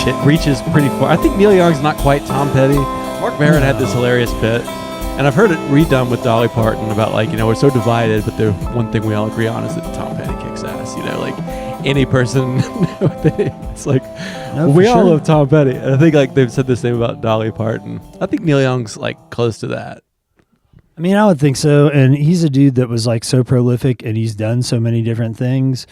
it reaches pretty far. I think Neil Young's not quite Tom Petty. Mark Maron had this hilarious bit, and I've heard it redone with Dolly Parton about like, you know, we're so divided, but the one thing we all agree on is that Tom Petty kicks ass. You know, like any person, it's like we all love Tom Petty. And I think like they've said the same about Dolly Parton. I think Neil Young's like close to that. I mean, I would think so. And he's a dude that was like so prolific, and he's done so many different things.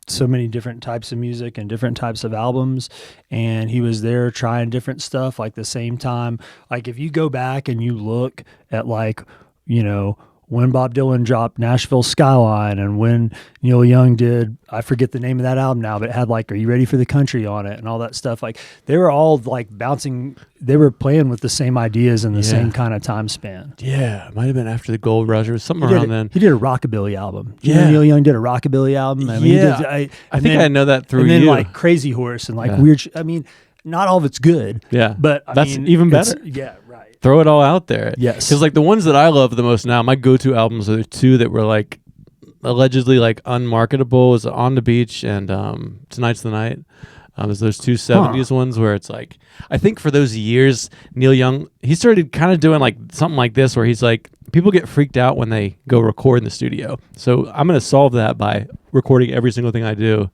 So many different types of music and different types of albums, and he was there trying different stuff like the same time. Like if you go back and you look at like, you know, when Bob Dylan dropped Nashville Skyline and when Neil Young did, I forget the name of that album now, but it had like Are You Ready for the Country on it and all that stuff. Like they were all like bouncing, they were playing with the same ideas in the same kind of time span. Yeah, it might have been after the Gold Rush or something around then. He did a rockabilly album. You know Neil Young did a rockabilly album. I mean, I think I know that through you. And then like Crazy Horse and like weird. I mean, not all of it's good. Yeah, but that's even better. Yeah, right. Throw it all out there. Yes. Because like the ones that I love the most now, my go-to albums are the two that were like allegedly like unmarketable. Is On the Beach and Tonight's the Night. There's those two 70s ones where it's like, I think for those years, Neil Young, he started kind of doing like something like this where he's like, people get freaked out when they go record in the studio. So I'm going to solve that by recording every single thing I do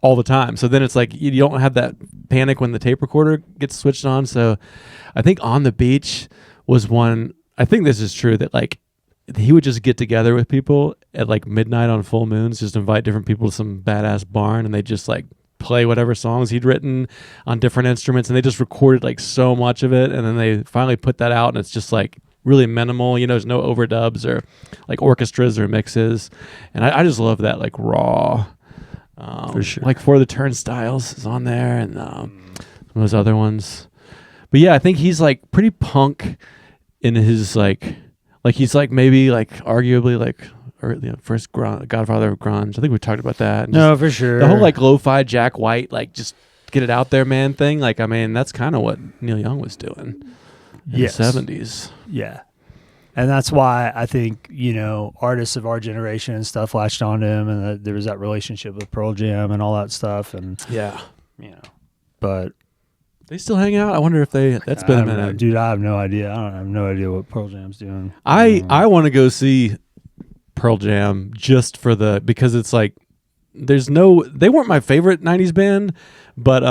all the time. So then it's like you don't have that panic when the tape recorder gets switched on. So I think On the Beach was one, I think this is true, that like he would just get together with people at like midnight on full moons, just invite different people to some badass barn, and they just like play whatever songs he'd written on different instruments, and they just recorded like so much of it, and then they finally put that out, and it's just like really minimal, you know, there's no overdubs or like orchestras or mixes, and I just love that like raw. For sure. Like For the Turnstiles is on there, and some of those other ones. But yeah, I think he's like pretty punk in his like he's like maybe like arguably like first Godfather of grunge. I think we talked about that. No, for sure. The whole like lo-fi Jack White, like just get it out there, man thing. Like, I mean, that's kind of what Neil Young was doing in the 70s. Yeah. And that's why I think, you know, artists of our generation and stuff latched onto him, and there was that relationship with Pearl Jam and all that stuff. And yeah, you know, but they still hang out. I wonder if that's been a minute. Dude, I have no idea. I have no idea what Pearl Jam's doing. I want to go see Pearl Jam just for because it's like they weren't my favorite 90s band, but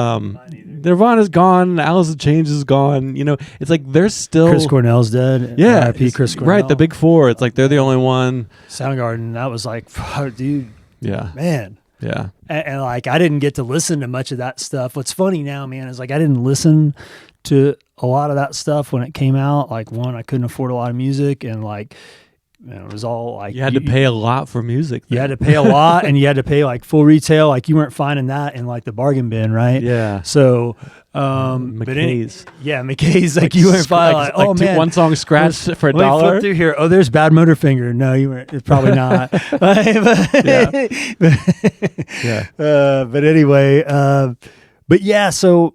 Nirvana's gone, Alice in Chains is gone, you know, it's like they're still Chris Cornell's dead. Yeah, R.I.P. Chris Cornell. Right, the big four, it's like they're the only one. Soundgarden, that was like, dude, yeah, man, yeah. And like I didn't get to listen to much of that stuff. What's funny now, man, is like I didn't listen to a lot of that stuff when it came out. Like I couldn't afford a lot of music, and like, you know, it was all like you had to pay a lot for music. You had to pay a lot, and you had to pay like full retail. Like you weren't finding that in like the bargain bin, right? Yeah. So, McKay's. McKay's. Like you weren't finding like oh man, one song scratched for $1. Let me flip through here. Oh, there's Bad Motorfinger. No, you weren't. It's probably not. Yeah. But anyway, but yeah. So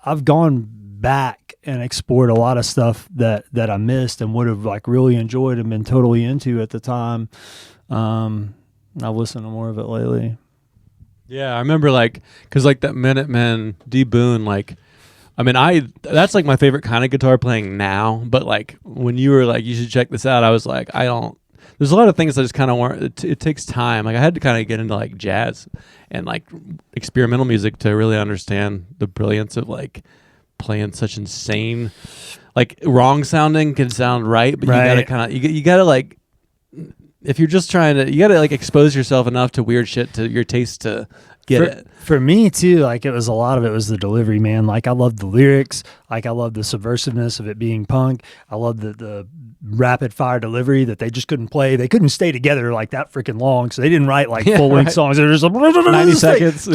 I've gone back and explored a lot of stuff that I missed and would have like really enjoyed and been totally into at the time. I've listened to more of it lately. Yeah, I remember like, cause like that Minutemen, D Boon, like, I mean, that's like my favorite kind of guitar playing now. But like when you were like, you should check this out, I was like, there's a lot of things that just kind of weren't. It takes time. Like I had to kind of get into like jazz and like experimental music to really understand the brilliance of like playing such insane, like wrong sounding can sound right, but you gotta kind of you gotta like, if you're just trying to, you gotta like expose yourself enough to weird shit to your taste to get it. For me too, like a lot of it was the delivery, man. Like I loved the lyrics, like I loved the subversiveness of it being punk. I loved the rapid fire delivery that they just couldn't play. They couldn't stay together like that freaking long, so they didn't write like full length songs. They're just like 90 seconds.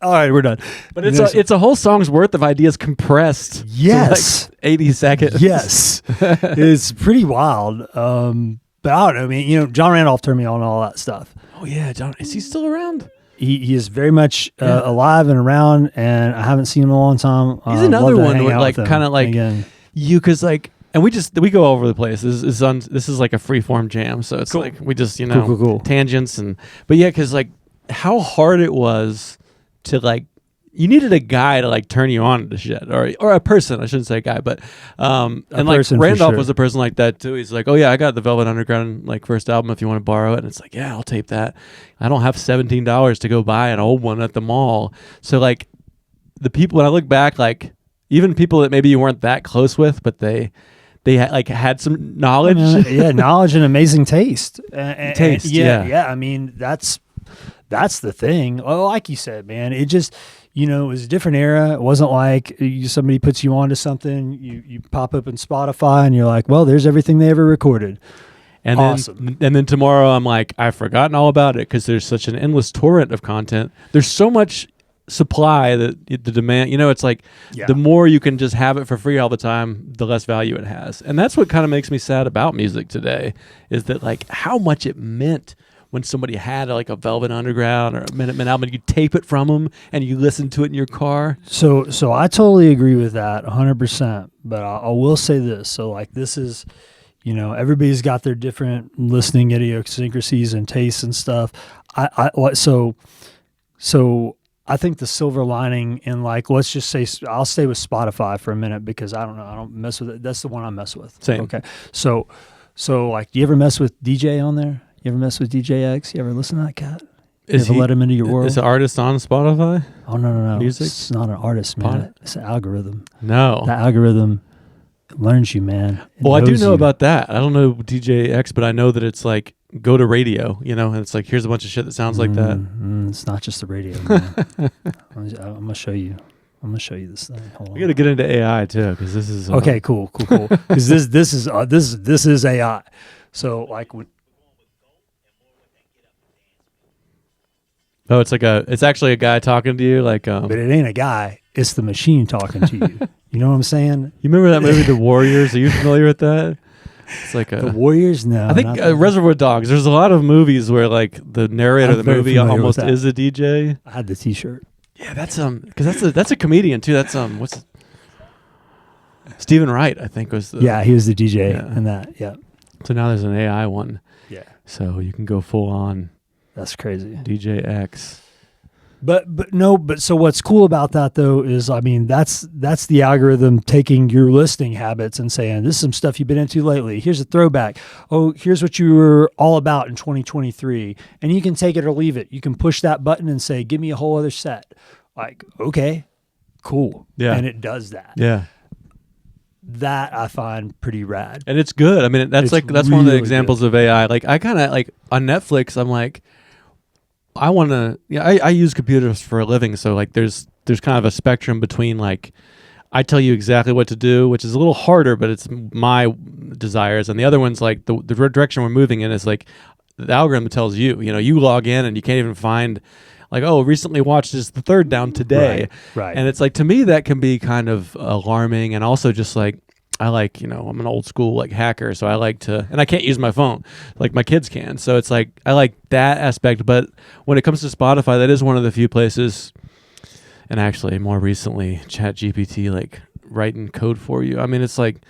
All right, we're done. But it's a whole song's worth of ideas compressed. Yes, to like 80 seconds. Yes, it's pretty wild. But I don't know. I mean, you know, John Randolph turned me on all that stuff. Oh yeah, John. Is he still around? He is very much alive and around, and I haven't seen him in a long time. He's another one where like kind of like again. You, because like, and we go all over the place. This is like a free form jam, so it's cool. Like we just cool. Tangents but yeah, because like how hard it was to like you needed a guy to like turn you on to shit, or a person. I shouldn't say guy, but and like Randolph was a person like that too. He's like, oh yeah, I got the Velvet Underground like first album if you want to borrow it, and it's like, yeah, I'll tape that. I don't have $17 to go buy an old one at the mall. So like the people, when I look back, like even people that maybe you weren't that close with, but they like had some knowledge. Knowledge and amazing taste. Taste, yeah. I mean, that's the thing. Well, like you said, man, it just, it was a different era. It wasn't like somebody puts you onto something, you pop up in Spotify and you're like, well, there's everything they ever recorded. And awesome. Then tomorrow I'm like, I've forgotten all about it because there's such an endless torrent of content. There's so much supply that the demand, it's like the more you can just have it for free all the time, the less value it has. And that's what kind of makes me sad about music today, is that like how much it meant when somebody had like a Velvet Underground or a Minute Men album, you tape it from them and you listen to it in your car. So I totally agree with that 100%. But I will say this. So like this is, everybody's got their different listening idiosyncrasies and tastes and stuff. So I think the silver lining in like, let's just say, I'll stay with Spotify for a minute because I don't mess with it. That's the one I mess with. Same. Okay. So like, do you ever mess with DJ on there? You ever mess with DJ X? You ever listen to that cat? You ever let him into your world? Is an artist on Spotify? Oh, no. Music? It's not an artist, man. It's an algorithm. No. That algorithm learns you, man. Well, I do know about that. I don't know DJ X, but I know that it's like, go to radio, and it's like, here's a bunch of shit that sounds like that. It's not just the radio, man. I'm going to show you. I'm going to show you this thing. Hold on. We got to get into AI too, because this is... okay, cool. Because this is AI. So like... Oh, it's actually a guy talking to you, like. But it ain't a guy; it's the machine talking to you. You know what I'm saying? You remember that movie, The Warriors? Are you familiar with that? It's like The Warriors. No, I think Reservoir Dogs. There's a lot of movies where like the narrator of the movie almost is a DJ. I had the T-shirt. Yeah, that's because that's a comedian too. That's what's Stephen Wright, I think was. He was the DJ in that. Yeah. So now there's an AI one. Yeah. So you can go full on. That's crazy. DJ X. But so what's cool about that though is, I mean, that's the algorithm taking your listening habits and saying, this is some stuff you've been into lately. Here's a throwback. Oh, here's what you were all about in 2023. And you can take it or leave it. You can push that button and say, give me a whole other set. Like, okay, cool. Yeah. And it does that. Yeah. That I find pretty rad. And it's good. I mean, that's really one of the examples of AI. Like I kind of like on Netflix, I'm like, I want to, I use computers for a living. So like there's kind of a spectrum between like, I tell you exactly what to do, which is a little harder, but it's my desires. And the other one's like the direction we're moving in is like the algorithm tells you, you log in and you can't even find like, oh, recently watched is the third down today. Right. And it's like, to me, that can be kind of alarming. And also just like, I like, I'm an old school like hacker, so I like to, and I can't use my phone like my kids can. So it's like, I like that aspect. But when it comes to Spotify, that is one of the few places, and actually more recently, ChatGPT, like writing code for you. I mean, it's like,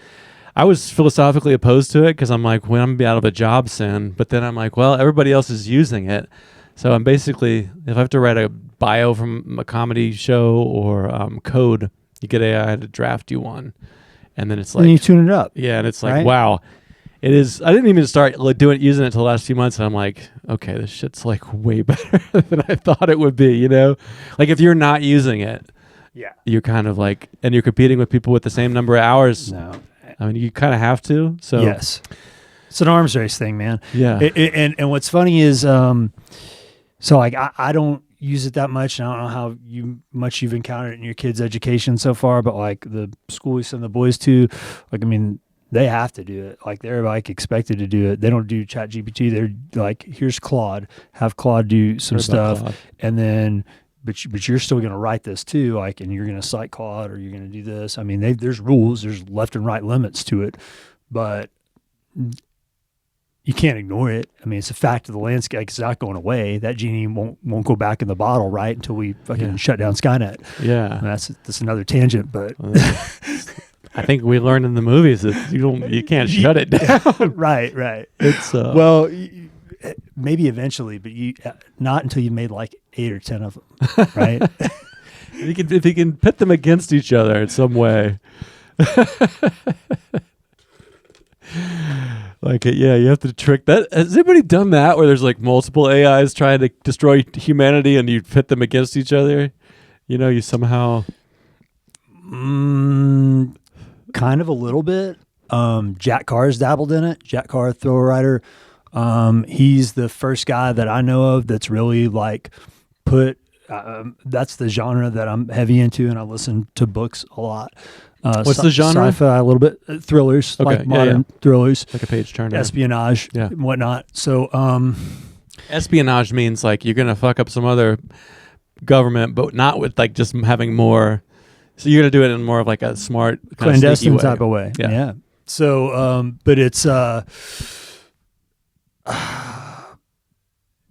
I was philosophically opposed to it because I'm like, well, I'm going to be out of a job soon. But then I'm like, well, everybody else is using it. So I'm basically, if I have to write a bio from a comedy show or code, you get AI to draft you one. And then it's like, and you tune it up. Yeah, and it's like, wow, it is. I didn't even start using it till the last few months, and I'm like, okay, this shit's like way better than I thought it would be. Like if you're not using it, you're kind of like, and you're competing with people with the same number of hours. No, I mean, you kind of have to. So yes, it's an arms race thing, man. Yeah, and what's funny is, so like I don't use it that much. And I don't know how much you've encountered it in your kids' education so far, but like the school we send the boys to, like, I mean, they have to do it. Like they're like expected to do it. They don't do ChatGPT. They're like, here's Claude, have Claude do some stuff. And then, but you're still going to write this too. Like, and you're going to cite Claude or you're going to do this. I mean, there's rules, there's left and right limits to it, but you can't ignore it. I mean, it's a fact of the landscape. It's not going away. That genie won't go back in the bottle, right, until we fucking shut down Skynet. Yeah, and that's another tangent, but I think we learned in the movies that you can't shut it down. Right. It's well, maybe eventually, but not until you made like 8 or 10 of them, right? if he can pit them against each other in some way. Like, yeah, you have to trick that. Has anybody done that where there's like multiple AIs trying to destroy humanity and you pit them against each other? You know, you somehow... kind of a little bit. Jack Carr's dabbled in it. Jack Carr, thrower writer. He's the first guy that I know of that's really like that's the genre that I'm heavy into, and I listen to books a lot. What's the genre? Sci-fi, a little bit. Thrillers, okay. like modern thrillers. Like a page turner. Espionage, and whatnot. So, espionage means like you're going to fuck up some other government, but not with like just having more. So you're going to do it in more of like a smart, clandestine type of way. Yeah. So, but it's,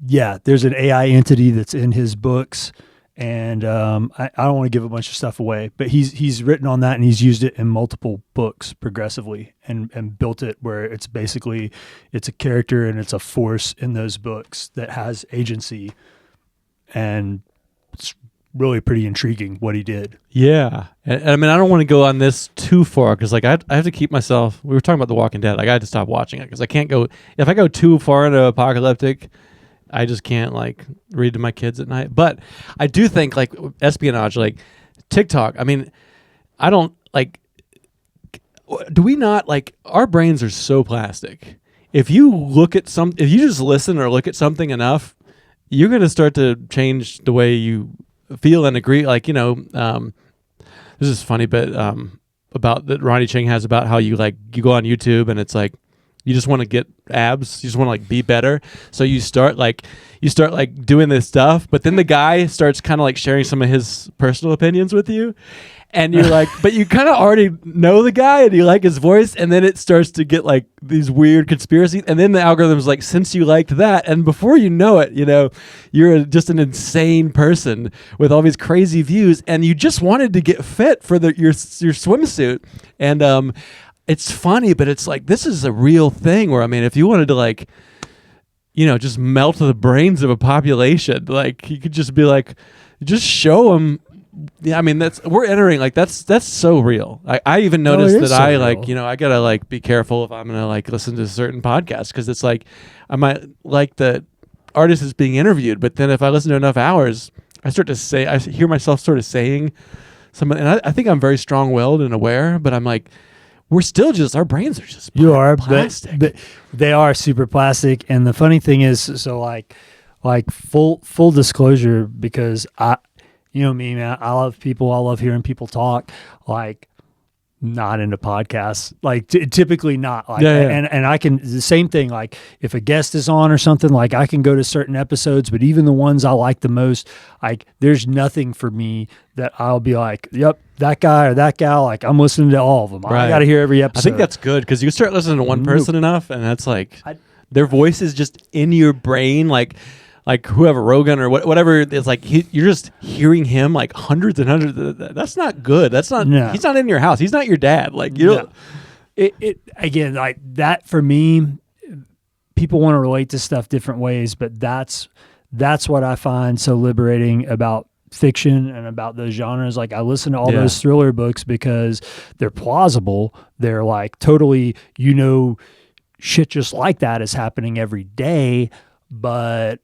there's an AI entity that's in his books. And I don't want to give a bunch of stuff away, but he's written on that and he's used it in multiple books progressively and built it where it's basically it's a character and it's a force in those books that has agency, and it's really pretty intriguing what he did. Yeah, and I mean I don't want to go on this too far because like I have to keep myself. We were talking about The Walking Dead. Like I had to stop watching it because I can't go if I go too far into apocalyptic. I just can't like read to my kids at night. But I do think like espionage, like TikTok. I mean, I don't like. Do we not like our brains are so plastic? If you look at if you just listen or look at something enough, you're gonna start to change the way you feel and agree. Like this is funny bit about that Ronnie Chang has about how you go on YouTube and it's like. You just want to get abs. You just want to like be better. So you start doing this stuff, but then the guy starts kind of like sharing some of his personal opinions with you. And you're like, but you kind of already know the guy and you like his voice. And then it starts to get like these weird conspiracies. And then the algorithm's like, since you liked that. And before you know it, you know, you're just an insane person with all these crazy views. And you just wanted to get fit for your swimsuit. And, it's funny, but it's like, this is a real thing where, I mean, if you wanted to like, you know, just melt the brains of a population, like you could just be like, just show them. Yeah. I mean, we're entering like, that's so real. I even noticed that I real. Like, you know, I gotta like be careful if I'm going to like listen to certain podcasts. Cause it's like, I might like the artist is being interviewed, but then if I listen to enough hours, I hear myself sort of saying something. And I think I'm very strong willed and aware, but I'm like, we're still just, our brains are just plastic. But they are super plastic. And the funny thing is, so like full disclosure, because you know me, man, I love people. I love hearing people talk. Like, not into podcasts, like typically not like, and I can, the same thing, like if a guest is on or something, like I can go to certain episodes, but even the ones I like the most, like there's nothing for me that I'll be like, yep, that guy or that gal, like I'm listening to all of them. Right. I got to hear every episode. I think that's good because you start listening to one person enough and that's like, their voice is just in your brain, like whoever, Rogan or whatever, it's like you're just hearing him like hundreds and hundreds. That's not good. That's not. No. He's not in your house. He's not your dad. Like you. No. It again, like that for me. People want to relate to stuff different ways, but that's what I find so liberating about fiction and about those genres. Like I listen to all those thriller books because they're plausible. They're like totally, you know, shit just like that is happening every day, but.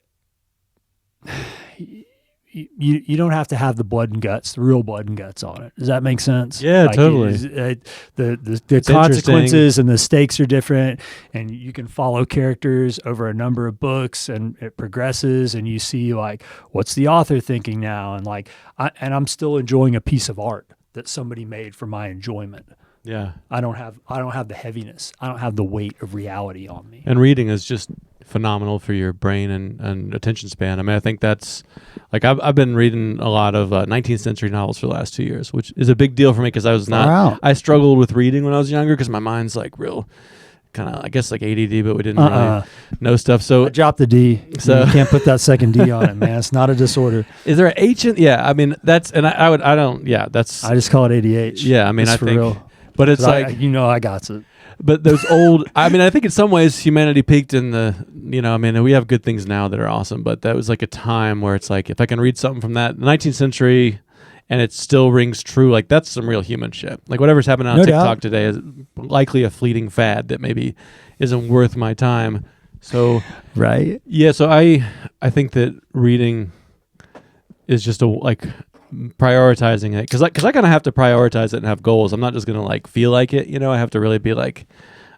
You don't have to have the blood and guts, the real blood and guts on it. Does that make sense? Yeah, like totally. The consequences and the stakes are different, and you can follow characters over a number of books, and it progresses, and you see like what's the author thinking now, and like I'm still enjoying a piece of art that somebody made for my enjoyment. Yeah, I don't have the heaviness. I don't have the weight of reality on me. And reading is just phenomenal for your brain and attention span. I mean, I think that's like I've been reading a lot of 19th century novels for the last 2 years, which is a big deal for me because I struggled with reading when I was younger because my mind's like real kind of, I guess like ADD, but we didn't really know stuff. So I dropped the D. So you can't put that second D on it, man. It's not a disorder. Is there an H in? Yeah, I mean that's, and I just call it ADH. Yeah, I mean I think, real. But it's like I got it. But those old, I mean, I think in some ways humanity peaked in the, you know, I mean, we have good things now that are awesome, but that was like a time where it's like, if I can read something from that 19th century and it still rings true. Like that's some real human shit. Like whatever's happening on TikTok today is likely a fleeting fad that maybe isn't worth my time. So right. Yeah. So I think that reading is just prioritizing it, because I kind of have to prioritize it and have goals. I'm not just gonna like feel like it, you know. I have to really be like,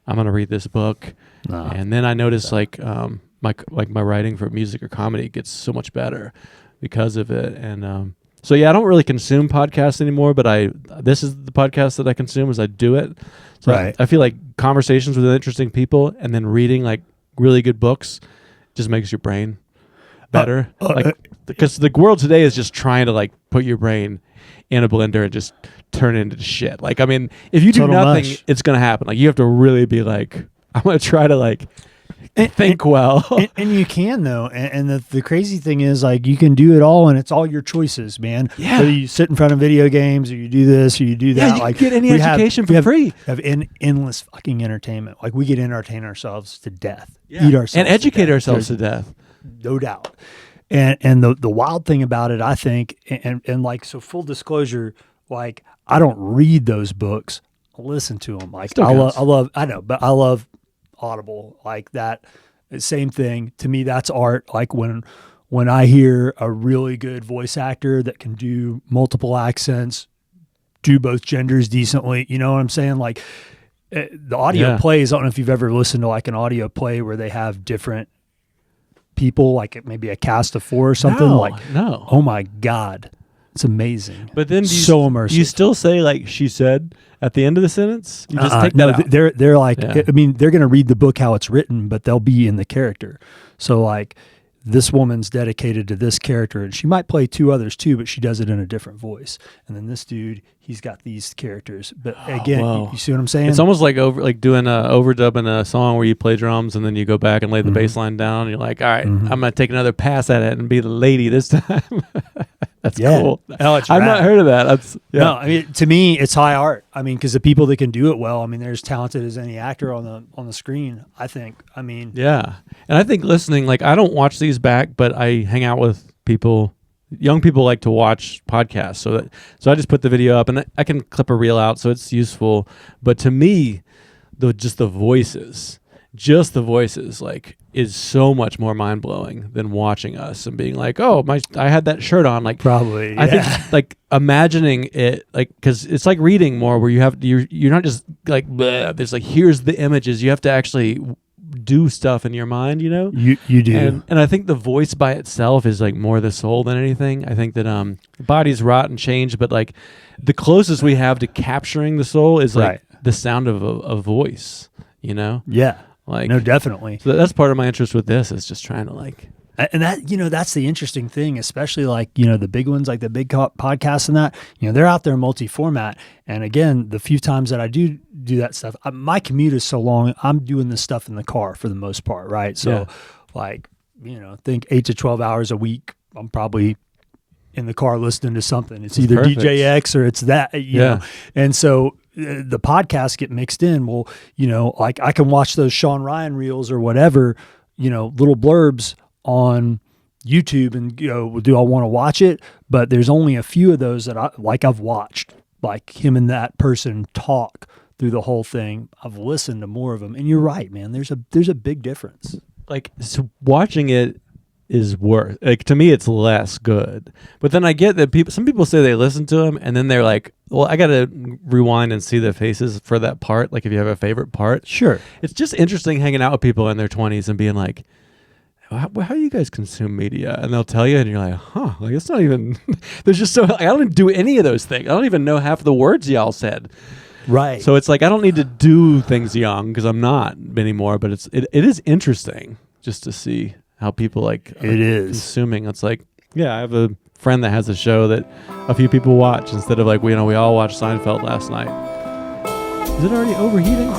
I'm gonna read this book, and then I notice my writing for music or comedy gets so much better because of it. And so yeah, I don't really consume podcasts anymore, but this is the podcast that I consume as I do it. So right. I feel like conversations with interesting people and then reading like really good books just makes your brain better. Because the world today is just trying to like put your brain in a blender and just turn it into shit. Like, I mean, if you do nothing, it's going to happen. Like, you have to really be like, I'm going to try to like think well. And you can, though. And the crazy thing is, like, you can do it all, and it's all your choices, man. Yeah. Whether you sit in front of video games, or you do this, or you do that. Yeah, you like, can get any education for free. We have endless fucking entertainment. Like, we get to entertain ourselves to death. Yeah. Eat ourselves and educate ourselves to death. No doubt. And the wild thing about it, I think, and like, so full disclosure, like, I don't read those books. I listen to them. Like, I love Audible, like that. Same thing to me. That's art. Like when I hear a really good voice actor that can do multiple accents, do both genders decently, you know what I'm saying? Like the audio plays. I don't know if you've ever listened to like an audio play where they have different people, like maybe a cast of 4 or something. No. Oh my God. It's amazing. But then so immersive. You still say like she said at the end of the sentence? You just take that out. They're like, I mean, they're going to read the book how it's written, but they'll be in the character. So like, this woman's dedicated to this character, and she might play 2 others too, but she does it in a different voice. And then this dude, he's got these characters. But again, you see what I'm saying? It's almost like doing overdubbing a song where you play drums and then you go back and lay the bass line down, and you're like, all right, I'm going to take another pass at it and be the lady this time. That's cool. Oh, it's I've not heard of that. No, I mean, to me, it's high art. I mean, because the people that can do it well, I mean, they're as talented as any actor on the screen, I think. I mean, yeah. And I think listening, like, I don't watch these back, but I hang out with people. Young people like to watch podcasts, so I just put the video up, and I can clip a reel out, so it's useful. But to me, just the voices, like, is so much more mind blowing than watching us and being like, oh, I had that shirt on. Like, probably. I think like imagining it, like, because it's like reading more, where you're not just like, bleh, there's like, here's the images. You have to actually do stuff in your mind, you know. You do. And I think the voice by itself is like more the soul than anything. I think that the body's rot and change, but like the closest we have to capturing the soul is like the sound of a voice, you know. Yeah. Like, no, definitely. So that's part of my interest with this, is just trying to like, and that, you know, that's the interesting thing, especially like, you know, the big ones, like the big podcasts and that, you know, they're out there multi-format. And again, the few times that I do that stuff, my commute is so long, I'm doing this stuff in the car for the most part, right? So like, you know, think 8 to 12 hours a week, I'm probably in the car listening to something. It's either perfect. DJX or it's that, you know. And so the podcasts get mixed in. Well, you know, like I can watch those Sean Ryan reels or whatever, you know, little blurbs on YouTube, and, you know, do I want to watch it? But there's only a few of those that I've watched, like him and that person talk through the whole thing. I've listened to more of them, and you're right, man. There's a big difference. Like, so watching it is worth, like, to me it's less good. But then I get that some people say they listen to them and then they're like, well, I gotta rewind and see the faces for that part, like if you have a favorite part. Sure. It's just interesting hanging out with people in their 20s and being like, how do you guys consume media? And they'll tell you, and you're like, huh, like, it's not even there's just so, like, I don't do any of those things. I don't even know half the words y'all said. Right. So it's like, I don't need to do things young because I'm not anymore, but it is interesting just to see how people like it is consuming. It's like, yeah, I have a friend that has a show that a few people watch instead of like, we all watched Seinfeld last night. Is it already overheating?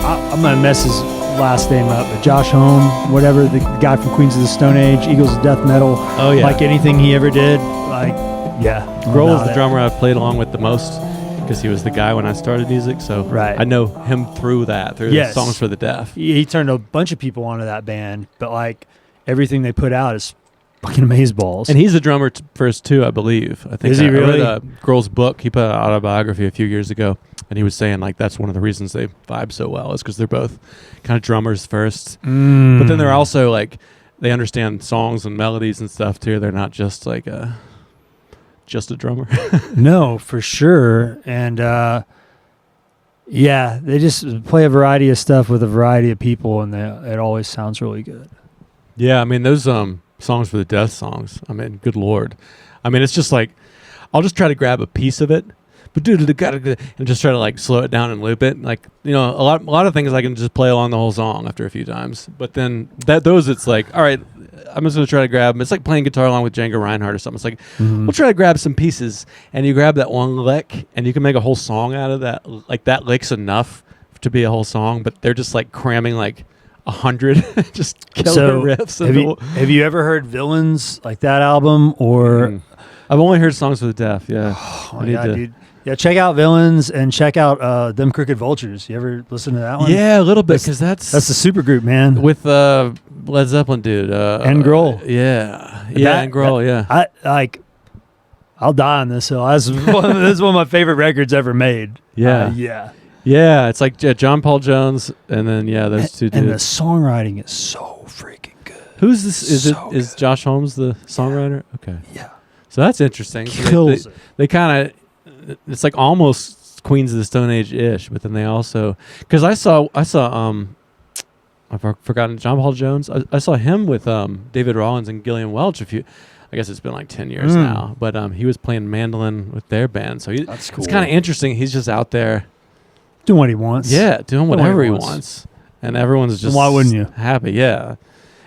I'm gonna mess his last name up, but Josh Homme, whatever, the guy from Queens of the Stone Age, Eagles of Death Metal. Oh yeah, like anything he ever did, like, yeah. Grohl is the drummer I've played along with the most, because he was the guy when I started music. So Right. I know him through Yes. Songs for the Deaf. He turned a bunch of people onto that band, but like everything they put out is fucking amazeballs. And he's a drummer first too, I believe. I think Is he really? I read a girl's book. He put out an autobiography a few years ago, and he was saying like that's one of the reasons they vibe so well is because they're both kind of drummers first. But then they're also like they understand songs and melodies and stuff too. They're not just like just a drummer. No, for sure. And yeah, they just play a variety of stuff with a variety of people, and it always sounds really good. Yeah, I mean those Songs for the Deaf songs. I mean, good Lord. I mean, it's just like I'll just try to grab a piece of it, but and just try to like slow it down and loop it. Like, you know, a lot of things I can just play along the whole song after a few times. But then those it's like, all right, I'm just gonna try to grab. It's like playing guitar along with Django Reinhardt or something. It's like we'll try to grab some pieces, and you grab that one lick, and you can make a whole song out of that. Like that lick's enough to be a whole song, but they're just like cramming like 100 just killer riffs. Have you ever heard Villains, like that album? Or I've only heard Songs for the Deaf. Yeah. Oh my God, dude. Yeah, check out Villains and check out Them Crooked Vultures. You ever listen to that one? Yeah, a little bit, because that's the supergroup, man. With Led Zeppelin dude. And Grohl. Yeah. And Grohl, yeah. I'll die on this hill. This is one of my favorite records ever made. Yeah. Yeah, it's like John Paul Jones, and then those two dudes. And the songwriting is so freaking good. Who's this? Is Josh Holmes the songwriter? Okay. Yeah. So that's interesting. Kills it. They kind of, it's like almost Queens of the Stone Age ish, but then they also, because I saw I've forgotten John Paul Jones. I saw him with David Rollins and Gillian Welch I guess it's been like 10 years now, but he was playing mandolin with their band. So that's cool. It's kind of interesting. He's just out there doing what he wants. Yeah, doing whatever he wants. And everyone's just why wouldn't you? Happy, yeah.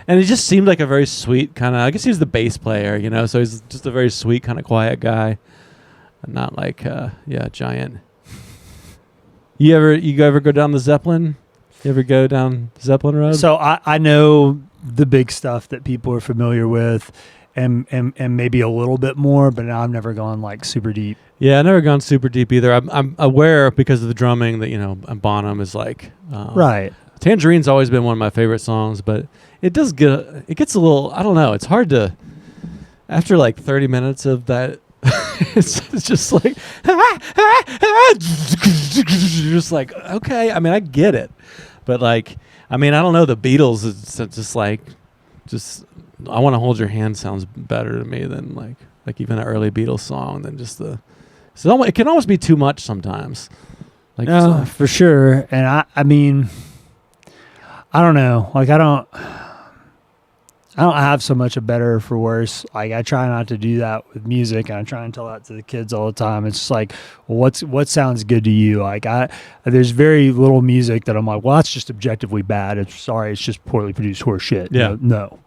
And he just seemed like a very sweet kind of, I guess he's the bass player, you know, so he's just a very sweet kind of quiet guy. Not like giant. You ever go down the Zeppelin? You ever go down Zeppelin Road? So I know the big stuff that people are familiar with, and maybe a little bit more, but I've never gone like super deep. Yeah, I've never gone super deep either. I'm aware because of the drumming that, you know, Bonham is like right. Tangerine's always been one of my favorite songs, but it gets a little, I don't know, it's hard to, after like 30 minutes of that, it's just like you're just like, okay, I mean, I get it, but like, I mean, I don't know, the Beatles, it's just like I Want to Hold Your Hand sounds better to me than like even an early Beatles song than just so it can almost be too much sometimes. Like, no, for sure. And I mean, I don't know. Like, I don't have so much a better for worse. Like, I try not to do that with music, and I try and tell that to the kids all the time. It's just like, well, what sounds good to you? Like, there's very little music that I'm like, well, that's just objectively bad. It's just poorly produced horse shit. Yeah. No.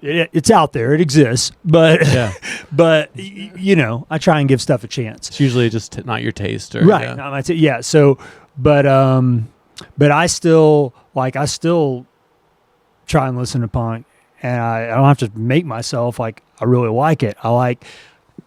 It's out there. It exists, but but you know, I try and give stuff a chance. It's usually just not your taste, or right? Not my taste. Yeah. So, but I still try and listen to punk, and I don't have to make myself like I really like it. I like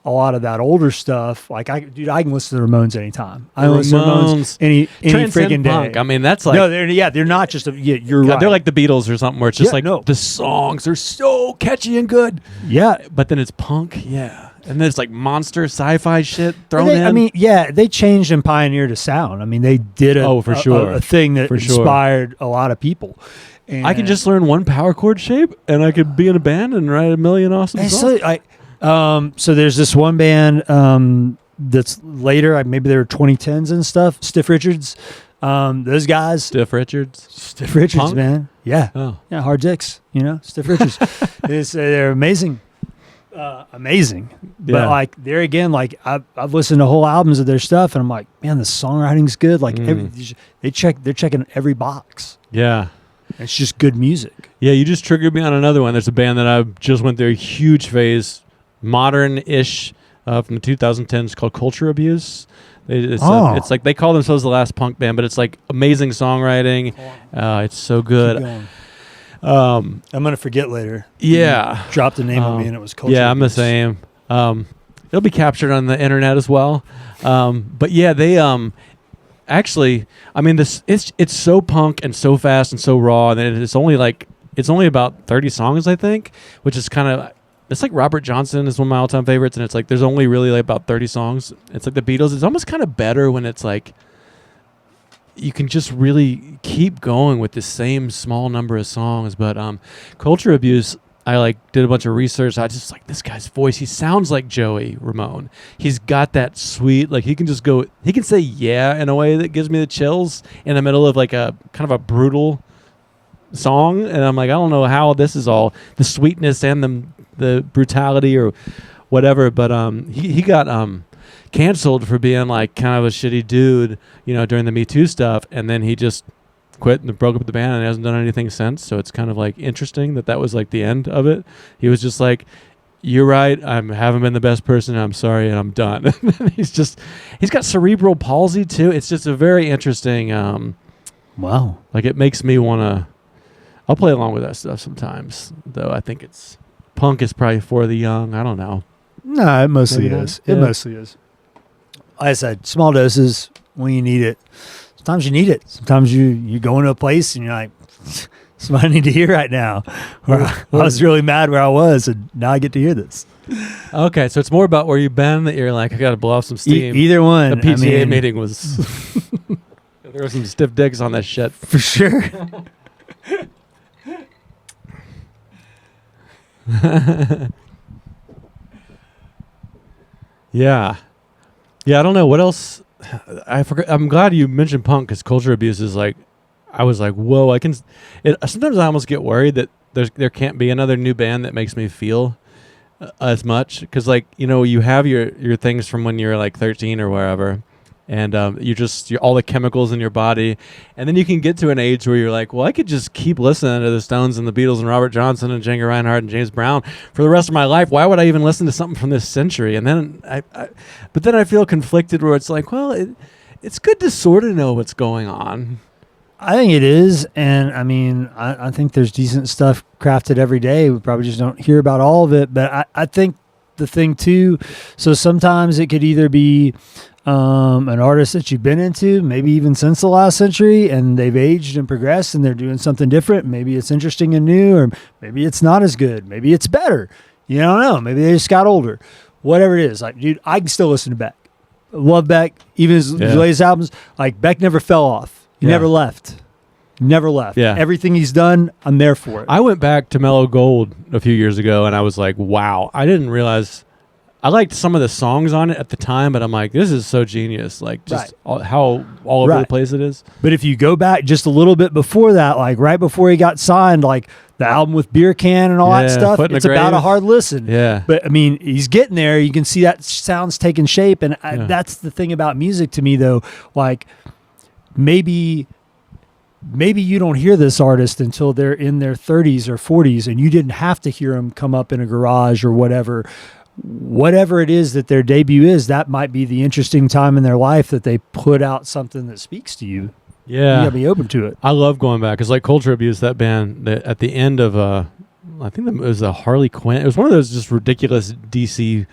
a lot of that older stuff. Like I can listen to the Ramones anytime. I listen to Ramones any freaking punk. day. I mean, that's like they're not just you're right. They're like the Beatles or something, where it's just the songs are so catchy and good. Yeah, but then it's punk. Yeah, and then it's like monster sci-fi shit thrown in. I mean, they changed and pioneered a sound. I mean, they did a thing that inspired a lot of people. And I can just learn one power chord shape, and I could be in a band and write a million awesome songs. So there's this one band that's later, maybe they were 2010s and stuff. Stiff Richards, those guys. Stiff Richards, Punk? Man. Yeah, yeah, hard dicks. You know, Stiff Richards. They're amazing, amazing. But like there again, like I've listened to whole albums of their stuff, and I'm like, man, the songwriting's good. Like they're checking every box. Yeah. It's just good music. Yeah, you just triggered me on another one. There's a band that I just went through a huge phase, modern-ish, from the 2010s, called Culture Abuse. It's like they call themselves the last punk band, but it's like amazing songwriting. It's so good. I'm gonna forget later. Yeah, you dropped the name on me, and it was Culture. Yeah, I'm Abuse. the same. it'll be captured on the internet as well. But yeah, they actually, I mean, it's so punk and so fast and so raw, and it's only about 30 songs, I think, which is kind of. It's like Robert Johnson is one of my all-time favorites, and it's like there's only really like about 30 songs. It's like the Beatles. It's almost kind of better when it's like you can just really keep going with the same small number of songs. But Culture Abuse, I like did a bunch of research. I just like this guy's voice. He sounds like Joey Ramone. He's got that sweet, like he can just go. He can say yeah in a way that gives me the chills in the middle of like a kind of a brutal song, and I'm like, I don't know how this is all the sweetness and the brutality or whatever, but he got canceled for being like kind of a shitty dude, during the Me Too stuff, and then he just quit and broke up the band and hasn't done anything since. So it's kind of like interesting that was like the end of it. He was just like, you're right, I haven't been the best person, I'm sorry, and I'm done. He's got cerebral palsy too. It's just a very interesting wow, like it makes me want to. I'll play along with that stuff sometimes, though. I think punk is probably for the young. I don't know. No, it mostly is. It mostly is. Like I said, small doses when you need it. Sometimes you need it. Sometimes you go into a place and you're like, this is what I need to hear right now. Or I was really mad where I was, and now I get to hear this. Okay, so it's more about where you've been that you're like, I got to blow off some steam. Either one. The PTA meeting was... there were some stiff dicks on that shit. For sure. Yeah, I don't know what else. I forgot. I'm glad you mentioned punk, because Culture Abuse is like, I was like, whoa. Sometimes I almost get worried that there can't be another new band that makes me feel as much, because like you have your things from when you're like 13 or wherever. And you're all the chemicals in your body, and then you can get to an age where you're like, well, I could just keep listening to the Stones and the Beatles and Robert Johnson and Django Reinhardt and James Brown for the rest of my life. Why would I even listen to something from this century? And then but then I feel conflicted where it's like, well, it's good to sort of know what's going on. I think it is, and I mean, I think there's decent stuff crafted every day. We probably just don't hear about all of it, but I think the thing too, so sometimes it could either be an artist that you've been into, maybe even since the last century, and they've aged and progressed and they're doing something different. Maybe it's interesting and new, or maybe it's not as good. Maybe it's better. You don't know. Maybe they just got older. Whatever it is. Like, dude, I can still listen to Beck. Love Beck. Even his latest albums. Like, Beck never fell off. He never left. Never left. Yeah. Everything he's done, I'm there for it. I went back to Mellow Gold a few years ago, and I was like, wow. I didn't realize... I liked some of the songs on it at the time, but I'm like, this is so genius. Like, just how all over the place it is. But if you go back just a little bit before that, like right before he got signed, like the album with Beer Can and all that stuff, it's about a hard listen. Yeah. But I mean, he's getting there. You can see that sounds taking shape. And that's the thing about music to me, though. Like, maybe you don't hear this artist until they're in their 30s or 40s, and you didn't have to hear them come up in a garage or whatever it is that their debut is. That might be the interesting time in their life that they put out something that speaks to you. Yeah, you gotta be open to it. I love going back, because like Culture Abuse, that band that at the end of I think it was a Harley Quinn. It was one of those just ridiculous DC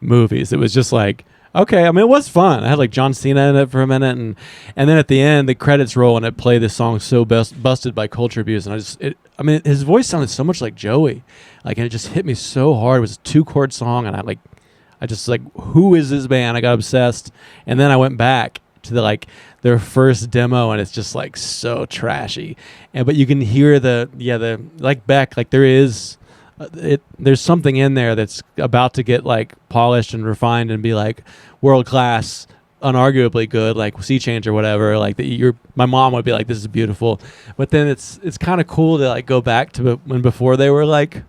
movies. It was just like, okay, I mean, it was fun. I had like John Cena in it for a minute, and then at the end the credits roll and it played this song So Busted by Culture Abuse, and I mean, his voice sounded so much like Joey, like, and it just hit me so hard. It was a 2-chord song, and I just who is this band? I got obsessed, and then I went back to their first demo, and it's just like so trashy, but you can hear the like Beck, like there is. There's something in there that's about to get like polished and refined and be like world class, unarguably good, like Sea Change or whatever. Like my mom would be like, "This is beautiful," but then it's kind of cool to like go back to when before they were like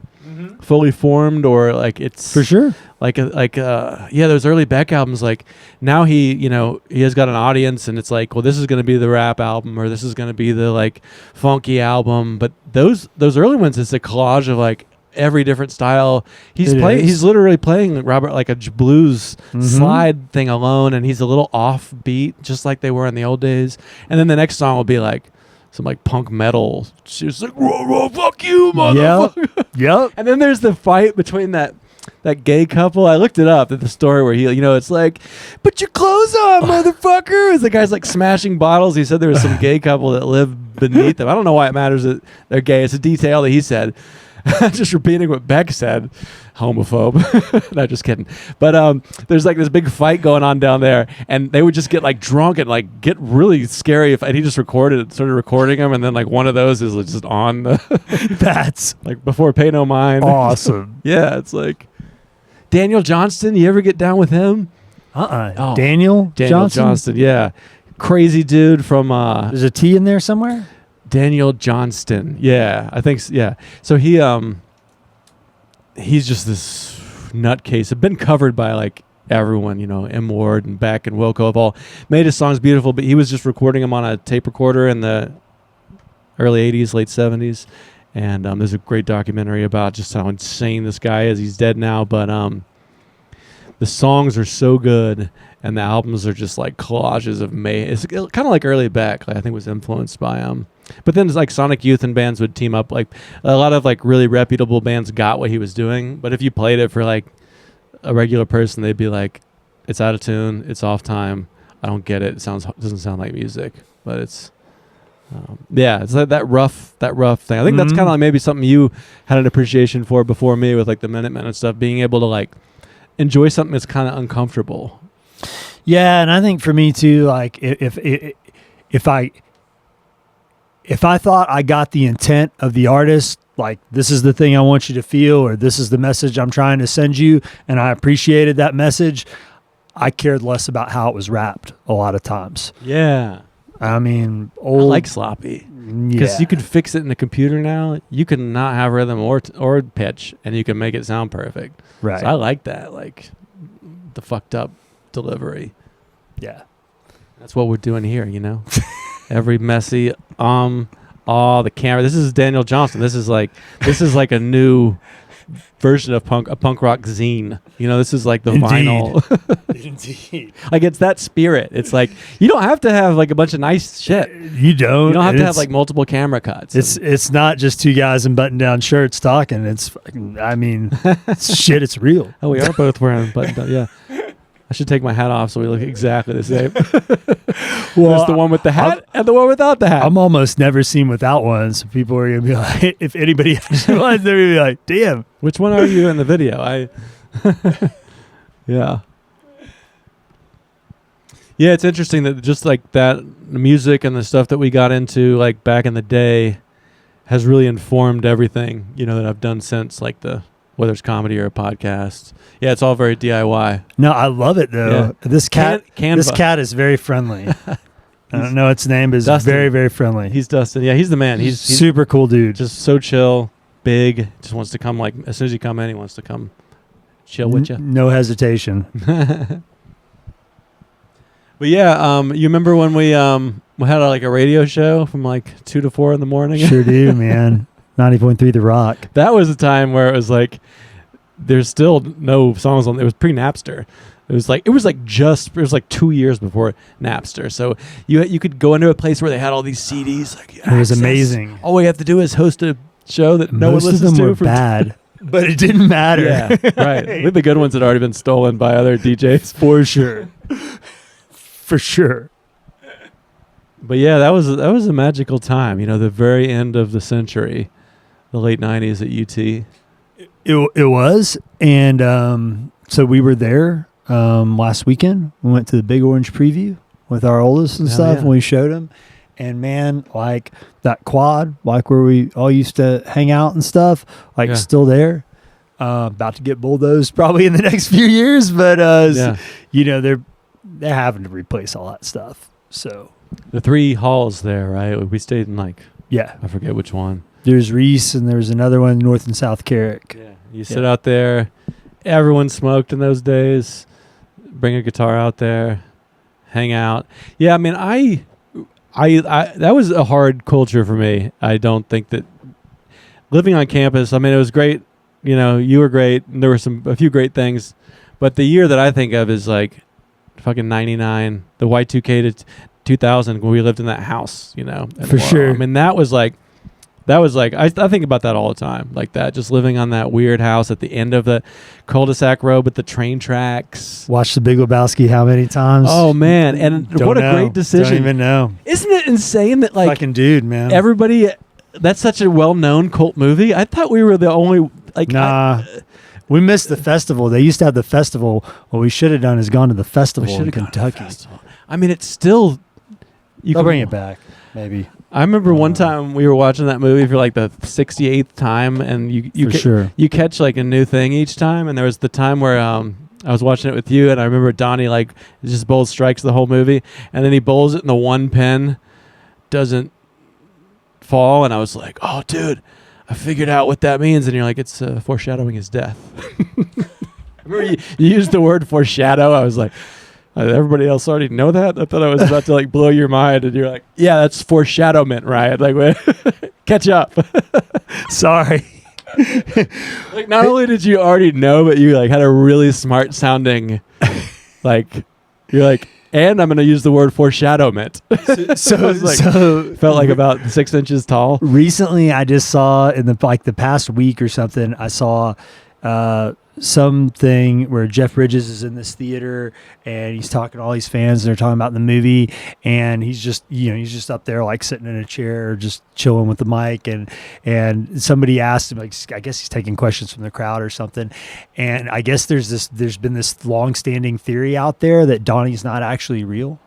fully formed, or like it's for sure those early Beck albums. Like now he has got an audience, and it's like, well, this is going to be the rap album, or this is going to be the like funky album. But those early ones, it's a collage of like every different style. He's literally playing Robert like a blues slide thing alone, and he's a little offbeat, just like they were in the old days. And then the next song will be like some like punk metal. She was like, "Whoa, whoa, fuck you, motherfucker!" Yep. And then there's the fight between that that gay couple. I looked it up at the story where he, it's like, put your clothes on, motherfucker. As the guy's like smashing bottles. He said there was some gay couple that lived beneath them. I don't know why it matters that they're gay. It's a detail that he said. Just repeating what Beck said. Homophobe. No, just kidding. But there's like this big fight going on down there, and they would just get like drunk and like get really scary. And he just started recording them, and then like one of those is just on the. That's like before Pay No Mind. Awesome. Yeah, it's like Daniel Johnston. You ever get down with him? Oh, Daniel Johnston. Yeah, crazy dude from. There's a T in there somewhere. Daniel Johnston. Yeah, I think. Yeah. So he's just this nutcase. It's been covered by like everyone, M. Ward and Beck and Wilco have all made his songs beautiful, but he was just recording them on a tape recorder in the early 80s, late 70s. And there's a great documentary about just how insane this guy is. He's dead now, but the songs are so good, and the albums are just like collages of It's kind of like early Beck. Like, I think was influenced by But then it's like Sonic Youth and bands would team up. Like a lot of like really reputable bands got what he was doing. But if you played it for like a regular person, they'd be like, "It's out of tune. It's off time. I don't get it. It doesn't sound like music." But it's it's like that rough thing. I think that's kind of like maybe something you had an appreciation for before me with like the Minutemen and stuff. Being able to like enjoy something that's kind of uncomfortable. Yeah, and I think for me too, like if I thought I got the intent of the artist, like this is the thing I want you to feel, or this is the message I'm trying to send you, and I appreciated that message, I cared less about how it was rapped a lot of times. Yeah. I mean, I like sloppy. Because you can fix it in the computer now. You can not have rhythm or pitch, and you can make it sound perfect. Right. So I like that, like the fucked up delivery. Yeah. That's what we're doing here, Every messy, the camera. This is Daniel Johnston. This is like a new version of a punk rock zine. This is like the vinyl. Indeed. Like it's that spirit. It's like you don't have to have like a bunch of nice shit. You don't. You don't have to have like multiple camera cuts. It's not just two guys in button-down shirts talking. It's shit. It's real. Oh, we are both wearing button-down. Yeah. I should take my hat off so we look exactly the same. Well, there's the one with the hat and the one without the hat. I'm almost never seen without one, so people are going to be like, if anybody actually wants, they're going to be like, damn. Which one are you in the video? Yeah. Yeah, it's interesting that just like that music and the stuff that we got into like back in the day has really informed everything, that I've done since, like whether it's comedy or a podcast. Yeah, it's all very DIY. No, I love it though. Yeah. This cat is very friendly. I don't know its name, but it's very, very friendly. He's Dustin. Yeah, he's the man. He's super cool dude. Just so chill, big. Just wants to come like as soon as you come in, he wants to come chill with you. No hesitation. But yeah, you remember when we had a radio show from like 2 to 4 in the morning? Sure do, man. 90.3 The Rock. That was a time where it was like there's still no songs on. It was pre-Napster. It was like 2 years before Napster. So you could go into a place where they had all these CDs. Like it was amazing. All we have to do is host a show that no one listens to. Most of them were bad, but it didn't matter. Yeah, right. I think the good ones had already been stolen by other DJs. For sure. For sure. But yeah, that was a magical time. The very end of the century, the late 90s at UT. It was, and so we were there last weekend. We went to the Big Orange preview with our oldest and stuff, and we showed him. And man, like that quad, like where we all used to hang out and stuff, still there. About to get bulldozed probably in the next few years, but they're having to replace all that stuff. So the 3 halls there, right? We stayed in I forget which one. There's Reese, and there's another one, North and South Carrick. Yeah, you sit out there. Everyone smoked in those days. Bring a guitar out there, hang out. Yeah, I mean, I that was a hard culture for me. I don't think that living on campus. I mean, it was great. You were great. And there were a few great things, but the year that I think of is like fucking 99, the Y2K to 2000 when we lived in that house. For sure. I mean, that was like. That was like, I think about that all the time, like that, just living on that weird house at the end of the cul-de-sac road with the train tracks. Watch The Big Lebowski how many times? Oh man, and what a great decision! Don't even know. Isn't it insane that like fucking dude, man? Everybody, that's such a well-known cult movie. I thought we were the only like. Nah. We missed the festival. They used to have the festival. What we should have done is gone to the festival in Kentucky. I mean, it's still. They'll bring it back, maybe. I remember one time we were watching that movie for like the 68th time, and you catch like a new thing each time. And there was the time where I was watching it with you, and I remember Donnie like just bowls strikes the whole movie, and then he bowls it, and the one pin doesn't fall, and I was like, "Oh, dude, I figured out what that means." And you're like, "It's foreshadowing his death." I remember you used the word foreshadow. I was like, everybody else already know that? I thought I was about to like blow your mind, and you're like, "Yeah, that's foreshadowment, right?" Like, catch up. Sorry. Like, not only did you already know, but you like had a really smart sounding, like, you're like, and I'm going to use the word foreshadowment. So felt like about 6 inches tall. Recently, I just saw in the past week or something, I saw something where Jeff Bridges is in this theater and he's talking to all these fans, and they're talking about the movie, and he's just up there like sitting in a chair just chilling with the mic, and somebody asked him, like, I guess he's taking questions from the crowd or something, and I guess there's been this long-standing theory out there that Donnie's not actually real.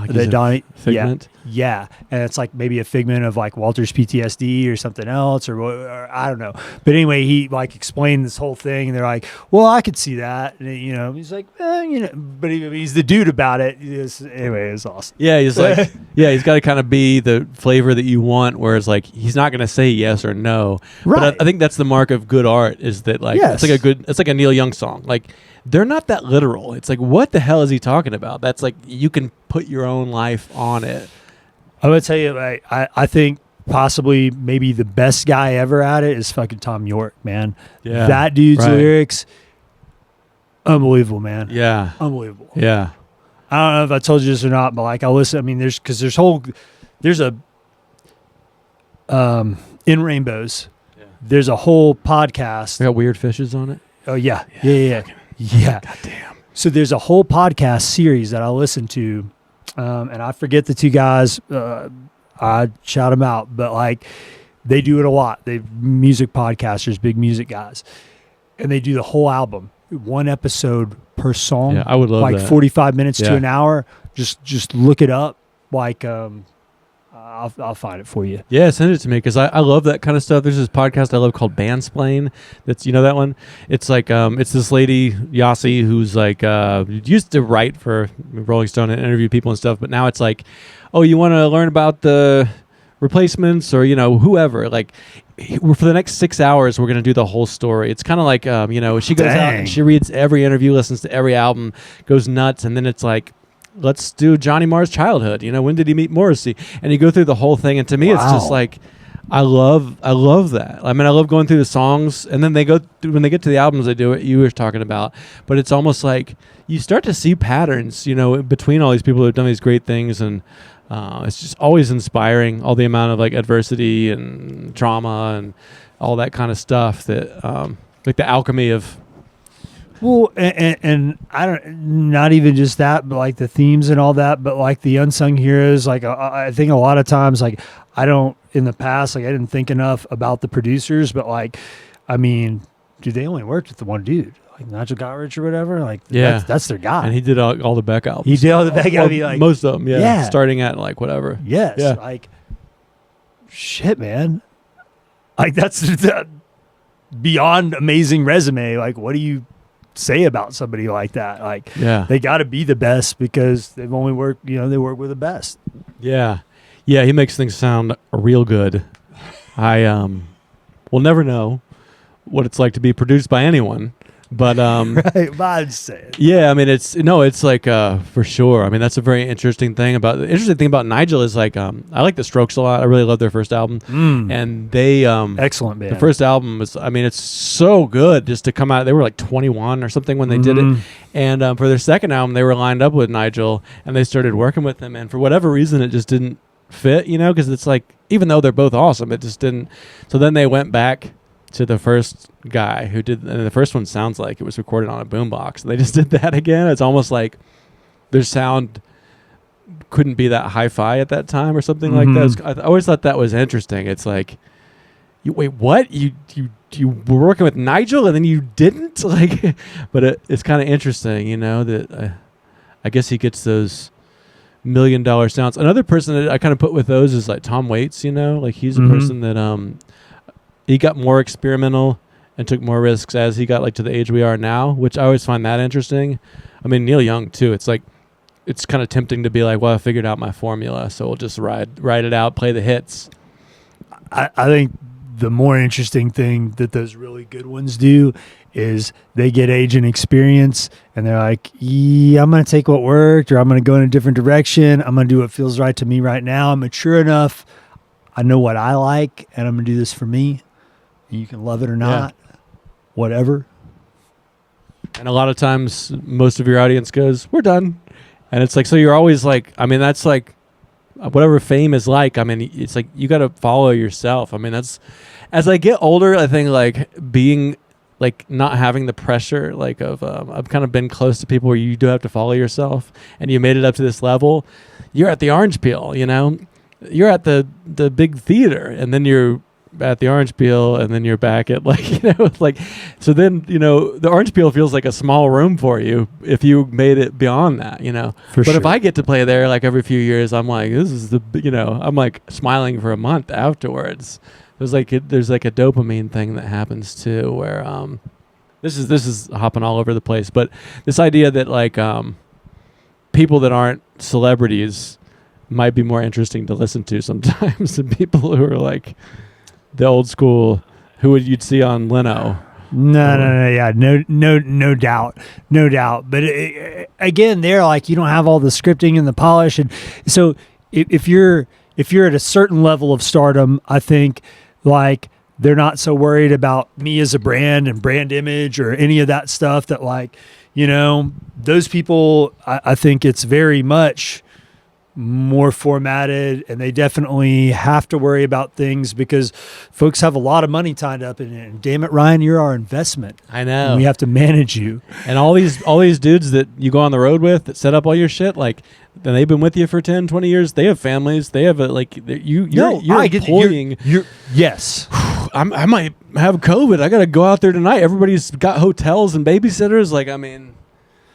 That Donnie figment. Yeah, and it's like maybe a figment of like Walter's PTSD or something else, or I don't know. But anyway, he like explained this whole thing, and they're like, "Well, I could see that." And, he's like, but he's the dude about it. Anyway, it's awesome. Yeah, he's like, he's got to kind of be the flavor that you want, whereas like he's not going to say yes or no. Right. But I think that's the mark of good art, is that like it's like a Neil Young song. Like, they're not that literal. It's like, what the hell is he talking about? That's like, you can put your own life on it. I'm going to tell you, I think possibly maybe the best guy ever at it is fucking Tom York, man. Yeah. That dude's lyrics, unbelievable, man. Yeah. Unbelievable. Yeah. I don't know if I told you this or not, but like I listen, I mean, there's in Rainbows, there's a whole podcast. They got weird fishes on it? Oh, yeah. Yeah. God damn. So there's a whole podcast series that I listen to, and I forget the two guys. I shout them out, but like they do it a lot. They music podcasters, big music guys, and they do the whole album, one episode per song. Yeah, I would love like that. 45 minutes to an hour. Just look it up. Like I'll find it for you. Yeah, send it to me, because I love that kind of stuff. There's this podcast I love called Bandsplain. That's, that one? It's like it's this lady, Yasi, who's like used to write for Rolling Stone and interview people and stuff, but now it's like, oh, you want to learn about the Replacements or whoever, like for the next 6 hours we're going to do the whole story. It's kind of like she goes out and she reads every interview, listens to every album, goes nuts, and then it's like, let's do Johnny Marr's childhood. When did he meet Morrissey? And you go through the whole thing. And to me, it's just like, I love that. I mean, I love going through the songs, and then when they get to the albums, they do what you were talking about. But it's almost like you start to see patterns, between all these people who have done these great things, and it's just always inspiring. All the amount of like adversity and trauma and all that kind of stuff that, like the alchemy of. Well, and I don't, not even just that, but like the themes and all that, but like the unsung heroes. Like I think a lot of times, like in the past, like I didn't think enough about the producers, but like, I mean, dude, they only worked with the one dude, like Nigel Godrich or whatever. Like, that's their guy. And he did all the Beck albums. He did all the Beck albums. Like, most of them, yeah. Starting at like whatever. Yes. Yeah. Like, shit, man. Like that's beyond amazing resume. Like, what do you say about somebody like that? Like, they got to be the best because they've only worked, they work with the best. Yeah. He makes things sound real good. I will never know what it's like to be produced by anyone, but right, but I'd say it. Yeah, I mean, it's like for sure. I mean, that's a very interesting thing about Nigel is like I like the Strokes a lot. I really love their first album, and they excellent band. The first album was, I mean, it's so good just to come out. They were like 21 or something when they did it, and for their second album, they were lined up with Nigel, and they started working with him, and for whatever reason, it just didn't fit, because it's like, even though they're both awesome, it just didn't. So then they went back to the first guy who did, and the first one sounds like it was recorded on a boombox. They just did that again. It's almost like their sound couldn't be that hi-fi at that time or something like that. I always thought that was interesting. It's like, wait, what? You were working with Nigel and then you didn't? Like, but it's kind of interesting, that I guess he gets those $1 million sounds. Another person that I kind of put with those is like Tom Waits, like he's a person that he got more experimental and took more risks as he got like to the age we are now, which I always find that interesting. I mean, Neil Young too. It's like, it's kind of tempting to be like, well, I figured out my formula, so we'll just ride it out, play the hits. I think the more interesting thing that those really good ones do is they get age and experience, and they're like, yeah, I'm going to take what worked, or I'm going to go in a different direction. I'm going to do what feels right to me right now. I'm mature enough. I know what I like, and I'm going to do this for me. And you can love it or not, whatever. And a lot of times, most of your audience goes, we're done. And it's like, so you're always like, I mean, that's like, whatever fame is like, I mean, it's like, you got to follow yourself. I mean, that's, as I get older, I think like being, like not having the pressure, like of, I've kind of been close to people where you do have to follow yourself, and you made it up to this level. You're at the Orange Peel, you're at the big theater, and then you're at the Orange Peel, and then you're back at like, like, so then, the Orange Peel feels like a small room for you if you made it beyond that, For but sure. if I get to play there like every few years, I'm like, this is I'm like smiling for a month afterwards. There's like a dopamine thing that happens too, where this is hopping all over the place, but this idea that like people that aren't celebrities might be more interesting to listen to sometimes than people who are like the old school who you'd see on Leno. No doubt. But again, they're like, you don't have all the scripting and the polish, and so if you're at a certain level of stardom, I think like they're not so worried about me as a brand and brand image or any of that stuff. That like, those people, I think it's very much more formatted, and they definitely have to worry about things because folks have a lot of money tied up in it. And damn it, Ryan, you're our investment. I know. And we have to manage you. And all these dudes that you go on the road with that set up all your shit, like, then they've been with you for 10, 20 years. They have families. They have you're employing. Yes. I might have COVID. I got to go out there tonight. Everybody's got hotels and babysitters. Like, I mean,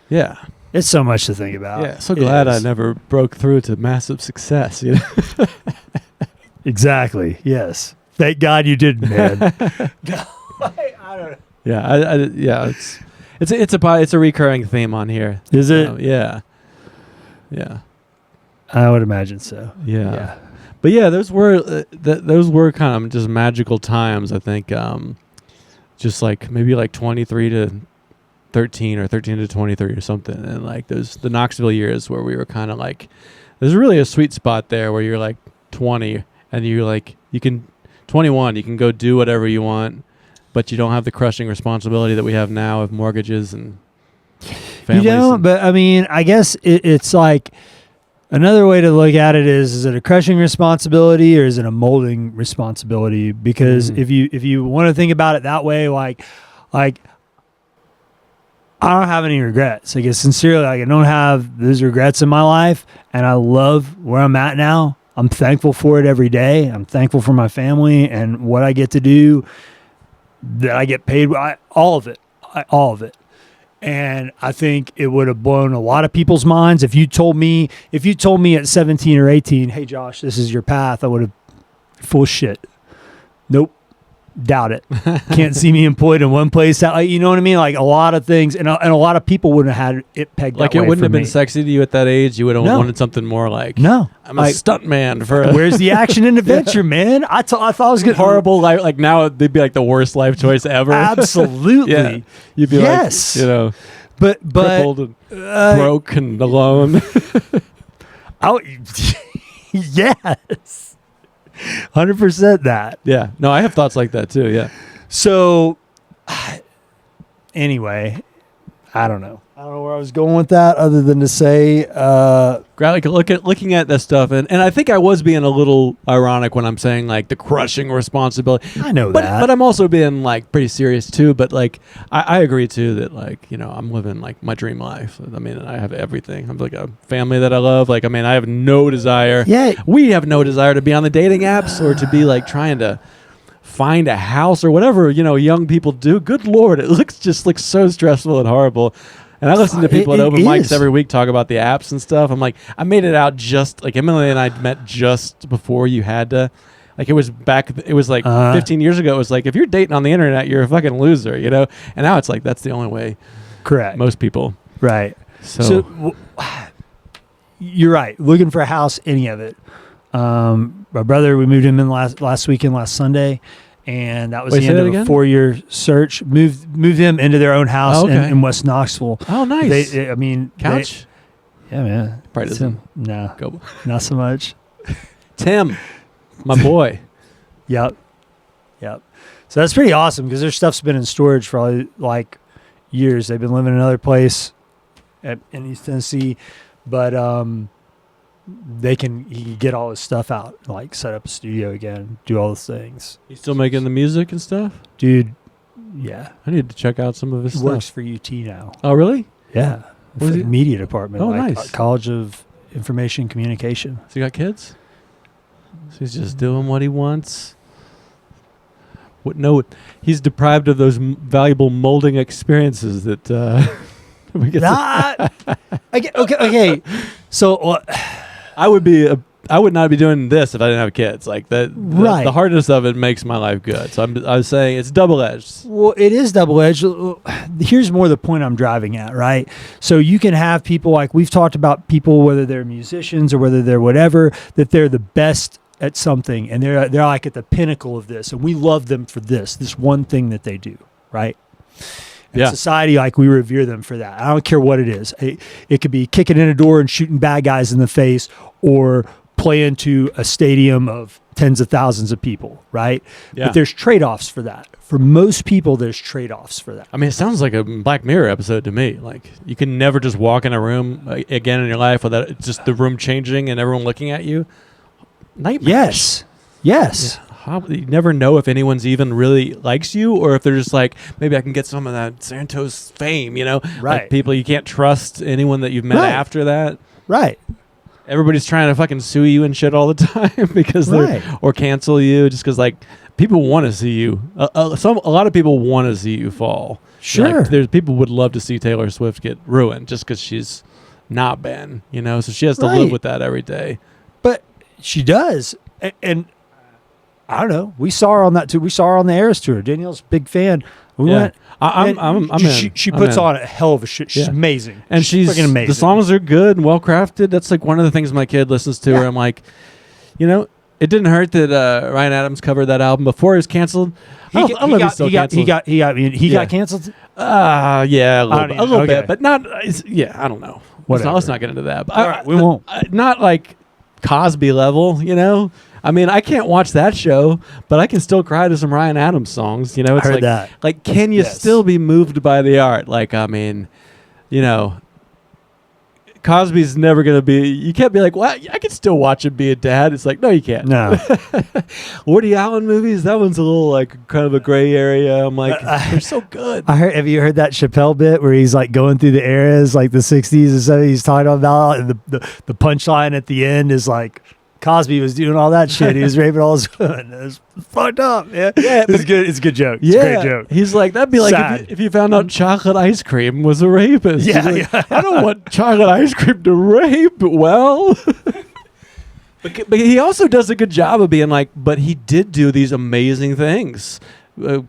yeah. It's so much to think about. Yeah, so glad I never broke through to massive success. Exactly. Yes. Thank God you didn't, man. I don't know. Yeah, it's a recurring theme on here. Is it? Yeah. I would imagine so. Yeah. But yeah, those were kind of just magical times. I think, just like maybe like 23 to 13 or 13 to 23 or something, and like the Knoxville years where we were kind of like, there's really a sweet spot there where you're like 20 and you can 21, you can go do whatever you want, but you don't have the crushing responsibility that we have now of mortgages and families. But I mean, I guess it's like another way to look at it is it a crushing responsibility or is it a molding responsibility? Because if you want to think about it that way, like I don't have any regrets. I guess sincerely, I don't have those regrets in my life, and I love where I'm at now. I'm thankful for it every day. I'm thankful for my family and what I get to do, that I get paid. All of it. And I think it would have blown a lot of people's minds if you told me at 17 or 18, hey Josh, this is your path. I would have full shit. Nope. Doubt it. Can't see me employed in one place. You know what I mean? Like a lot of things, and a lot of people wouldn't have had it pegged. Like that way it wouldn't have been me. sexy to you at that age. You would have wanted something more like, no, I'm a stunt man for. Where's the action and adventure, man? I thought I was getting horrible life. Like now they'd be like the worst life choice ever. Absolutely. Yeah. You'd be yes. like, but crippled and broke and alone. Yes. 100% that. Yeah. No, I have thoughts like that too. Yeah. So anyway, I don't know. I don't know where I was going with that, other than to say, Like looking at this stuff, and I think I was being a little ironic when I'm saying like the crushing responsibility. I know that, but I'm also being like pretty serious too. But like I agree too that like I'm living like my dream life. I mean, I have everything. I'm like a family that I love. Like I mean, I have no desire. Yeah, we have no desire to be on the dating apps or to be like trying to find a house or whatever young people do. Good Lord, it looks so stressful and horrible. And I listen to people at open mics every week talk about the apps and stuff. I'm like, I made it out just like Emily and I met just before you had to. Like it was like 15 years ago. It was like if you're dating on the internet, you're a fucking loser, And now it's like that's the only way. Correct. Most people. Right. So you're right. Looking for a house, any of it. My brother, we moved him in last weekend, last Sunday, and that was the end of a 4-year search. Moved him into their own house in West Knoxville. Oh, nice. Couch? Yeah, man. Probably doesn't. No, not so much. Tim, my boy. Yep. So that's pretty awesome because their stuff's been in storage for like years. They've been living in another place in East Tennessee, but he can get all his stuff out, like set up a studio again, do all those things. He's still making the music and stuff? Dude, yeah. I need to check out some of his stuff. Works for UT now. Oh, really? Yeah. What is he? Media department. Oh, nice. College of Information Communication. So you got kids? So he's just doing what he wants? No, he's deprived of those valuable molding experiences that we get Okay. So... I would not be doing this if I didn't have kids. Like that, right. The hardness of it makes my life good. So I was saying it's double-edged. Well, it is double-edged. Here's more the point I'm driving at, right? So you can have people like we've talked about people, whether they're musicians or whether they're whatever, that they're the best at something, and they're like at the pinnacle of this, and we love them for this one thing that they do, right? In society, like we revere them for that. I don't care what it is. It could be kicking in a door and shooting bad guys in the face, or playing to a stadium of tens of thousands of people, right? Yeah. But there's trade-offs for that. For most people, there's trade-offs for that. I mean, it sounds like a Black Mirror episode to me. Like you can never just walk in a room again in your life without it's just the room changing and everyone looking at you. Nightmares. Yes. Yeah. You never know if anyone's even really likes you or if they're just like, maybe I can get some of that Santos fame, Right. Like people, you can't trust anyone that you've met after that. Right. Everybody's trying to fucking sue you and shit all the time because or cancel you just because like people want to see you. A lot of people want to see you fall. Sure. Like, there's people would love to see Taylor Swift get ruined just because she's not been, So she has to live with that every day. But she does. And I don't know. We saw her on that too. We saw her on the Eras tour. Danielle's a big fan. We went. She puts on a hell of a shit. She's amazing. And she's freaking amazing. The songs are good and well crafted. That's like one of the things my kid listens to. Where I'm like, it didn't hurt that Ryan Adams covered that album before it was canceled. He got canceled. Yeah, a little bit, but not. I don't know. Let's not get into that. But we won't. Not like Cosby level, I mean, I can't watch that show, but I can still cry to some Ryan Adams songs. It's I heard that. Like, can you still be moved by the art? Like, I mean, Cosby's never going to be. You can't be like, well, I can still watch him be a dad. It's like, no, you can't. No. Woody Allen movies, that one's a little like kind of a gray area. I'm like, they're so good. Have you heard that Chappelle bit where he's like going through the eras, like the 60s and 70s, he's talking about, and the punchline at the end is like, Cosby was doing all that shit. He was raping all his women. It was fucked up. Yeah, it's good. It's a good joke. It's a great joke. He's like, that'd be like if you found out chocolate ice cream was a rapist. Yeah, I don't want chocolate ice cream to rape. Well, but he also does a good job of being like, but he did do these amazing things.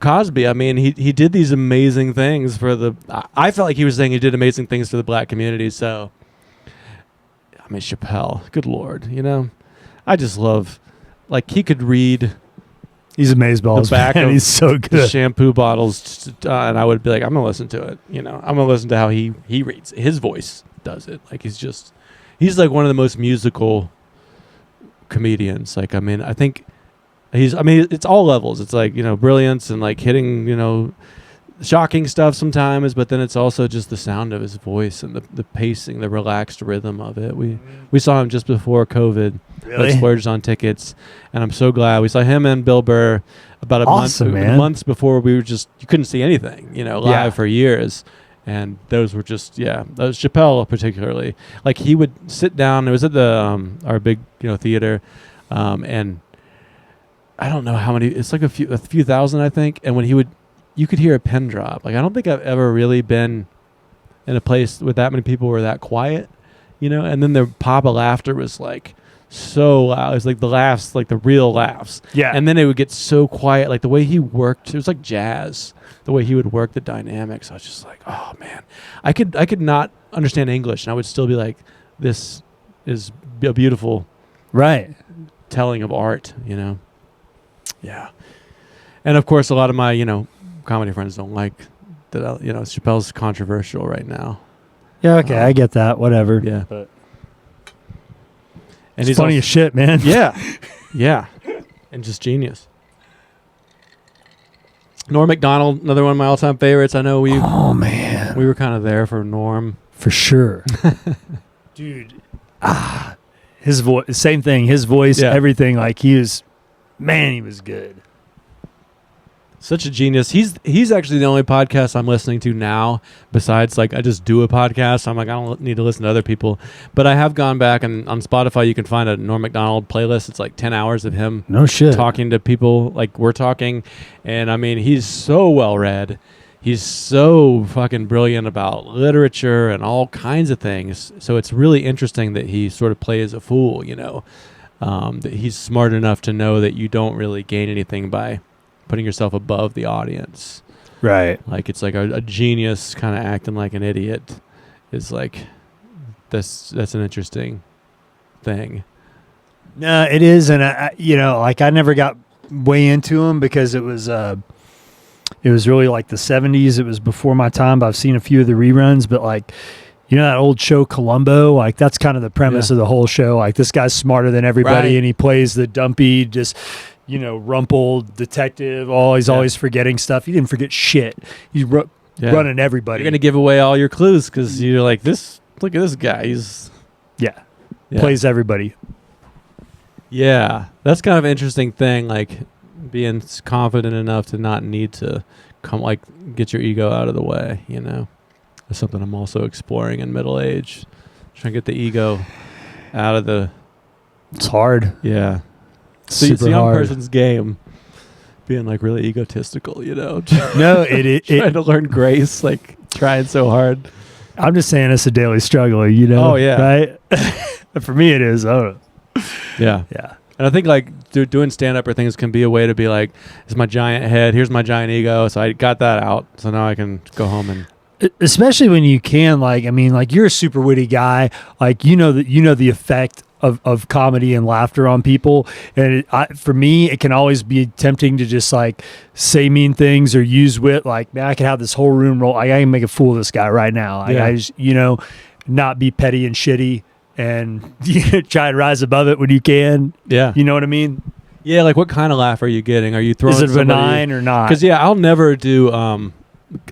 Cosby, I mean, he did these amazing things for the. I felt like he was saying he did amazing things for the black community. So, I mean, Chappelle, good Lord, I just love, like, he could read. He's amazeballs. The back of he's so good. The shampoo bottles, and I would be like, I'm gonna listen to it. I'm gonna listen to how he reads. His voice does it. Like he's like one of the most musical comedians. Like, I mean, I think it's all levels. It's like brilliance and like hitting shocking stuff sometimes, but then it's also just the sound of his voice and the pacing, the relaxed rhythm of it. We saw him just before COVID. Really? Like, splurged on tickets, and I'm so glad we saw him and Bill Burr about a months before. We were just, you couldn't see anything, live for years. And those were just, those Chappelle particularly. Like, he would sit down. It was at the our big theater, and I don't know how many. It's like a few thousand, I think. And when you could hear a pin drop. Like, I don't think I've ever really been in a place with that many people who were that quiet, And then the pop of laughter was like so loud. It was like the laughs, like the real laughs. Yeah. And then it would get so quiet. Like, the way he worked, it was like jazz. The way he would work the dynamics, I was just like, oh man, I could not understand English, and I would still be like, this is a beautiful telling of art, Yeah. And of course, a lot of my comedy friends don't like that. Chappelle's controversial right now. Yeah, okay, I get that. Whatever. Yeah. But and he's funny as shit, man. Yeah. Yeah. And just genius. Norm Macdonald, another one of my all-time favorites. I know we were kind of there for Norm. For sure. Dude. His voice, same thing. His voice, everything. Like, he was good. Such a genius. He's actually the only podcast I'm listening to now. Besides, like, I just do a podcast. I'm like, I don't need to listen to other people. But I have gone back, and on Spotify you can find a Norm Macdonald playlist. It's like 10 hours of him talking to people like we're talking. And I mean, he's so well read. He's so fucking brilliant about literature and all kinds of things. So it's really interesting that he sort of plays a fool, that he's smart enough to know that you don't really gain anything by putting yourself above the audience. Right. Like, it's like a genius kind of acting like an idiot is like, that's an interesting thing. No, it is. And I never got way into him because it was really like the 70s. It was before my time, but I've seen a few of the reruns, but like, that old show Columbo, like, that's kind of the premise of the whole show. Like, this guy's smarter than everybody, and he plays the dumpy, just, rumpled detective. He's always forgetting stuff. He didn't forget shit. He's running everybody. You're going to give away all your clues because you're like, look at this guy. He's plays everybody. Yeah. That's kind of an interesting thing, like being confident enough to not need to get your ego out of the way, That's something I'm also exploring in middle age. Trying to get the ego out of the... It's hard. Yeah. So it's a young person's game, being like really egotistical, No, trying to learn grace, like trying so hard. I'm just saying it's a daily struggle, Oh, yeah. Right? For me, it is. I don't know. Yeah. Yeah. And I think like doing stand-up or things can be a way to be like, it's my giant head, here's my giant ego, so I got that out, so now I can go home and... Especially when you can, like, I mean, like, you're a super witty guy, like, the effect of comedy and laughter on people, and for me, it can always be tempting to just like say mean things or use wit. Like, man, I could have this whole room roll. I can make a fool of this guy right now. I just, not be petty and shitty, and try and rise above it when you can. Yeah, you know what I mean? Yeah, like what kind of laugh are you getting? Are you throwing? Is it benign or not? Because I'll never do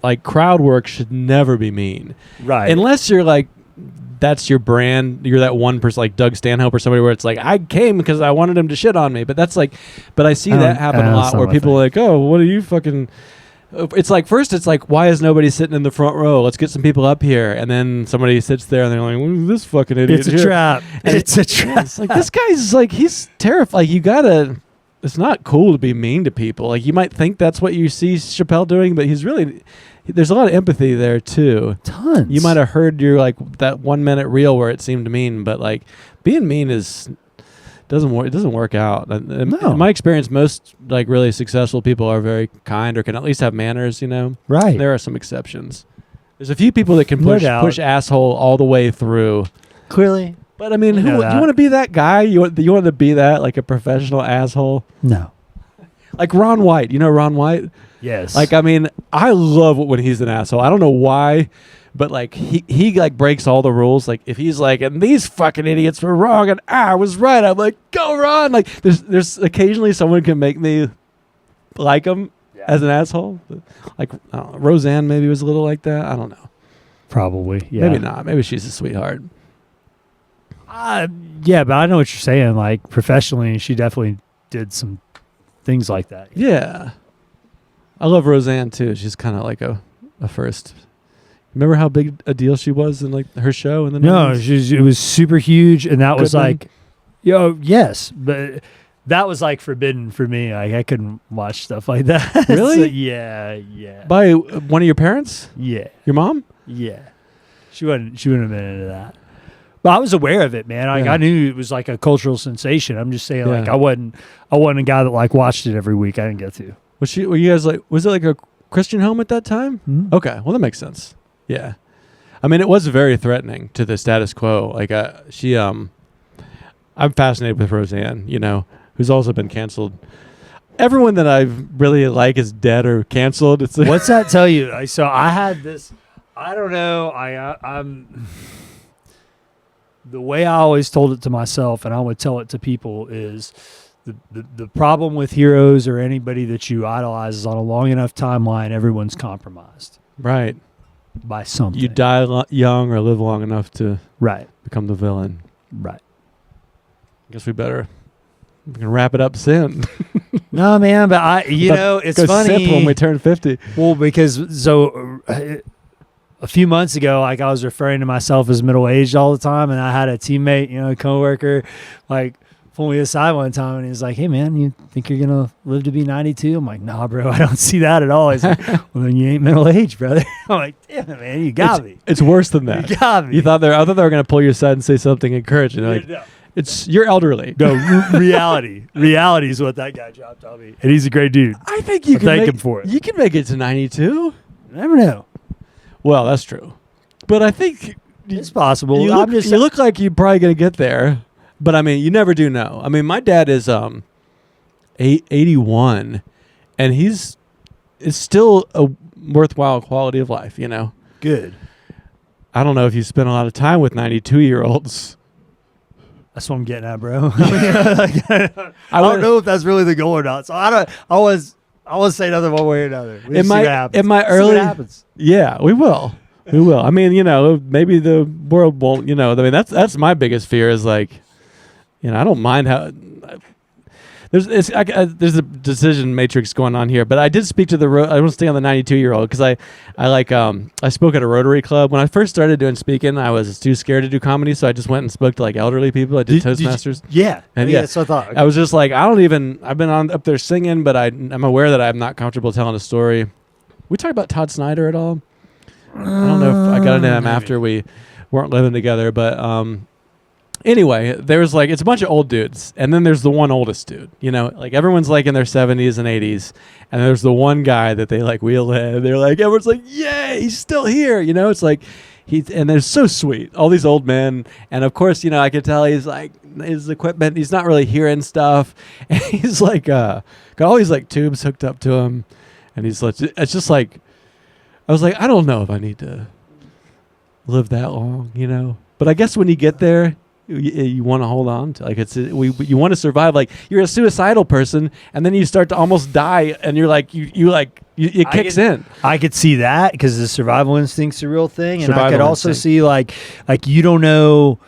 like crowd work should never be mean, right? Unless you're like, that's your brand. You're that one person like Doug Stanhope or somebody where it's like, I came because I wanted him to shit on me. But that's like, but I see that happen a lot where people are like, oh, what are you fucking... It's like, first it's like, why is nobody sitting in the front row? Let's get some people up here. And then somebody sits there and they're like, well, this fucking idiot. It's a trap. It's a trap. It's like, this guy's like, he's terrified. Like, you gotta... It's not cool to be mean to people. Like, you might think that's what you see Chappelle doing, but he's really... There's a lot of empathy there too. Tons. You might have heard your like that 1 minute reel where it seemed mean, but like being mean doesn't work. It doesn't work out. No. In my experience, most like really successful people are very kind or can at least have manners. Right. There are some exceptions. There's a few people that can push asshole all the way through. Clearly. But I mean, you want to be that guy? You want to be that like a professional asshole? No. Like Ron White. You know Ron White? Yes. Like, I mean, I love when he's an asshole. I don't know why, but like he like breaks all the rules. Like if he's like, and these fucking idiots were wrong and I was right, I'm like, go Ron. Like there's occasionally someone can make me like him. as an asshole. Like Roseanne maybe was a little like that. I don't know. Probably. Yeah. Maybe not. Maybe she's a sweetheart. Yeah, but I know what you're saying. Like professionally, she definitely did some things like that. Yeah. I love Roseanne too. She's kind of like a first. Remember how big a deal she was in like her show? And it was super huge, and that was Goodman? like, yes, but that was like forbidden for me. Like I couldn't watch stuff like that. Really? So, yeah. By one of your parents? Yeah. Your mom? Yeah. She wouldn't have been into that. But I was aware of it, man. Like I knew it was like a cultural sensation. I'm just saying, like I wasn't a guy that like watched it every week. I didn't get to. Were you guys like? Was it like a Christian home at that time? Mm-hmm. Okay, well that makes sense. Yeah, I mean it was very threatening to the status quo. Like I'm fascinated with Roseanne. Who's also been canceled. Everyone that I really like is dead or canceled. It's What's that tell you? So I had this. I don't know. I'm. The way I always told it to myself, and I would tell it to people, is the problem with heroes or anybody that you idolize is on a long enough timeline, everyone's compromised. Right. By something. You die young or live long enough to become the villain. Right. I guess we can wrap it up soon. No, man, but it's funny. Sip when we turn 50. Well, because a few months ago, like I was referring to myself as middle-aged all the time, and I had a teammate, a coworker, like pull me aside one time, and he was like, "Hey, man, you think you're gonna live to be 92?" I'm like, "Nah, bro, I don't see that at all." He's like, "Well, then you ain't middle-aged, brother." I'm like, "Damn it, man, you got me." It's worse than that. You got me. I thought they were gonna pull you aside and say something encouraging. Like, No. you're elderly. No, reality is what that guy dropped on me, and he's a great dude. I think you can thank him for it. You can make it to 92. You never know. Well, that's true, but I think it's possible. You look like you're probably gonna get there, but I mean, you never do know. I mean, my dad is 81, and it's still a worthwhile quality of life. Good. I don't know if you spend a lot of time with 92-year-olds. That's what I'm getting at, bro. I don't know if that's really the goal or not. So I won't say nothing one way or another. In my early, yeah, we will. I mean, maybe the world won't. I mean, that's my biggest fear is like, I don't mind how. There's a decision matrix going on here, but I did speak to I want to stay on the 92-year-old because I spoke at a Rotary Club when I first started doing speaking. I was too scared to do comedy, so I just went and spoke to like elderly people. I did Toastmasters. That's what I thought. Okay. I was just like, I've been up there singing, but I'm aware that I'm not comfortable telling a story. We talked about Todd Snyder at all? I don't know if I got into him after we weren't living together, but anyway, there's like, it's a bunch of old dudes, and then there's the one oldest dude, like everyone's like in their 70s and 80s, and there's the one guy that they like wheel in. They're like, everyone's like, yay, he's still here. It's like, and they're so sweet, all these old men. And of course, I could tell he's like, his equipment, he's not really hearing stuff. And he's like, got all these like tubes hooked up to him. And he's like, it's just like, I was like, I don't know if I need to live that long, but I guess when you get there, you want to hold on to, like, you want to survive. Like, you're a suicidal person, and then you start to almost die, and you're like, it kicks in. I could see that because the survival instinct's a real thing, and I could also see like you don't know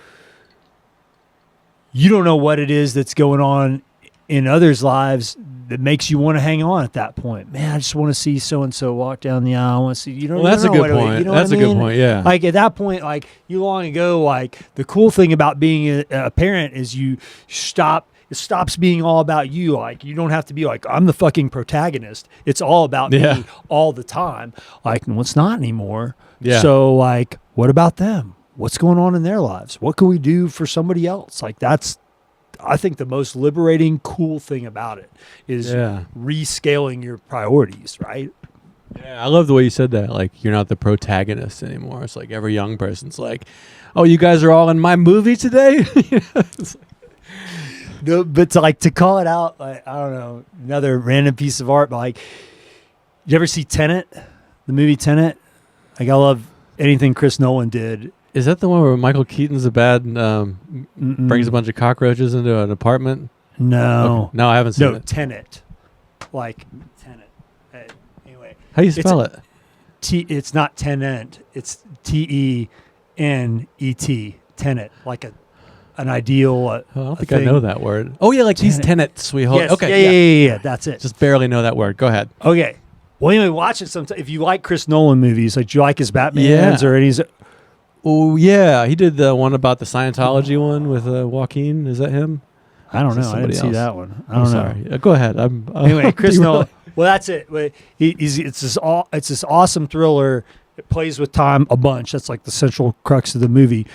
what it is that's going on in others' lives that makes you want to hang on at that point. Man, I just want to see so and so walk down the aisle. I want to see that's a good point. That's a good point. Yeah. Like at that point, like you long ago, like the cool thing about being a parent is you stop. It stops being all about you. Like you don't have to be like, I'm the fucking protagonist. It's all about me all the time. Like, no, it's not anymore. Yeah. So like, what about them? What's going on in their lives? What can we do for somebody else? Like that's, I think the most liberating, cool thing about it is rescaling your priorities, right? Yeah, I love the way you said that. Like, you're not the protagonist anymore. It's like every young person's like, oh, you guys are all in my movie today? No, but to call it out, like, I don't know, another random piece of art, but like, you ever see Tenet, the movie Tenet? Like, I love anything Chris Nolan did. Is that the one where Michael Keaton's a bad, brings a bunch of cockroaches into an apartment? No. Okay. No, I haven't seen it. Tenet. Like, Tenet. How do you spell it? It's not tenant. It's Tenet. Tenet, like an ideal. I don't think I know that word. Oh yeah, like these tenets we hold. Yes. Okay, Yeah. That's it. Just barely know that word. Go ahead. Okay. Well, anyway, watch it sometime. If you like Chris Nolan movies, like do you like his Batmans or any? Oh yeah, he did the one about the Scientology one with Joaquin. Is that him? I don't know. I didn't see that one. I don't know. Sorry. Go ahead. Anyway, Chris Nolan. Well, that's it. It's this awesome thriller. It plays with time a bunch. That's like the central crux of the movie.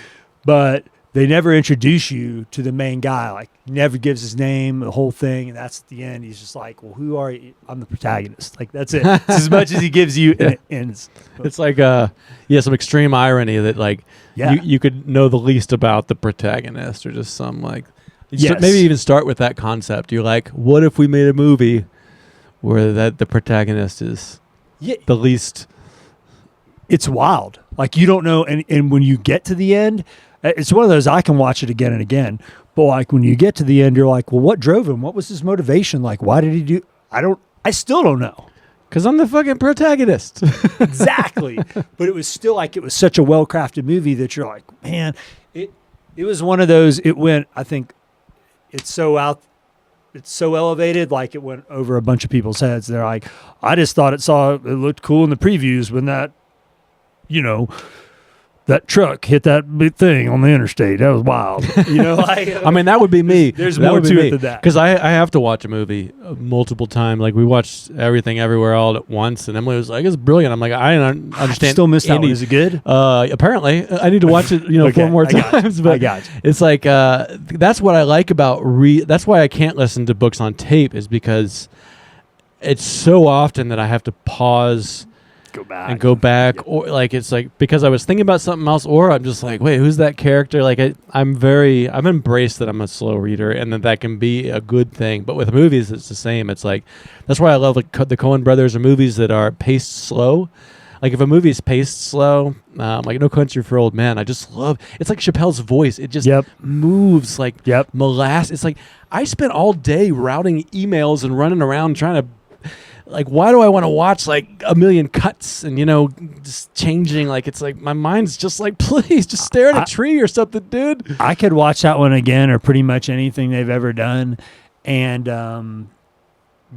But they never introduce you to the main guy. Like, he never gives his name, the whole thing. And that's at the end. He's just like, well, who are you? I'm the protagonist. Like, that's it. It's as much as he gives you, and it ends. It's like, some extreme irony that, like, you could know the least about the protagonist or just some, like, maybe even start with that concept. You're like, what if we made a movie where the protagonist is the least? It's wild. Like, you don't know. And when you get to the end, it's one of those, I can watch it again and again. But like when you get to the end, you're like, well, what drove him? What was his motivation? Like, why did he do? I still don't know. Because I'm the fucking protagonist. Exactly. But it was still like, it was such a well-crafted movie that you're like, man, it was one of those, it went, I think, it's so elevated, like it went over a bunch of people's heads. They're like, I just thought it looked cool in the previews when that truck hit that big thing on the interstate. That was wild. I mean, that would be me. There's more to it than that. Because I have to watch a movie multiple times. Like, we watched Everything Everywhere All at once, and Emily was like, it's brilliant. I'm like, I don't understand. I still missed that one. Is it good? Apparently. I need to watch it, okay, 4 more times. But I got you. It's like, that's what I like about that's why I can't listen to books on tape, is because it's so often that I have to pause, go back, or like it's like because I was thinking about something else, or I'm just like, wait, who's that character? Like I've embraced that I'm a slow reader, and that can be a good thing. But with movies, it's the same. It's like that's why I love like the Coen brothers, or movies that are paced slow. Like if a movie's paced slow, like No Country for Old Men, I just love. It's like Chappelle's voice. It just moves like molasses. It's like I spent all day routing emails and running around trying to. Like, why do I want to watch like a million cuts and just changing? Like, it's like my mind's just like, please, just stare at a tree or something, dude. I could watch that one again, or pretty much anything they've ever done. And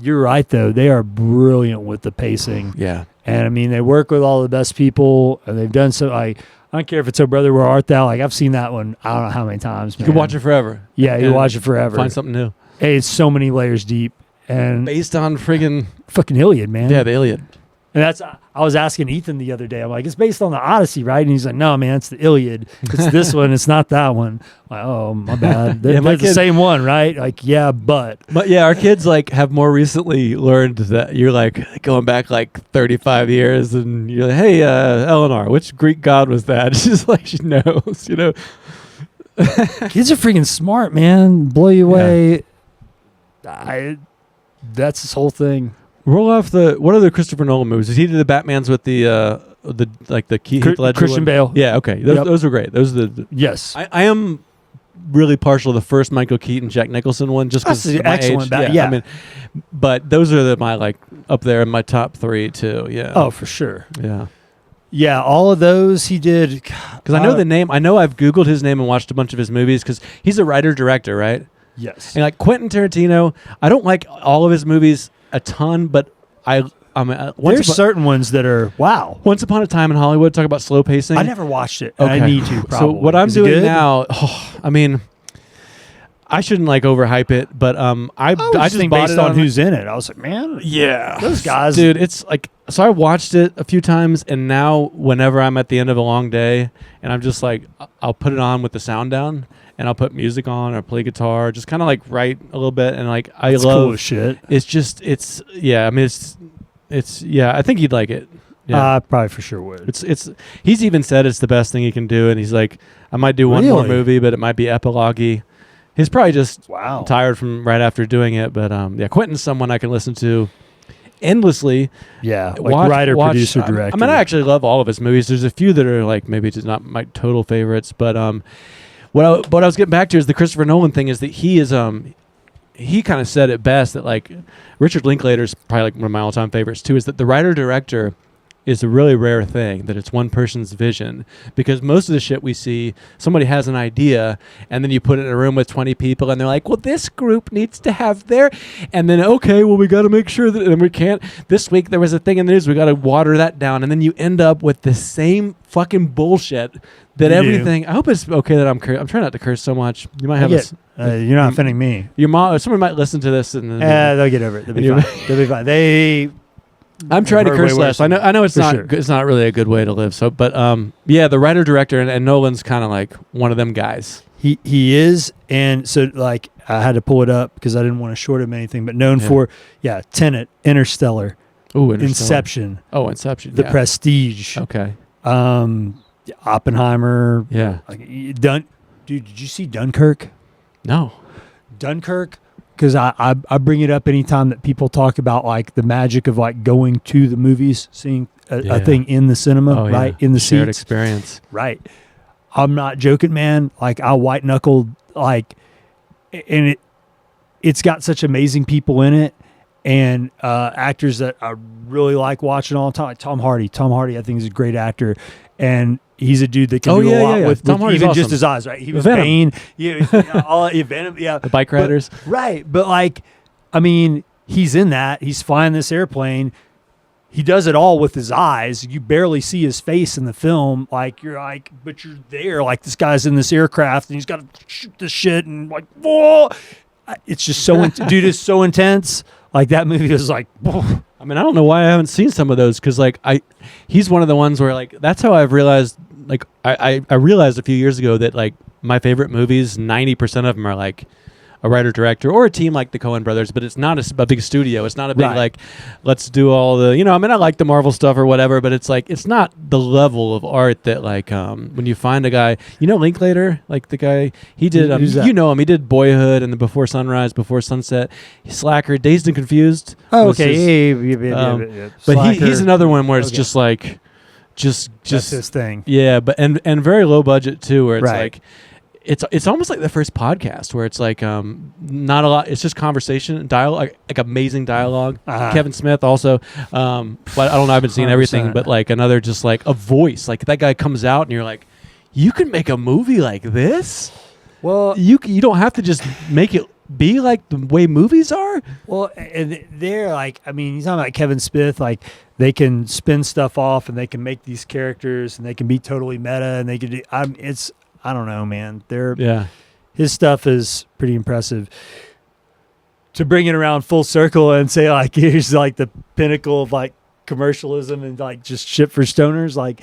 you're right, though; they are brilliant with the pacing. Yeah, and I mean, they work with all the best people, and they've done so. I don't care if it's "Oh Brother, Where Art Thou?" Like I've seen that one. I don't know how many times. You could watch it forever. Yeah, you watch it forever. Find something new. Hey, it's so many layers deep. And based on fucking Iliad, man. Yeah, the Iliad. And I was asking Ethan the other day. I'm like, it's based on the Odyssey, right? And he's like, no, man, it's the Iliad. It's this one. It's not that one. I'm like, oh, my bad. They're the same one, right? Like, yeah, but yeah, our kids like have more recently learned that you're like going back like 35 years, and you're like, hey, Eleanor, which Greek god was that? She's like, she knows, Kids are freaking smart, man. Blow you away. Yeah. That's his whole thing. Roll off what are the Christopher Nolan movies? He did the Batmans with the Heath Ledger Christian Bale. Yeah, okay. Those were great. Those are yes. I am really partial to the first Michael Keaton, Jack Nicholson one, just because of my excellent age. Yeah. I mean, but those are my like up there in my top 3 too. Yeah. Oh, for sure. Yeah. Yeah, all of those he did. Because I know the name. I know I've Googled his name and watched a bunch of his movies because he's a writer-director, right? Yes. And like Quentin Tarantino, I don't like all of his movies a ton, but there's certain ones that are wow. Once Upon a Time in Hollywood, talk about slow pacing. I never watched it. Okay. I need to. Probably. So what I'm doing now, I mean, I shouldn't like overhype it, but I just think bought based it on who's in it. I was like, man, yeah, those guys, dude. It's like so I watched it a few times, and now whenever I'm at the end of a long day, and I'm just like, I'll put it on with the sound down. And I'll put music on or play guitar, just kind of like write a little bit. And like, I love cool as shit. I mean, I think you'd like it. Yeah. Probably for sure would. He's even said it's the best thing he can do. And he's like, I might do one more movie, but it might be epilogue-y. He's probably just tired from right after doing it. But Quentin's someone I can listen to endlessly. Yeah, like writer, producer, director. I mean, I actually love all of his movies. There's a few that are like maybe just not my total favorites, but what I was getting back to is the Christopher Nolan thing is that he is he kind of said it best that like Richard Linklater's probably like one of my all-time favorites too, is that the writer-director is a really rare thing, that it's one person's vision, because most of the shit we see, somebody has an idea and then you put it in a room with 20 people and they're like, well, this group needs to have their, and then, okay, well, we got to make sure that, and we can't, this week there was a thing in the news, we got to water that down, and then you end up with the same fucking bullshit that everything, I hope it's okay that I'm trying not to curse so much. You might have you're not offending me. Your mom, somebody might listen to this and they'll get over it. They'll be fine. They'll be fine. I'm trying to curse less. I know it's not it's not really a good way to live. So, but yeah, the writer director and Nolan's kind of like one of them guys. He is, and so like I had to pull it up because I didn't want to short him anything. But known for Tenet, Interstellar, Inception, Inception, The Prestige, okay, Oppenheimer, Dude, did you see Dunkirk? No, Dunkirk. Because I bring it up anytime that people talk about like the magic of like going to the movies, seeing a thing in the cinema, right? In the shared seats. Experience. Right. I'm not joking, man. Like I white knuckled like, and it's got such amazing people in it and actors that I really like watching all the time. Like Tom Hardy, I think is a great actor. And he's a dude that can do a lot with even awesome. Just his eyes, right? He was Bane. Venom, The bike riders. Right. But like, I mean, he's in that. He's flying this airplane. He does it all with his eyes. You barely see his face in the film. Like, you're like, but you're there. Like, this guy's in this aircraft and he's got to shoot this shit and like, whoa. It's just so, dude, it's so intense. Like, that movie was like, whoa. I mean, I don't know why I haven't seen some of those because, like, he's one of the ones where, like, that's how I've realized, like, I realized a few years ago that, like, my favorite movies, 90% of them are, like, a writer-director or a team like the Coen brothers, but it's not a big studio. It's not a big, like, let's do all the, I mean, I like the Marvel stuff or whatever, but it's, like, it's not the level of art that, like, when you find a guy, Linklater, like, the guy, he did, you know him, he did Boyhood and the Before Sunrise, Before Sunset, Slacker, Dazed and Confused. Oh, okay. But he's another one where it's just, like, just that's his thing. Yeah, but and very low budget, too, where it's, like, it's almost like the first podcast where it's like not a lot. It's just conversation, dialogue, like amazing dialogue. Kevin Smith also, but I don't know. I haven't seen everything, but like another just like a voice. Like that guy comes out and you're like, you can make a movie like this. Well, you don't have to just make it be like the way movies are. Well, and they're like, I mean, you're talking about Kevin Smith, like they can spin stuff off and they can make these characters and they can be totally meta and they can do. I don't know, man. His stuff is pretty impressive. To bring it around full circle and say like here's like the pinnacle of like commercialism and like just shit for stoners, like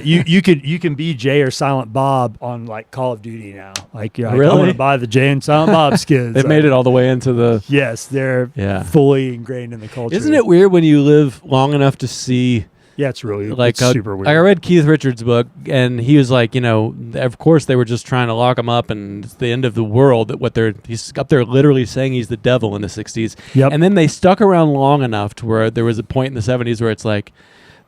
you can be Jay or Silent Bob on like Call of Duty now. Like, I want to buy the Jay and Silent Bob skins. They've made it all the way into the they're fully ingrained in the culture. Isn't it weird when you live long enough to see? Yeah, it's really like it's super weird. I read Keith Richards' book, and he was like, of course they were just trying to lock him up, and it's the end of the world. He's up there literally saying he's the devil in the '60s. Yep. And then they stuck around long enough to where there was a point in the '70s where it's like,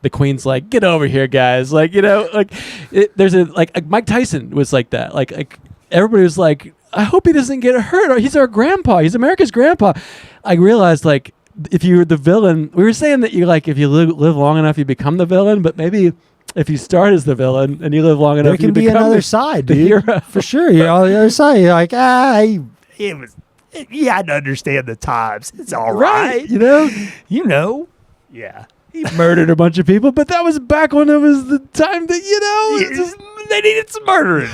the Queen's like, get over here, guys. Like, there's like Mike Tyson was like that. Like everybody was like, I hope he doesn't get hurt. He's our grandpa. He's America's grandpa. I realized like, if you're the villain, we were saying that you like if you live long enough, you become the villain. But maybe if you start as the villain and you live long enough, there can be another side, dude. Hero. For sure, you're on the other side. You're like, you had to understand the times. It's all right, yeah. He murdered a bunch of people, but that was back when it was the time that they needed some murdering.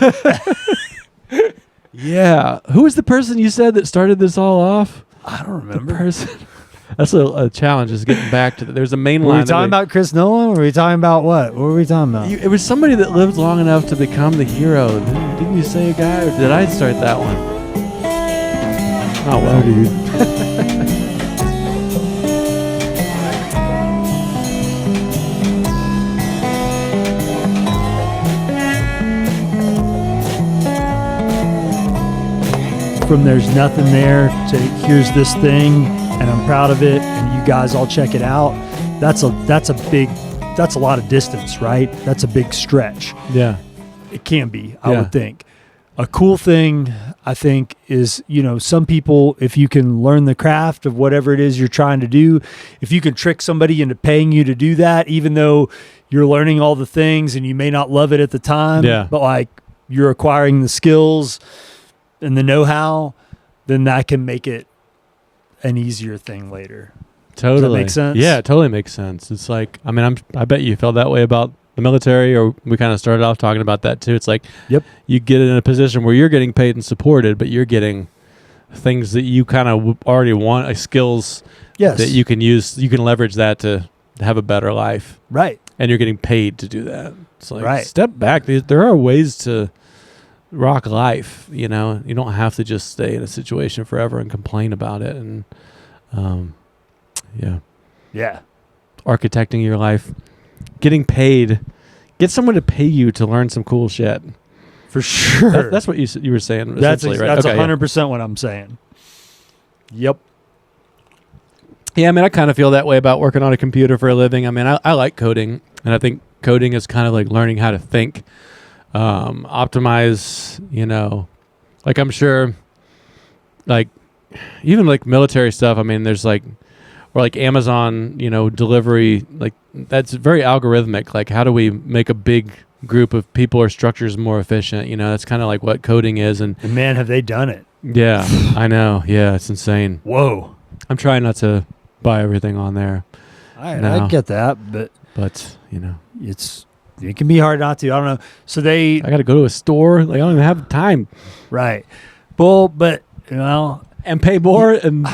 Yeah, who was the person you said that started this all off? I don't remember. The person. That's a challenge, is getting back to there's a main line. Were we talking about Chris Nolan? Or were we talking about what? What were we talking about? It was somebody that lived long enough to become the hero. Didn't you say a guy, or did I start that one? Oh, well, dude. From there's nothing there to here's this thing and I'm proud of it and you guys all check it out. That's a lot of distance, right? That's a big stretch. Yeah. It can be, I would think. A cool thing I think is, some people, if you can learn the craft of whatever it is you're trying to do, if you can trick somebody into paying you to do that, even though you're learning all the things and you may not love it at the time, but like you're acquiring the skills and the know-how, then that can make it an easier thing later. Totally. Does that make sense? Yeah, it totally makes sense. It's like, I mean, I bet you felt that way about the military, or we kind of started off talking about that too. It's like, you get in a position where you're getting paid and supported, but you're getting things that you kind of already want, like skills that you can use. You can leverage that to have a better life. Right. And you're getting paid to do that. It's like, step back. There are ways to rock life, You don't have to just stay in a situation forever and complain about it. And, architecting your life. Getting paid, get someone to pay you to learn some cool shit. For sure. That's what you were saying. That's right? That's 100% what I'm saying. Yep. Yeah, I mean, I kind of feel that way about working on a computer for a living. I mean, I like coding, and I think coding is kind of like learning how to think, optimize, like I'm sure, like even like military stuff. I mean, there's like, or like Amazon, delivery, like that's very algorithmic. Like, how do we make a big group of people or structures more efficient? That's kind of like what coding is. And man, have they done it? Yeah, I know. Yeah, it's insane. Whoa. I'm trying not to buy everything on there. I get that, but it can be hard not to. I don't know. So I got to go to a store. Like, I don't even have time. Right. Well, but and pay more and.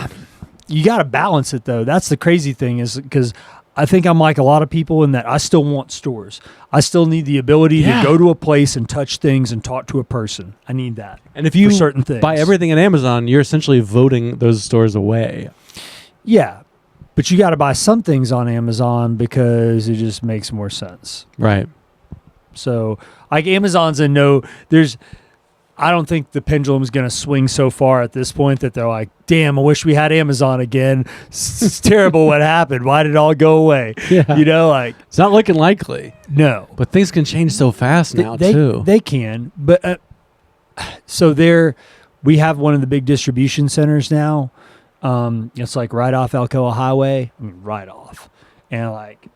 You got to balance it, though. That's the crazy thing, is because I think I'm like a lot of people in that I still want stores. I still need the ability to go to a place and touch things and talk to a person. I need that. And if you certain things. Buy everything on Amazon, you're essentially voting those stores away. Yeah. But you got to buy some things on Amazon because it just makes more sense. Right. So, like Amazon's I don't think the pendulum's going to swing so far at this point that they're like, damn, I wish we had Amazon again. It's terrible what happened. Why did it all go away? Yeah. It's not looking likely. No. But things can change so fast now, too. They can. But we have one of the big distribution centers now. It's like right off Alcoa Highway. I mean, right off. And like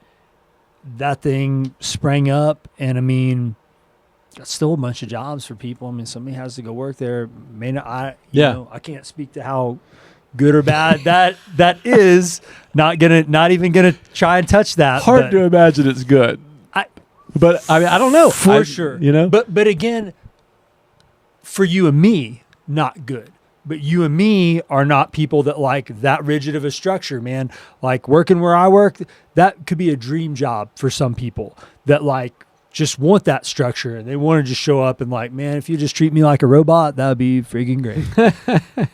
that thing sprang up, and I mean, that's still a bunch of jobs for people. I mean, somebody has to go work there. I can't speak to how good or bad that is. Not even gonna try and touch that. Hard to imagine it's good. I don't know for sure. But again, for you and me, not good. But you and me are not people that like that rigid of a structure, man. Like working where I work, that could be a dream job for some people that like just want that structure, and they want to just show up and like, man, if you just treat me like a robot, that would be freaking great.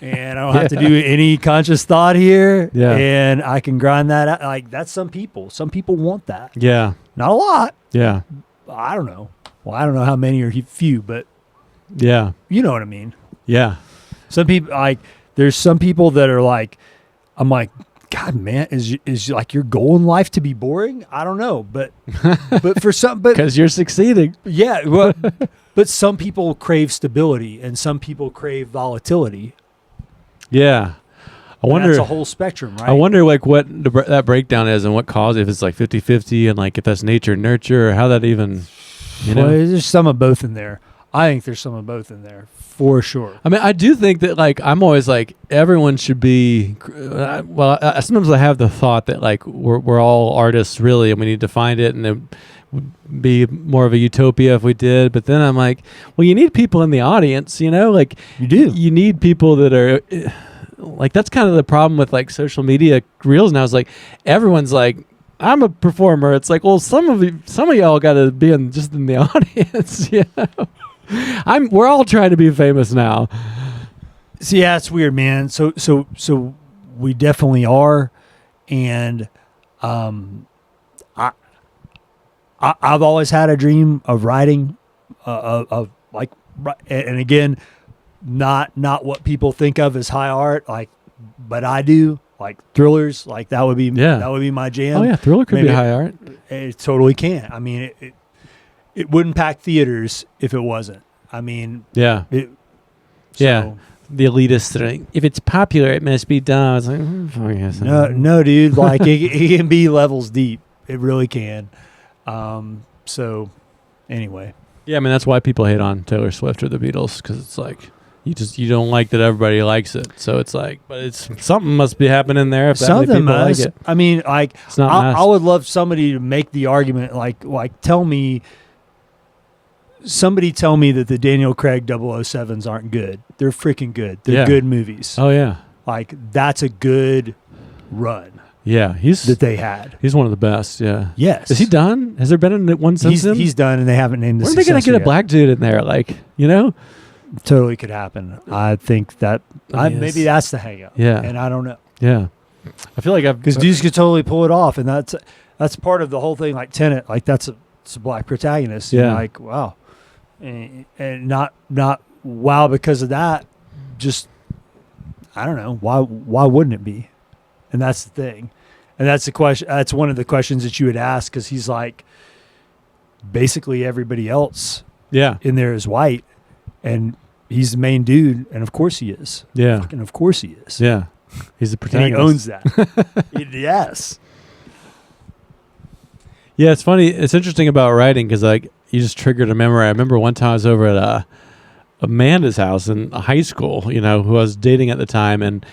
And I don't have to do any conscious thought here. Yeah. And I can grind that out. Like, that's some people. Some people want that. Yeah. Not a lot. Yeah. I don't know. Well, I don't know how many or few, but yeah, you know what I mean. Yeah. Some people, like, there's some people that are like, I'm like, God, man, is like your goal in life to be boring? I don't know, but for some, because you're succeeding. Yeah, well, but some people crave stability, and some people crave volatility. Yeah, I wonder. That's a whole spectrum, right? I wonder, like, what that breakdown is, and what causes, if it's like 50-50, and like if that's nature and nurture, or how that even, Well, there's some of both in there. I think there's some of both in there. For sure. I mean, I do think that, like, I'm always like, everyone should be, sometimes I have the thought that, like, we're all artists, really, and we need to find it, and it would be more of a utopia if we did. But then I'm like, well, you need people in the audience, like, you do. You need people that are, like, that's kind of the problem with, like, social media reels now, is like, everyone's like, I'm a performer. It's like, well, some of y'all got to be in the audience, We're all trying to be famous now. So yeah, it's weird, man. So we definitely are, and I've always had a dream of writing, of like, and again, not what people think of as high art, like, but I do. Like thrillers, like that would be my jam. Oh yeah, thriller could be high art. It totally can. I mean, it wouldn't pack theaters if it wasn't. I mean, yeah. Yeah. The elitist thing. If it's popular, it must be dumb. It's like, no, dude. Like it can be levels deep. It really can. So, anyway. Yeah, I mean that's why people hate on Taylor Swift or the Beatles, because it's like you don't like that everybody likes it. So it's like, but it's something must be happening there if that many people like it. I mean, like It's not I would love somebody to make the argument, like somebody tell me that the Daniel Craig 007s aren't good. They're freaking good. They're good movies. Oh yeah, like that's a good run. Yeah, that they had. He's one of the best. Yeah. Yes. Is he done? Has there been one since him? He's done, and they haven't named the When are they going to get a black dude in there? Like, totally could happen. I think that maybe that's the hang up. Yeah, and I don't know. Yeah, I feel like because dudes could totally pull it off, and that's part of the whole thing. Like Tenet, like it's a black protagonist. Yeah. And like wow, and not wow because of that. Just I don't know why wouldn't it be? And that's the thing. And that's the question. That's one of the questions that you would ask, because he's like, basically everybody else in there is white, and he's the main dude, and of course he is. Yeah. And of course he is. Yeah. He's the protagonist. And he owns that. Yes. Yeah, it's funny. It's interesting about writing, because like you just triggered a memory. I remember one time I was over at Amanda's house in high school, who I was dating at the time, and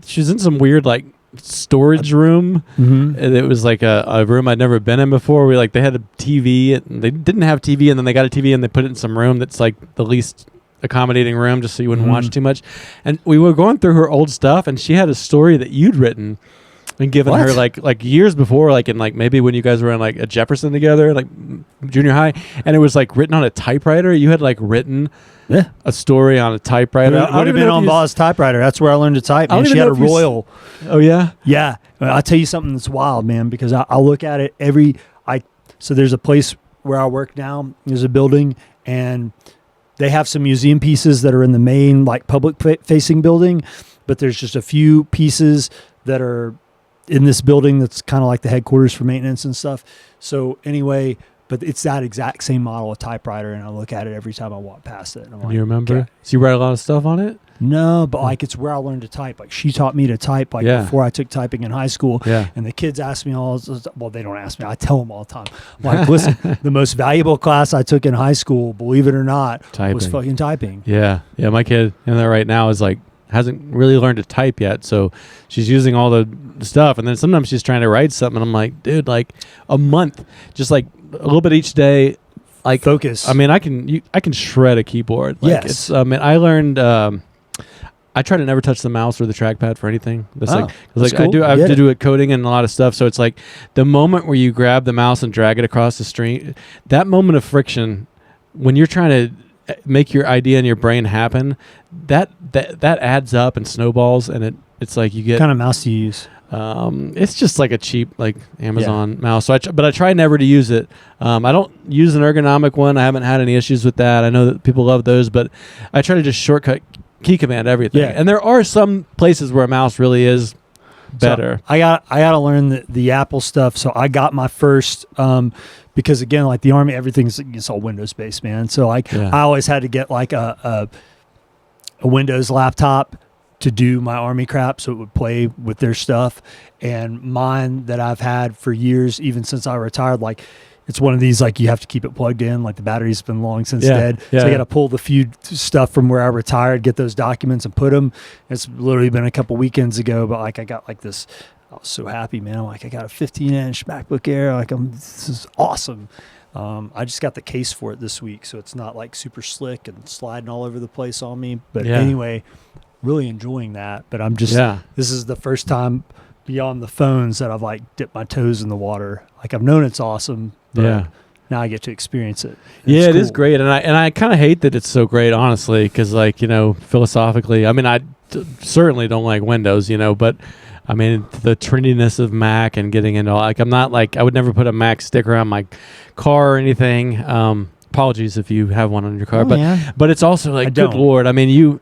she was in some weird like storage room. Mm-hmm. And it was like a room I'd never been in before. They had a TV, and they didn't have TV, and then they got a TV and they put it in some room that's like the least accommodating room, just so you wouldn't watch too much. And we were going through her old stuff, and she had a story that you'd written and given her like years before, like in like maybe when you guys were in like a Jefferson together, like junior high, and it was like written on a typewriter. You had like written a story on a typewriter. I would have been on Bob's typewriter. That's where I learned to type. Man. She had a Royal. Oh yeah, yeah. I'll tell you something that's wild, man. Because I look at it so there's a place where I work now. There's a building, and they have some museum pieces that are in the main like public facing building, but there's just a few pieces that are in this building that's kind of like the headquarters for maintenance and stuff. So anyway. But it's that exact same model of typewriter, and I look at it every time I walk past it. And I'm like, you remember? Okay. So you write a lot of stuff on it? No, but like it's where I learned to type. Like she taught me to type before I took typing in high school. Yeah. And the kids ask me they don't ask me. I tell them all the time. I'm like, listen, the most valuable class I took in high school, believe it or not, was fucking typing. Yeah. Yeah. My kid in there right now is like, hasn't really learned to type yet, so she's using all the stuff, and then sometimes she's trying to write something, and I'm like, dude, like a month, just like a little bit each day, like focus. I mean, I can shred a keyboard. Like, yes. It's, I mean, I learned. I try to never touch the mouse or the trackpad for anything. That's cool. I have to do it coding and a lot of stuff. So it's like the moment where you grab the mouse and drag it across the screen, that moment of friction when you're trying to make your idea in your brain happen, that adds up and snowballs, and it's like you get. What kind of mouse do you use? It's just like a cheap like Amazon mouse. So but I try never to use it. I don't use an ergonomic one. I haven't had any issues with that. I know that people love those, but I try to just shortcut key command everything. Yeah. And there are some places where a mouse really is better. So I got to learn the Apple stuff. So I got my first because again, like the Army, it's all Windows based, man. So like I always had to get like a Windows laptop to do my Army crap, so it would play with their stuff. And mine that I've had for years, even since I retired, like it's one of these like you have to keep it plugged in, like the battery's been long since dead. So I got to pull the few stuff from where I retired, get those documents and put them. It's literally been a couple weekends ago, but like I got like this. I was so happy, man. I'm like, I got a 15-inch MacBook Air. Like this is awesome. I just got the case for it this week, so it's not like super slick and sliding all over the place on me. But anyway, really enjoying that. But I'm just this is the first time beyond the phones that I've like dipped my toes in the water. Like I've known it's awesome, but now I get to experience it. Yeah, it is great, and I kind of hate that it's so great, honestly, because like philosophically, I mean, I certainly don't like Windows, but. I mean, the trendiness of Mac and getting into like I'm not like I would never put a Mac sticker on my car or anything. Apologies if you have one on your car, but it's also like good Lord. I do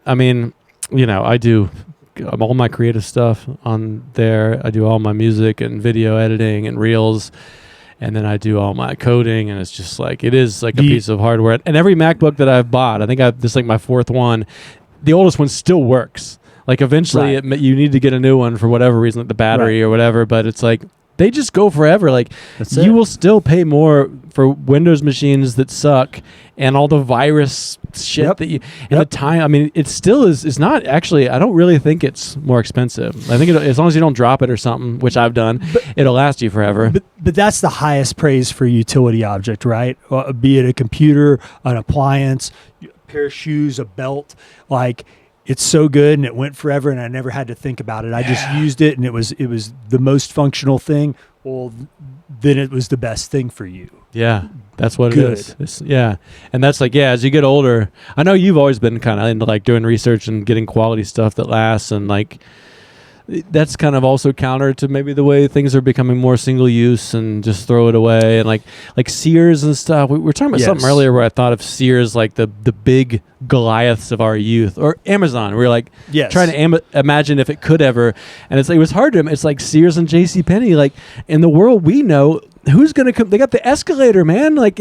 all my creative stuff on there. I do all my music and video editing and reels, and then I do all my coding, and it's just like it is like a piece of hardware. And every MacBook that I've bought, I think this is like my fourth one. the oldest one still works. Like eventually you need to get a new one for whatever reason, like the battery or whatever, but it's like they just go forever. Like you will still pay more for Windows machines that suck and all the virus shit that you and the time. I mean, it still is not actually. I don't really think it's more expensive. I think as long as you don't drop it or something, which I've done, it'll last you forever. But that's the highest praise for a utility object, right? Be it a computer, an appliance, a pair of shoes, a belt, like. It's so good and it went forever and I never had to think about it. I just used it and it was the most functional thing. Well, then it was the best thing for you. Yeah, that's what it is. And that's like, as you get older, I know you've always been kind of into like doing research and getting quality stuff that lasts, and like that's kind of also counter to maybe the way things are becoming more single use and just throw it away. And like Sears and stuff. We were talking about something earlier where I thought of Sears like the big Goliaths of our youth, or Amazon. We were like trying to imagine if it could ever, and it was hard to. It's like Sears and JCPenney. Like in the world we know, who's going to come? They got the escalator, man. Like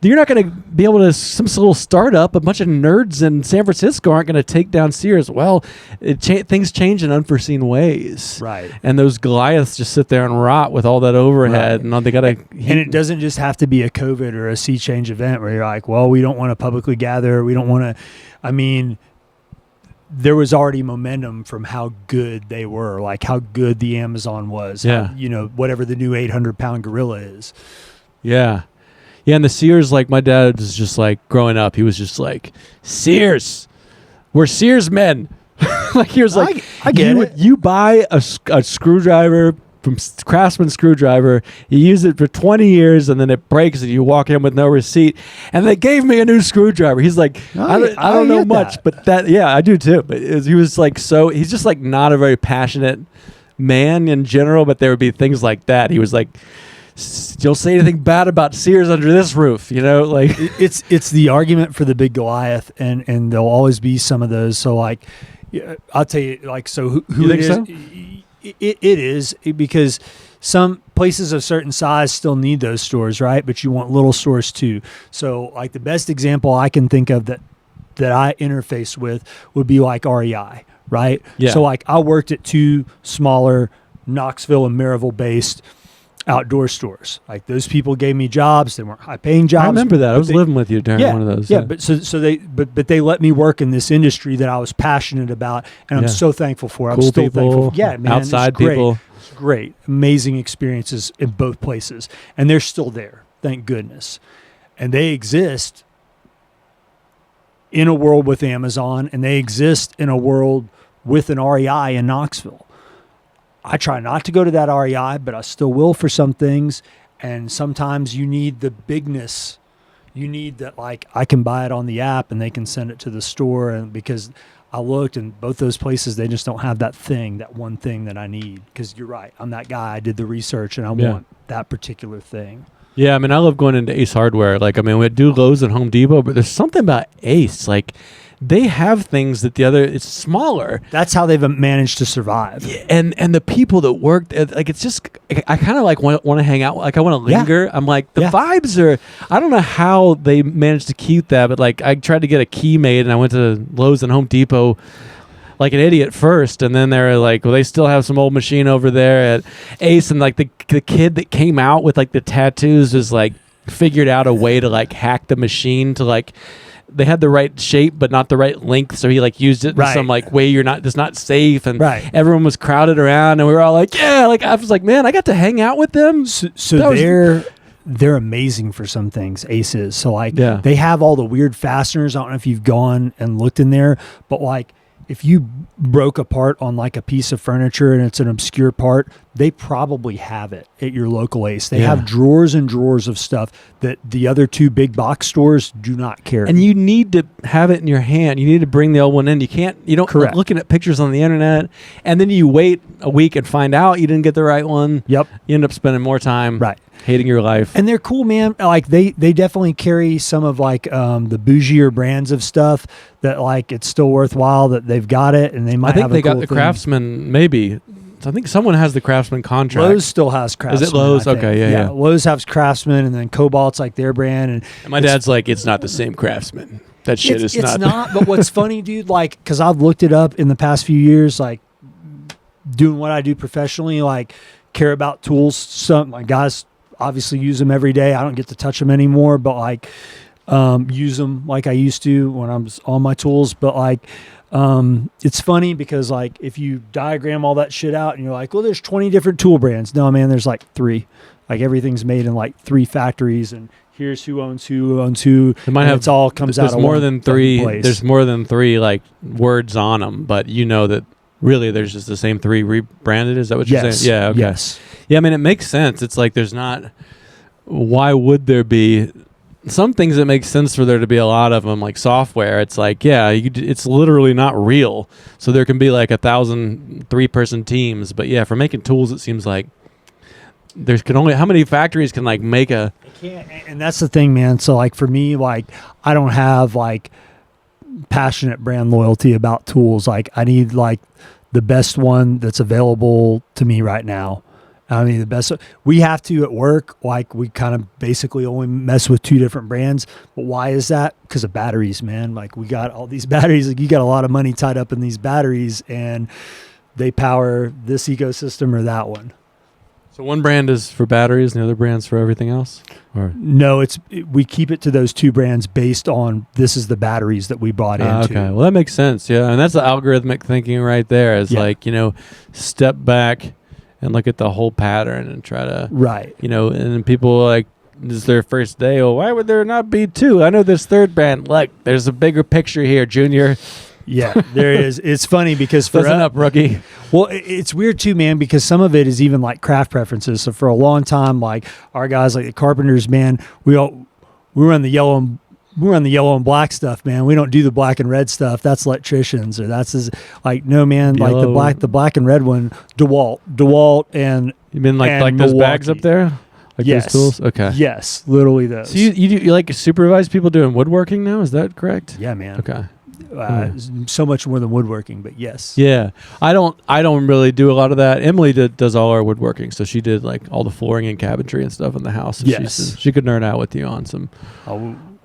you're not going to be able to, some little startup, a bunch of nerds in San Francisco aren't going to take down Sears. Well, things change in unforeseen ways. Right. And those Goliaths just sit there and rot with all that overhead. And they got to. And it doesn't just have to be a COVID or a sea change event where you're like, well, we don't want to publicly gather. We don't want to, I mean, there was already momentum from how good they were, like how good the Amazon was. How, whatever the new 800-pound gorilla is. Yeah. Yeah, and the Sears, like my dad was just like, growing up, he was just like, Sears, we're Sears men. Like he was like, I get it. You buy a screwdriver from Craftsman Screwdriver, you use it for 20 years and then it breaks and you walk in with no receipt, and they gave me a new screwdriver. He's like, I don't know much, but I do too. But he was like, he's just like not a very passionate man in general, but there would be things like that. He was like, you'll say anything bad about Sears under this roof, like it's the argument for the big Goliath, and there'll always be some of those. So like, I'll tell you, like, so who you think it is. So? It is, because some places of certain size still need those stores, right? But you want little stores too. So like the best example I can think of that I interface with would be like REI, right? Yeah. So like I worked at two smaller Knoxville and Maryville based outdoor stores. Like those people gave me jobs. They weren't high paying jobs. I remember that. I was living with you during one of those. Yeah, but they let me work in this industry that I was passionate about, and I'm so thankful for. I'm cool still people, thankful. Yeah, man, outside it's great. people. It's great. Amazing experiences in both places, and they're still there. Thank goodness. And they exist in a world with Amazon, and they exist in a world with an REI in Knoxville. I try not to go to that REI, but I still will for some things. And sometimes you need the bigness. You need that, like, I can buy it on the app and they can send it to the store. And because I looked in both those places, they just don't have that one thing that I need. Because you're right. I'm that guy. I did the research and I want that particular thing. Yeah, I mean, I love going into Ace Hardware. Like, I mean, we do Lowe's and Home Depot, but there's something about Ace. Like, they have things that it's smaller. That's how they've managed to survive. Yeah, and the people that work, like, it's just, I kind of like want to hang out. Like, I want to linger. I'm like, the vibes are, I don't know how they managed to keep that, but like, I tried to get a key made and I went to Lowe's and Home Depot like an idiot first, and then they're like, well, they still have some old machine over there at Ace, and like the kid that came out with like the tattoos was like figured out a way to like hack the machine to like, they had the right shape but not the right length, so he like used it in some like way it's not safe, and everyone was crowded around and we were all like, like I was like, man, I got to hang out with them. So they're amazing for some things, Ace is. So like they have all the weird fasteners. I don't know if you've gone and looked in there, but like if you broke a part on like a piece of furniture and it's an obscure part, they probably have it at your local Ace. They have drawers and drawers of stuff that the other two big box stores do not carry. And you need to have it in your hand. You need to bring the old one in. You don't looking at pictures on the internet, and then you wait a week and find out you didn't get the right one. Yep. You end up spending more time hating your life. And they're cool, man. Like they definitely carry some of like the bougier brands of stuff that like it's still worthwhile that they've got it, and they might have a cool got the thing. Craftsman maybe. I think someone has the Craftsman contract. Lowe's still has Craftsman. Is it Lowe's? Okay, Lowe's has Craftsman, and then Cobalt's like their brand. And my dad's like, it's not the same Craftsman. That shit is It's not. not. But what's funny, dude, like, because I've looked it up in the past few years, like doing what I do professionally, like care about tools. Some my guys obviously use them every day. I don't get to touch them anymore, but like use them like I used to when I was on my tools. But like it's funny because like if you diagram all that shit out and you're like, well, there's 20 different tool brands. No, man, there's like 3. Like everything's made in like 3 factories, and here's who owns who. It might have. It all comes out. There's more than 3. Place. There's more than 3 like words on them, but you know that really there's just the same 3 rebranded. Is that what you're saying? Yeah. Okay. Yes. Yeah. I mean, it makes sense. It's like there's not. Why would there be? Some things that make sense for there to be a lot of them, like software. It's like, yeah, it's literally not real. So there can be like 1,000 3-person teams, but yeah, for making tools, it seems like there's can only how many factories can like make a. And that's the thing, man. So like for me, like I don't have like passionate brand loyalty about tools. Like I need like the best one that's available to me right now. I mean, the best we have to at work, like we kind of basically only mess with 2 different brands. But why is that? Because of batteries, man. Like we got all these batteries, like you got a lot of money tied up in these batteries, and they power this ecosystem or that one. So one brand is for batteries and the other brand's for everything else? Or No, we keep it to those 2 brands based on this is the batteries that we bought into. Okay, well that makes sense, yeah. And that's the algorithmic thinking right there. Is like, step back and look at the whole pattern and try to, right. And people like, this is their first day. Oh, why would there not be 2? I know this third brand. Look, there's a bigger picture here, Junior. Yeah, there is. It's funny because for listen up, rookie. Well, it's weird too, man, because some of it is even like craft preferences. So for a long time, like our guys, like the carpenters, man, we run the yellow and black stuff, man. We don't do the black and red stuff. That's electricians, or like no, man. Yellow. Like the black and red one, DeWalt, and you mean like those Milwaukee. bags up there, like yes. those tools? Okay, yes, literally those. So you like supervise people doing woodworking now? Is that correct? Yeah, man. Okay. So much more than woodworking, but yes. Yeah, I don't really do a lot of that. Emily does all our woodworking, so she did like all the flooring and cabinetry and stuff in the house. So yes, she could nerd out with you on some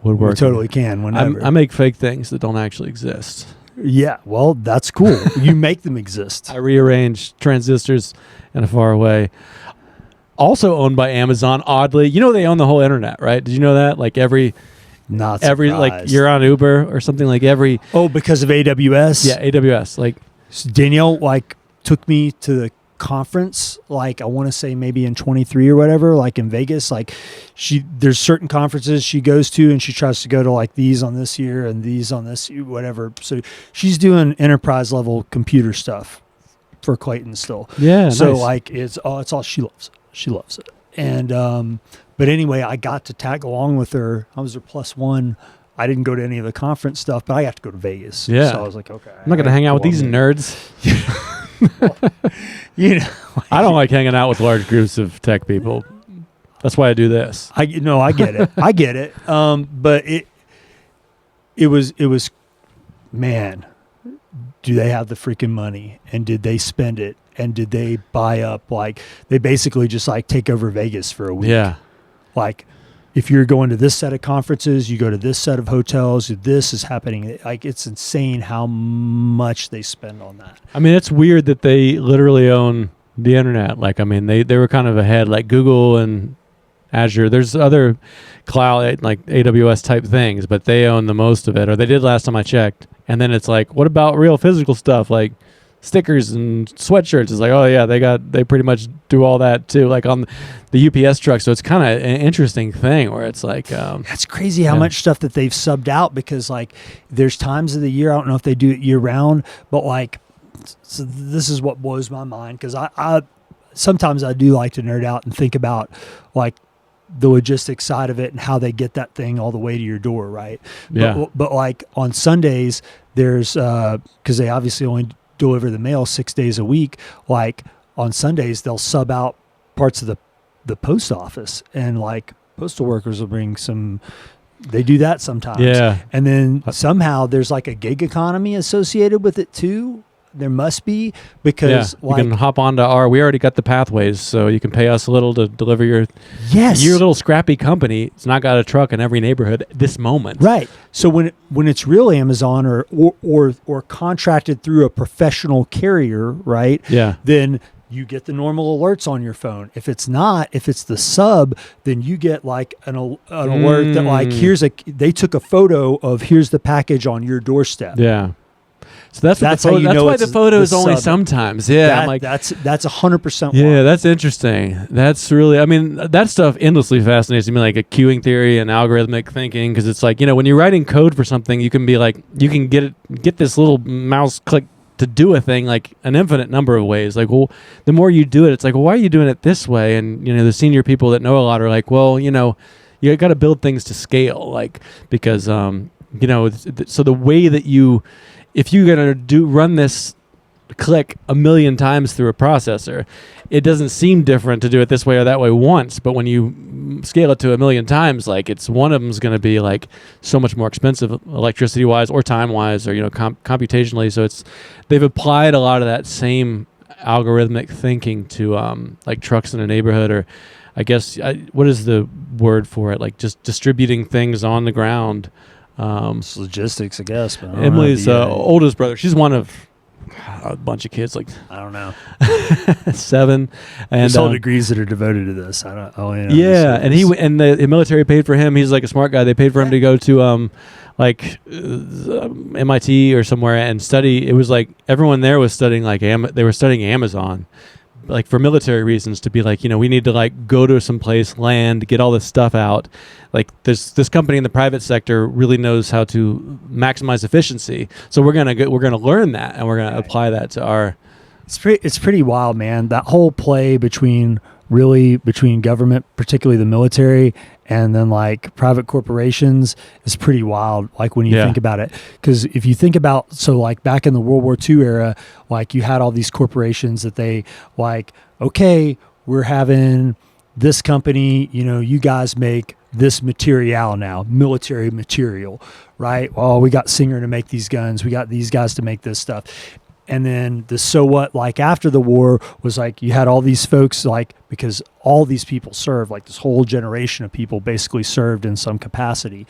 woodworking. We totally can. Whenever I make fake things that don't actually exist. Yeah, well, that's cool. You make them exist. I rearrange transistors in a far away. Also owned by Amazon. Oddly, they own the whole internet, right? Did you know that? Like every like you're on Uber or something, like every because of AWS. Yeah, AWS. Like Danielle like took me to the conference, like I want to say maybe in 23 or whatever, like in Vegas. Like there's certain conferences she goes to, and she tries to go to like these on this year and these on this whatever. So she's doing enterprise level computer stuff for Clayton still. Yeah. So nice. like it's all she loves. She loves it. And but anyway, I got to tag along with her. I was her +1. I didn't go to any of the conference stuff, but I got to go to Vegas. Yeah. So I was like, okay. I'm not going to hang out with these nerds. I don't like hanging out with large groups of tech people. That's why I do this. I get it. I get it. But it was, man, do they have the freaking money? And did they spend it? And did they buy up? Like, they basically just like take over Vegas for a week. Yeah. Like, if you're going to this set of conferences, you go to this set of hotels, this is happening. Like, it's insane how much they spend on that. I mean, it's weird that they literally own the internet. Like, I mean, they were kind of ahead, like Google and Azure. There's other cloud, like AWS type things, but they own the most of it, or they did last time I checked. And then it's like, what about real physical stuff? Like, stickers and sweatshirts. It's like, oh yeah, they pretty much do all that too, like on the UPS truck. So it's kind of an interesting thing where it's like that's crazy how much stuff that they've subbed out, because like there's times of the year, I don't know if they do it year round, but like, so this is what blows my mind, because I sometimes I do like to nerd out and think about like the logistics side of it and how they get that thing all the way to your door, right? Yeah. But like on Sundays, there's because they obviously only deliver the mail 6 days a week. Like on Sundays, they'll sub out parts of the post office, and like postal workers will bring some. They do that sometimes. Yeah. And then somehow there's like a gig economy associated with it too. there must be, because you can hop onto we already got the pathways, so you can pay us a little to deliver your little scrappy company. It's not got a truck in every neighborhood at this moment. Right. So when it's real Amazon or contracted through a professional carrier, right? Yeah. Then you get the normal alerts on your phone. If it's the sub, then you get like an alert that like they took a photo of here's the package on your doorstep. Yeah. So that's how you know. That's why the photo is only sub. Sometimes. Yeah. That's 100%. Yeah, that's interesting. That's really. I mean, that stuff endlessly fascinates me, like a queuing theory and algorithmic thinking, because it's like, when you're writing code for something, you can be like, you can get this little mouse click to do a thing like an infinite number of ways. Like, well, the more you do it, it's like, well, why are you doing it this way? And the senior people that know a lot are like, well, you got to build things to scale, like, because so the way that if you're gonna run this click a million times through a processor, it doesn't seem different to do it this way or that way once, but when you scale it to a million times, like, it's one of them's going to be like so much more expensive electricity wise or time wise, or computationally. So they've applied a lot of that same algorithmic thinking to like trucks in a neighborhood, or I guess what is the word for it, like just distributing things on the ground. It's logistics, I guess. But Emily's oldest brother, she's one of a bunch of kids, like, I don't know, 7, and there's whole degrees that are devoted to this. I don't. Oh, yeah, and the military paid for him. He's like a smart guy. They paid for him to go to MIT or somewhere and study. It was like everyone there was studying they were studying Amazon, like for military reasons, to be like, we need to like go to some place, land, get all this stuff out. Like this company in the private sector really knows how to maximize efficiency. So we're gonna learn that, and we're gonna apply that to our. It's pretty wild, man. That whole play between government, particularly the military, and then like private corporations is pretty wild. Like when you think about it, because if you think about, so like back in the World War II era, like you had all these corporations that they like, okay, we're having this company, you guys make this material now, military material, right? Well, we got Singer to make these guns. We got these guys to make this stuff. And then the so what, like after the war, was like you had all these folks, like, because all these people served, like this whole generation of people basically served in some capacity.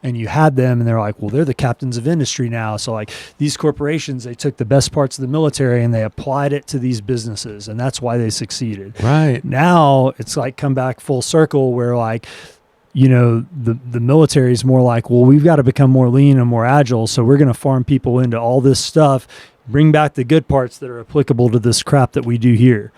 And you had them, and they're like, well, they're the captains of industry now. So like these corporations, they took the best parts of the military and they applied it to these businesses, and that's why they succeeded. Right. Now it's like come back full circle where like, the military is more like, well, we've got to become more lean and more agile. So we're going to farm people into all this stuff, bring back the good parts that are applicable to this crap that we do here.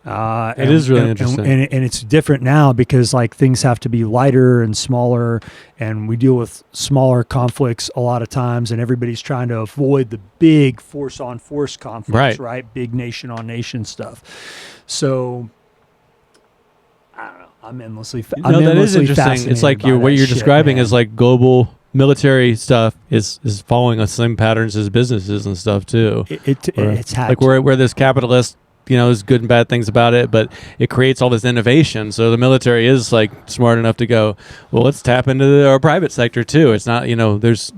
It is really interesting. And it's different now because like things have to be lighter and smaller, and we deal with smaller conflicts a lot of times, and everybody's trying to avoid the big force on force conflicts, right? Big nation on nation stuff. So I don't know. I'm endlessly that is interesting. It's like what you're describing is like global military stuff is following the same patterns as businesses and stuff too. It's like where this capitalist, there's good and bad things about it, but it creates all this innovation. So the military is like smart enough to go, well, let's tap into our private sector too. It's not, it's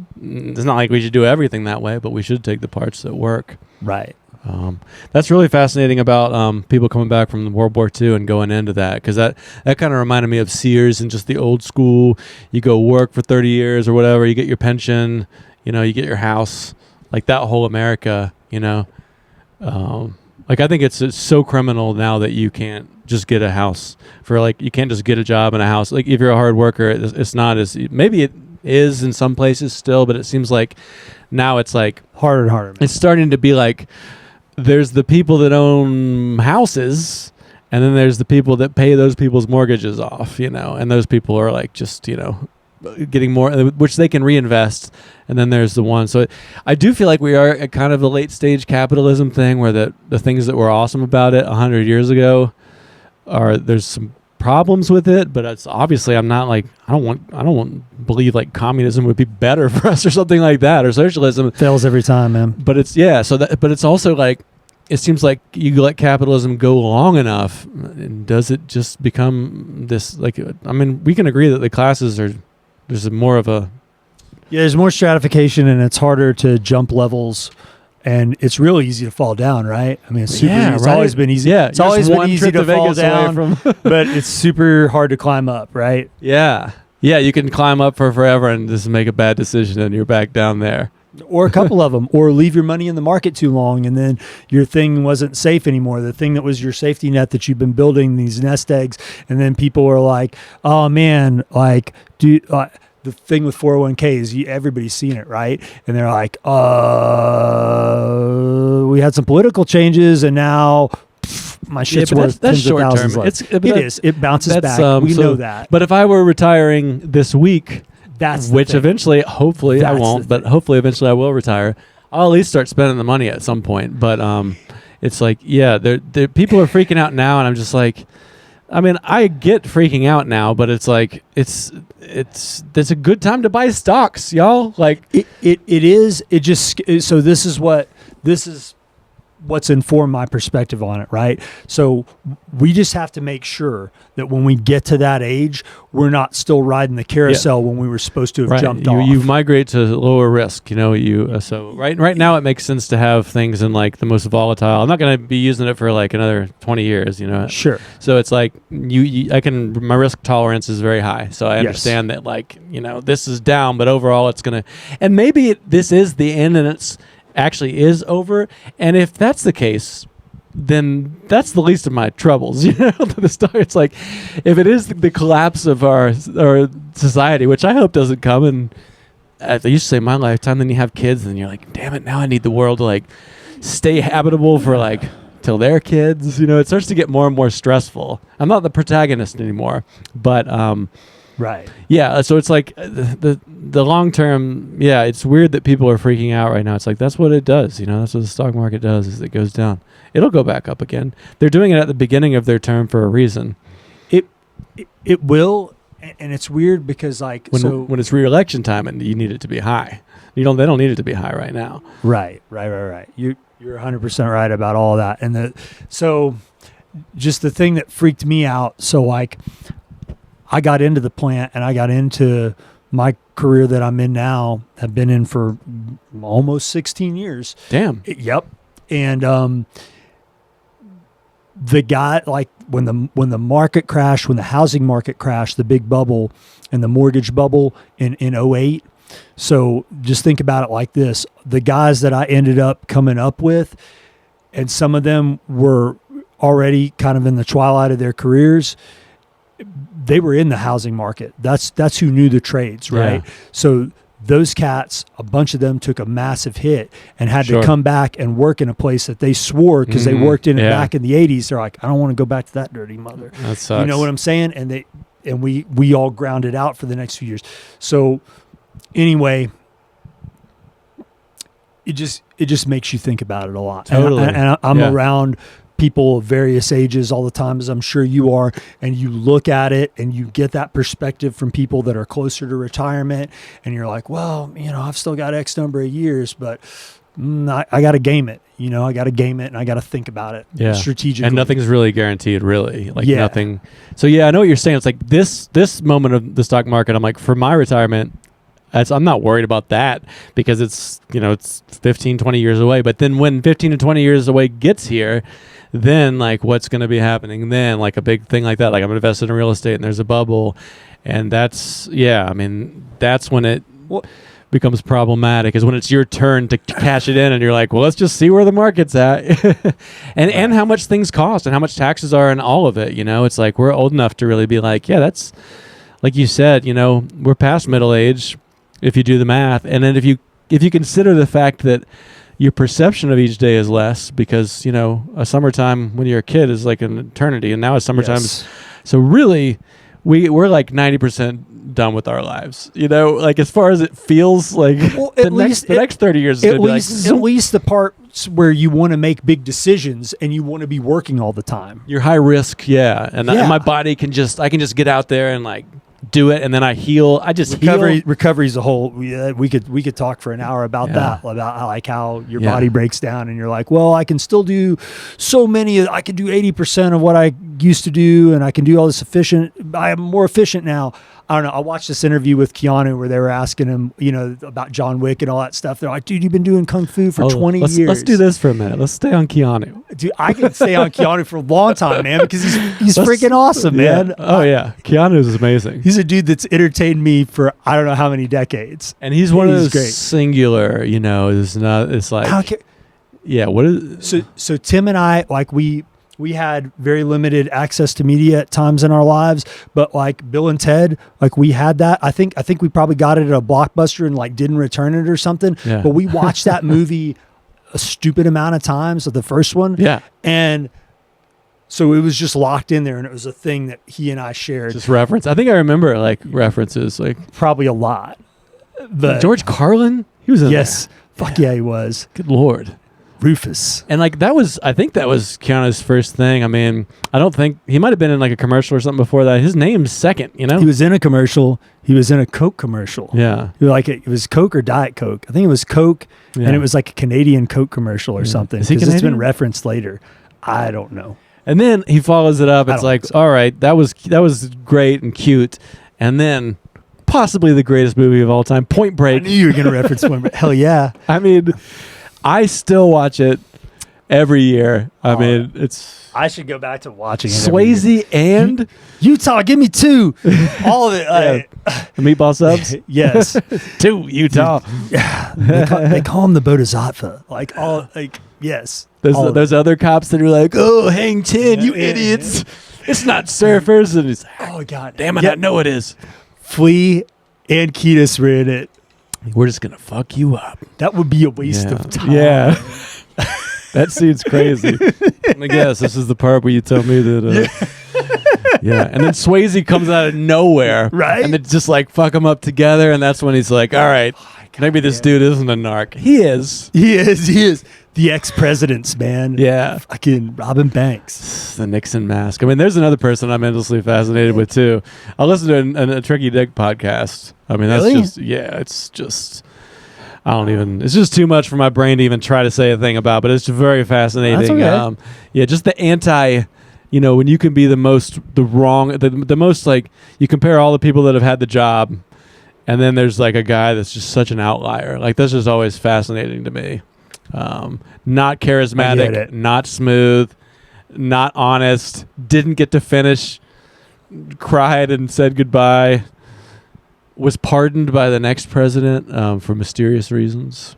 not like we should do everything that way, but we should take the parts that work. Right. That's really fascinating about people coming back from World War II and going into that, because that kind of reminded me of Sears and just the old school. You go work for 30 years or whatever, you get your pension, you get your house, like that whole America, like I think it's so criminal now that you can't just get a house for like, you can't just get a job in a house. Like if you're a hard worker, it's not as, maybe it is in some places still, but it seems like now it's like harder and harder, man. It's starting to be like, there's the people that own houses, and then there's the people that pay those people's mortgages off, and those people are like just, getting more, which they can reinvest. And then there's the one. So I do feel like we are at kind of a late stage capitalism thing where the things that were awesome about it 100 years ago there's some problems with it, but it's obviously I don't believe like communism would be better for us or something like that, or socialism. Fails every time, man. But it's but it's also like, it seems like you let capitalism go long enough, and does it just become this, like, I mean, we can agree that the classes there's more of a there's more stratification, and it's harder to jump levels And it's real easy to fall down, right? I mean, it's super. Yeah, it's right? always been easy. Yeah, it's always you're been just easy one to trip to fall Vegas away down, from- but it's super hard to climb up, right? Yeah. Yeah, you can climb up for forever and just make a bad decision and you're back down there. Or a couple of them, or leave your money in the market too long, and then your thing wasn't safe anymore. The thing that was your safety net that you've been building, these nest eggs, and then people are like, "Oh man, like, the thing with 401ks, everybody's seen it, right?" And they're like, we had some political changes, and now my shit's worth that's tens of short thousands term. less. It is. It bounces back. We know that. But if I were retiring this week, That's the which thing. eventually, hopefully I That's won't, the but hopefully eventually I will retire, I'll at least start spending the money at some point. But it's like, yeah, people are freaking out now, and I'm just like, I mean, I get freaking out now, but it's like it's a good time to buy stocks, y'all. Like it is. It just so this is what's informed my perspective on it, right? So we just have to make sure that when we get to that age, we're not still riding the carousel when we were supposed to have jumped off. You migrate to lower risk, so right now it makes sense to have things in like the most volatile. I'm not going to be using it for like another 20 years, Sure. So it's like my risk tolerance is very high. So I understand that like, this is down, but overall it's going to, and maybe this is the end and it's actually is over, and if that's the case, then that's the least of my troubles. It's like, if it is the collapse of our society, which I hope doesn't come, and I used to say my lifetime, then you have kids and you're like, damn it, now I need the world to like stay habitable for like till they're kids. It starts to get more and more stressful. I'm not the protagonist anymore, but right. Yeah, so it's like the long term. Yeah, it's weird that people are freaking out right now. It's like that's what it does. That's what the stock market does. Is it goes down. It'll go back up again. They're doing it at the beginning of their term for a reason. It will, and it's weird because like when it's re-election time and you need it to be high. They don't need it to be high right now. Right. You're 100% right about all that. And so just the thing that freaked me out. So like, I got into the plant and I got into my career that I'm in now, have been in for almost 16 years. Damn. Yep. And the guy, like when the market crashed, when the housing market crashed, the big bubble and the mortgage bubble in 08. So just think about it like this. The guys that I ended up coming up with, and some of them were already kind of in the twilight of their careers, they were in the housing market. That's who knew the trades, right? Yeah. So those cats, a bunch of them took a massive hit and had to come back and work in a place that they swore because they worked in it back in the 80s. They're like, I don't want to go back to that dirty mother. That sucks. You know what I'm saying? And we all grounded out for the next few years. So anyway, it just makes you think about it a lot. Totally. And I'm around people of various ages all the time, as I'm sure you are, and you look at it and you get that perspective from people that are closer to retirement, and you're like, well, I've still got X number of years, but I got to game it. I got to game it, and I got to think about it strategically. And nothing's really guaranteed, really. Like nothing. So I know what you're saying. It's like this moment of the stock market. I'm like, for my retirement, I'm not worried about that because it's 15, 20 years away. But then when 15 to 20 years away gets here, then like what's going to be happening then? Like a big thing like that. Like I'm invested in real estate and there's a bubble, and that's when it becomes problematic, is when it's your turn to cash it in and you're like, well, let's just see where the market's at and how much things cost and how much taxes are and all of it. It's like we're old enough to really be like, yeah, that's like you said, we're past middle age if you do the math. And then if you consider the fact that your perception of each day is less because, a summertime when you're a kid is like an eternity, and now it's summertime. Yes. So really, we're like 90% done with our lives, like as far as it feels like. Well, the next 30 years is at least the parts where you want to make big decisions and you want to be working all the time. You're high risk, and my body can just get out there and like do it, and then I heal. Recovery's a whole. We could talk for an hour about that, about how your body breaks down, and you're like, well, I can still do so many. I can do 80% of what I used to do, and I can do all this efficient. I am more efficient now. I don't know. I watched this interview with Keanu where they were asking him, about John Wick and all that stuff. They're like, dude, you've been doing Kung Fu for 20 years. Let's do this for a minute. Let's stay on Keanu. Dude, I can stay on Keanu for a long time, man, because he's freaking awesome, man. Yeah. Oh, yeah. Keanu is amazing. He's a dude that's entertained me for I don't know how many decades. And he's one of those singular, it's like... Yeah, what is... So Tim and I, like, we had very limited access to media at times in our lives, but like Bill and Ted, like we had that. I think we probably got it at a Blockbuster and like didn't return it or something. Yeah. But we watched that movie a stupid amount of times, the first one. Yeah. And so it was just locked in there, and it was a thing that he and I shared. Just reference. I think I remember like references, like probably a lot. But George Carlin, he was in yes, there. Fuck yeah, he was. Good Lord. Rufus. And like I think that was Keanu's first thing. I mean, I don't think he might have been in like a commercial or something before that. His name's second, He was in a commercial. He was in a Coke commercial. Yeah. It was Coke or Diet Coke. I think it was Coke, and it was like a Canadian Coke commercial or something. Is he Because it's been Canadian? referenced later. I don't know. And then he follows it up. It's like, all right, that was great and cute. And then possibly the greatest movie of all time, Point Break. I knew you were going to reference Point Break. Hell yeah. I mean, I still watch it every year. I mean, it's... I should go back to watching it. Swayze and... Utah, give me 2. All of it. The meatball subs? Yes. 2, Utah. Yeah. They call him the Bodhisattva. Like, all, like, yes. Those other cops that are like, oh, hang 10, you idiots. It's not surfers. And he's like, oh, God. Damn it, I know it is. Flea and Kiedis were in it. We're just going to fuck you up. That would be a waste of time. Yeah. That scene's crazy. I guess this is the part where you tell me that. Yeah. And then Swayze comes out of nowhere. Right. And it's just like fuck them up together. And that's when he's like, all right, maybe this dude isn't a narc. He is. He is. The ex-presidents, man. Yeah. Fucking Robin Banks. The Nixon mask. I mean, there's another person I'm endlessly fascinated with, too. I listen to a Tricky Dick podcast. I mean, that's it's just... it's just too much for my brain to even try to say a thing about, but it's very fascinating. That's okay. Just the anti, when you can be the most like, you compare all the people that have had the job, and then there's like a guy that's just such an outlier. Like, that's just always fascinating to me. Not charismatic, not smooth, not honest, didn't get to finish, cried and said goodbye. Was pardoned by the next president for mysterious reasons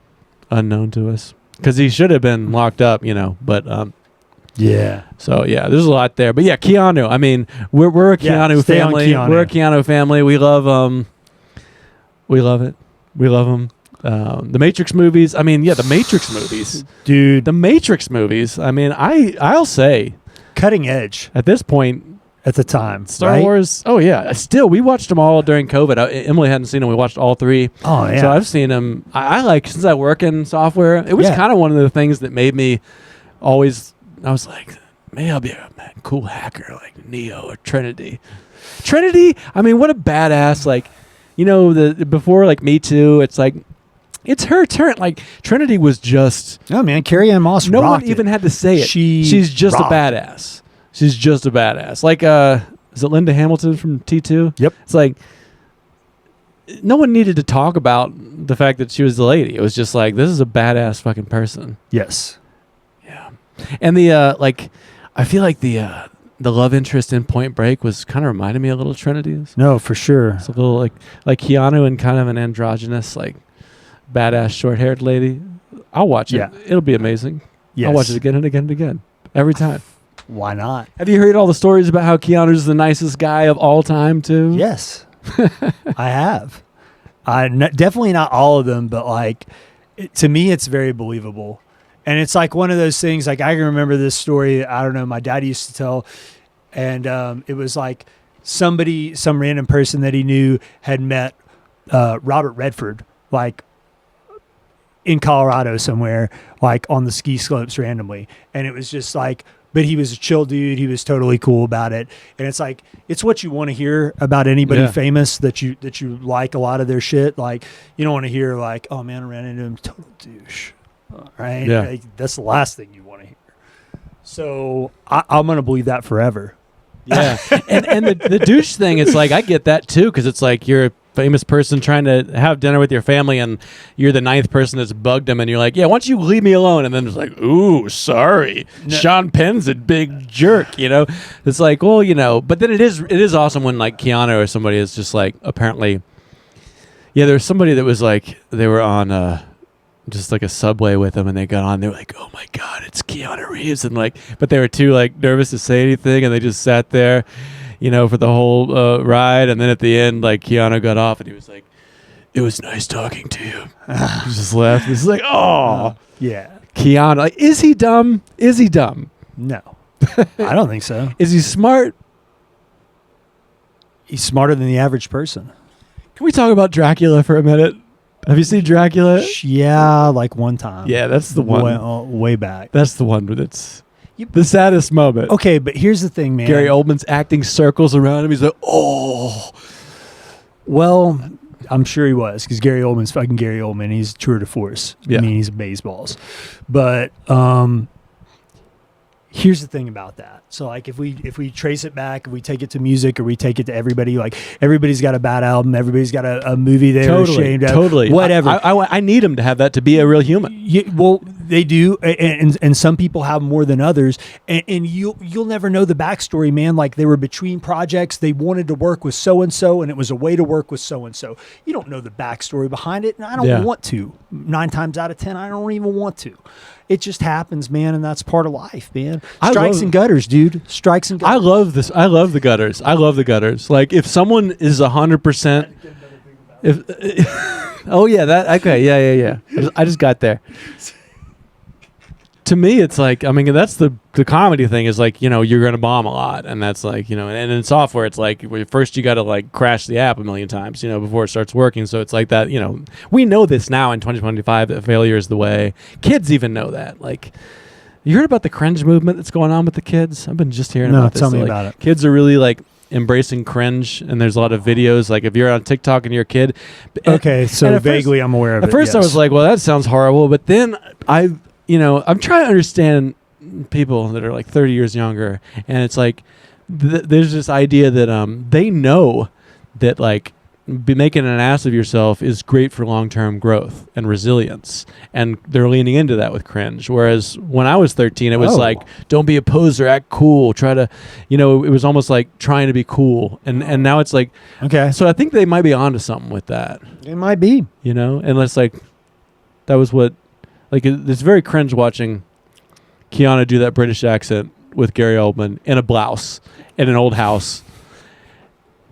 unknown to us, because he should have been locked up, but yeah. So yeah, there's a lot there, but yeah, Keanu. I mean, we're a Keanu family. We're a Keanu family. We love we love it. We love him. The Matrix movies. I mean, yeah, the Matrix movies, dude. The Matrix movies. I mean, I'll say cutting edge at this point. At the time, Star Wars. Oh yeah, still we watched them all during COVID. Emily hadn't seen them. We watched all 3. Oh yeah. So I've seen them. I like, since I work in software, it was kind of one of the things that made me always. I was like, maybe I'll be a cool hacker like Neo or Trinity. Trinity. I mean, what a badass! Like, before like Me Too. It's like. It's her turn. Like, Trinity was just. Oh man, Carrie Ann Moss. No one even had to say it. She's just a badass. She's just a badass. Like, is it Linda Hamilton from T2? Yep. It's like, no one needed to talk about the fact that she was the lady. It was just like, this is a badass fucking person. Yes. Yeah. And I feel like the love interest in Point Break was kind of reminding me a little of Trinity's. No, for sure. It's a little like Keanu and kind of an androgynous, like, badass short-haired lady. I'll watch it. Yeah. It'll be amazing. Yes. I'll watch it again and again and again. Every time. Why not? Have you heard all the stories about how Keanu's the nicest guy of all time, too? Yes. I have. Definitely not all of them, but like, to me, it's very believable. And it's like one of those things, like I can remember this story, I don't know, my dad used to tell, and it was like some random person that he knew had met Robert Redford, like in Colorado somewhere, like on the ski slopes randomly. And it was just like, but he was a chill dude. He was totally cool about it. And it's like, it's what you want to hear about anybody famous that you like a lot of their shit. Like, you don't want to hear like, oh man, I ran into him, total douche. Right? Yeah. Like, that's the last thing you want to hear. So I'm going to believe that forever. Yeah, and the douche thing, it's like I get that too, because it's like you're a famous person trying to have dinner with your family, and you're the ninth person that's bugged them, and you're like, yeah, why don't you leave me alone? And then it's like, ooh, sorry, Sean Penn's a big jerk, you know. It's like, well, you know, but then it is awesome when like Keanu or somebody is just like apparently, yeah, there was somebody that was like they were on just like a subway with them, and they got on. They were like, "Oh my God, it's Keanu Reeves!" And like, but they were too like nervous to say anything, and they just sat there, you know, for the whole ride. And then at the end, like Keanu got off, and he was like, "It was nice talking to you." He just left. He's like, "Oh, yeah." Keanu, like, is he dumb? Is he dumb? No, I don't think so. Is he smart? He's smarter than the average person. Can we talk about Dracula for a minute? Have you seen Dracula? Yeah, like one time. Yeah, that's the one. Way back. That's the one that's the saddest moment. Okay, but here's the thing, man. Gary Oldman's acting circles around him. He's like, oh. Well, I'm sure he was, because Gary Oldman's fucking Gary Oldman. He's tour de force. Yeah. I mean, he's baseballs. But here's the thing about that. So like if we trace it back, if we take it to music, or we take it to everybody, like everybody's got a bad album, everybody's got a movie they're ashamed of. Totally. Whatever. I need him to have that to be a real human. Well, they do, and some people have more than others, and you'll never know the backstory, man. Like they were between projects, they wanted to work with so and so, and it was a way to work with so and so. You don't know the backstory behind it, and I don't want to. 9 times out of 10, I don't even want to. It just happens, man, and that's part of life, man. Strikes and gutters, dude. Strikes and gutters. I love this. I love the gutters. I love the gutters. Like if someone is 100%. Oh yeah, that okay. Yeah. I just got there. To me, it's like, I mean, that's the comedy thing is like, you know, you're going to bomb a lot. And that's like, you know, and in software, it's like first you got to like crash the app a million times, you know, before it starts working. So it's like that, you know, we know this now in 2025 that failure is the way. Kids even know that. Like, you heard about the cringe movement that's going on with the kids? I've been just hearing about this. Tell me like, about it. Kids are really like embracing cringe, and there's a lot of videos. Like if you're on TikTok and you're a kid. Okay, so vaguely I'm aware of it. At first I was like, well, that sounds horrible. But then you know, I'm trying to understand people that are like 30 years younger, and it's like there's this idea that they know that like making an ass of yourself is great for long-term growth and resilience, and they're leaning into that with cringe. Whereas when I was 13, it was like, don't be a poser, act cool, try to, you know, it was almost like trying to be cool, and now it's like, okay, so I think they might be onto something with that. It might be, you know, unless like that was what. Like, it's very cringe watching Keanu do that British accent with Gary Oldman in a blouse in an old house.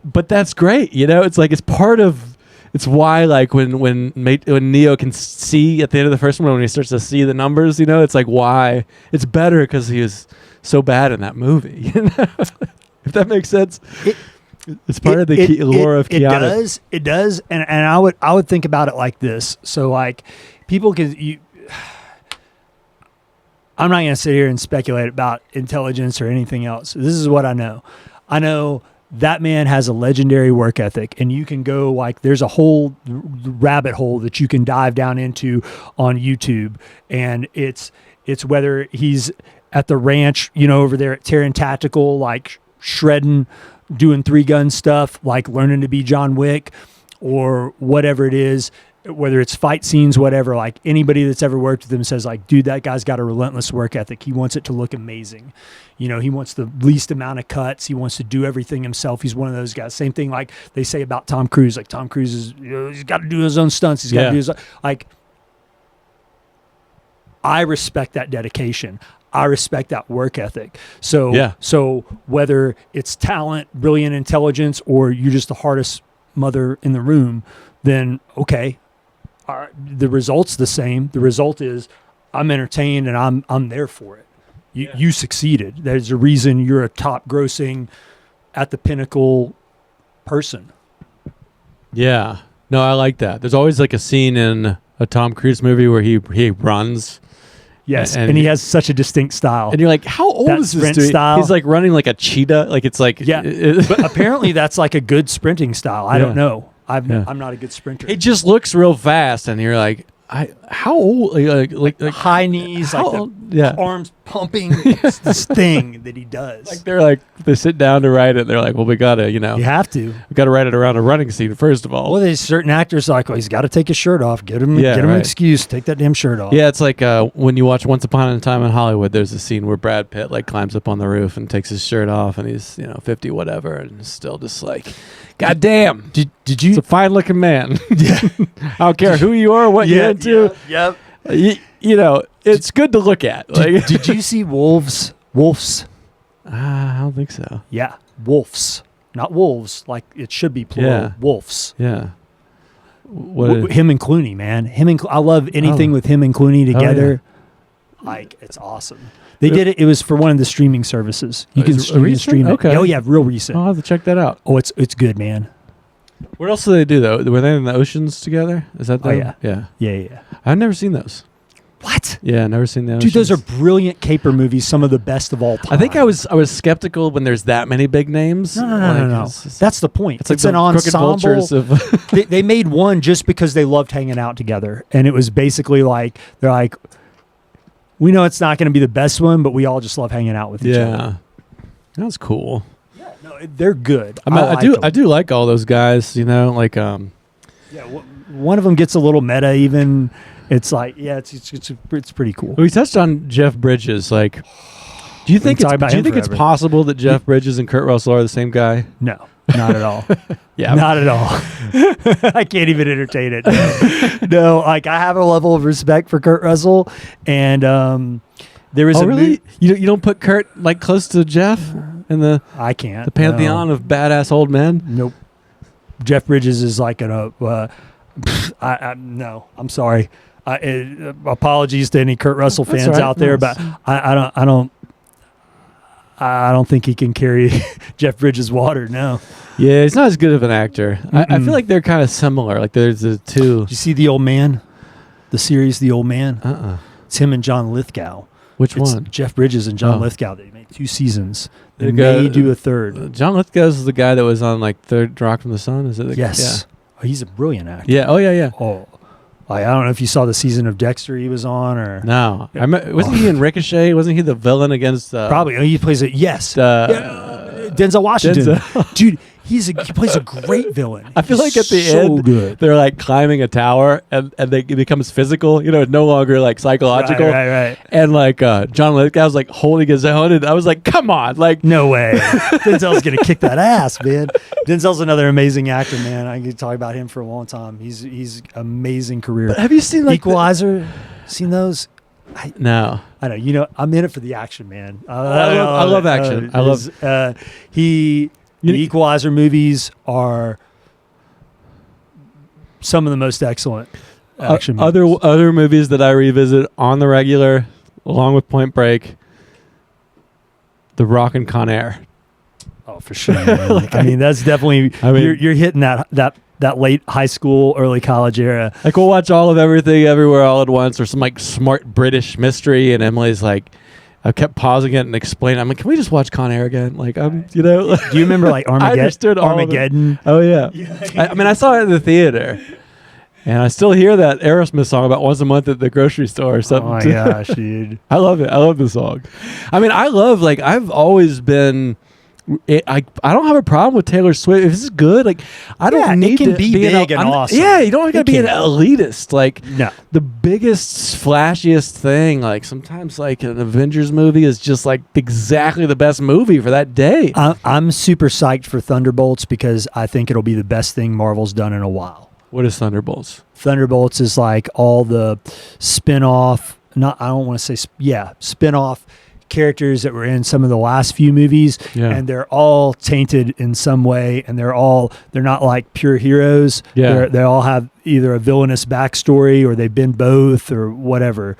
But that's great, you know? It's like, it's part of, it's why, like, when Neo can see at the end of the first one, when he starts to see the numbers, you know, it's like, why? It's better because he was so bad in that movie, you know? If that makes sense. It's part of the lore of Keanu. It does. And I would think about it like this. So, like, people can... I'm not going to sit here and speculate about intelligence or anything else. This is what I know. I know that man has a legendary work ethic, and you can go like there's a whole rabbit hole that you can dive down into on YouTube, and it's whether he's at the ranch, you know, over there at Terran Tactical, like shredding, doing 3-gun stuff, like learning to be John Wick, or whatever it is. Whether it's fight scenes, whatever, like anybody that's ever worked with him says like, dude, that guy's got a relentless work ethic. He wants it to look amazing. You know, he wants the least amount of cuts. He wants to do everything himself. He's one of those guys. Same thing like they say about Tom Cruise. Like Tom Cruise is, you know, he's got to do his own stunts. He's got to do his own, like, I respect that dedication. I respect that work ethic. So whether it's talent, brilliant intelligence, or you're just the hardest mother in the room, then okay. The result's the same. The result is I'm entertained and I'm there for it. You succeeded. There's a reason you're a top grossing at the pinnacle person. Yeah. No, I like that. There's always like a scene in a Tom Cruise movie where he runs. Yes, and he has such a distinct style. And you're like, how old is this dude? Style. He's like running like a cheetah. Like it's like... Yeah, but apparently that's like a good sprinting style. I don't know. I'm not a good sprinter. It just looks real fast, and you're like, how old like high knees, how like old? Yeah. arms pumping. It's this thing that he does. Like they sit down to write it. They're like, well, we gotta you have to. we gotta write it around a running scene first of all. Well, there's certain actors like, he's got to take his shirt off. Get him an excuse. Take that damn shirt off. Yeah, it's like when you watch Once Upon a Time in Hollywood, there's a scene where Brad Pitt like climbs up on the roof and takes his shirt off, and he's 50 whatever, and is still just like, God damn, did you? It's a fine looking man. Yeah. I don't care who you are, what you're into. Yep. It's good to look at. Did you see Wolves? I don't think so. Yeah, wolves, not wolves. Like it should be plural. Yeah. Wolves. Yeah. Him and Clooney, man. I love anything with him and Clooney together. Oh, yeah. Like it's awesome. They did it. It was for one of the streaming services. You can stream it. Okay. Oh yeah, real recent. I'll have to check that out. Oh, it's good, man. What else do they do though? Were they in the oceans together? Is that? Yeah. I've never seen those. What? Yeah, never seen the Dude, those are brilliant caper movies. Some of the best of all time. I think I was skeptical when there's that many big names. No. That's the point. It's an ensemble. Of they made one just because they loved hanging out together, and it was basically like they're like, we know it's not going to be the best one, but we all just love hanging out with each other. That was cool. Yeah, no, they're good. I do like all those guys. Like one of them gets a little meta even. It's like, it's pretty cool. We touched on Jeff Bridges. Like, do you think it's possible that Jeff Bridges and Kurt Russell are the same guy? No, not at all. Yeah, not at all. I can't even entertain it. No, like I have a level of respect for Kurt Russell, and there was really you don't put Kurt like close to Jeff in the I can't the pantheon of badass old men. Nope. Jeff Bridges is like no. I'm sorry. Apologies to any Kurt Russell fans out there, but I don't think he can carry Jeff Bridges' water. No. Yeah, he's not as good of an actor. I feel like they're kind of similar. Like there's the two. Did you see The Old Man? The series The Old Man? It's him and John Lithgow. Which one? Jeff Bridges and John Lithgow. They made 2 seasons. They may do a third. John Lithgow is the guy that was on like Third Rock from the Sun. Is it? Yes. Yeah. Oh, he's a brilliant actor. Yeah. Oh yeah. Oh. I don't know if you saw the season of Dexter he was on or no. Wasn't he in Ricochet? Wasn't he the villain against? Probably. He plays it. Yes. Denzel Washington. Dude, he plays a great villain. I feel like at the end, good. They're like climbing a tower and it becomes physical. It's no longer like psychological. Right. And like John Lithgow's like holding his own, and I was like, come on, like no way. Denzel's gonna kick that ass, man. Denzel's another amazing actor, man. I can talk about him for a long time. He's amazing career. But have you seen like Equalizer? Seen those? No. I know. I'm in it for the action, man. I love action. The Equalizer movies are some of the most excellent action movies. Other movies that I revisit on the regular, along with Point Break, The Rock and Con Air. Oh, for sure. I mean, that's definitely you're hitting that late high school, early college era. Like we'll watch all of Everything Everywhere All at Once, or some like smart British mystery, and Emily's like, I kept pausing it and explaining. I'm like, can we just watch Con Air again? Like, do you remember like Armageddon? I understood Armageddon. Oh yeah. I saw it in the theater, and I still hear that Aerosmith song about once a month at the grocery store or something. Oh my gosh, dude! I love it. I love the song. I mean, I've always been. I don't have a problem with Taylor Swift. If this is good, like I don't need to be big and awesome. Yeah, you don't got to be an elitist. Like no, the biggest, flashiest thing. Like sometimes, like an Avengers movie is just like exactly the best movie for that day. I'm super psyched for Thunderbolts because I think it'll be the best thing Marvel's done in a while. What is Thunderbolts? Thunderbolts is like all the spin-off. Spin-off characters that were in some of the last few movies, and they're all tainted in some way, and they're not like pure heroes. They all have either a villainous backstory or they've been both or whatever.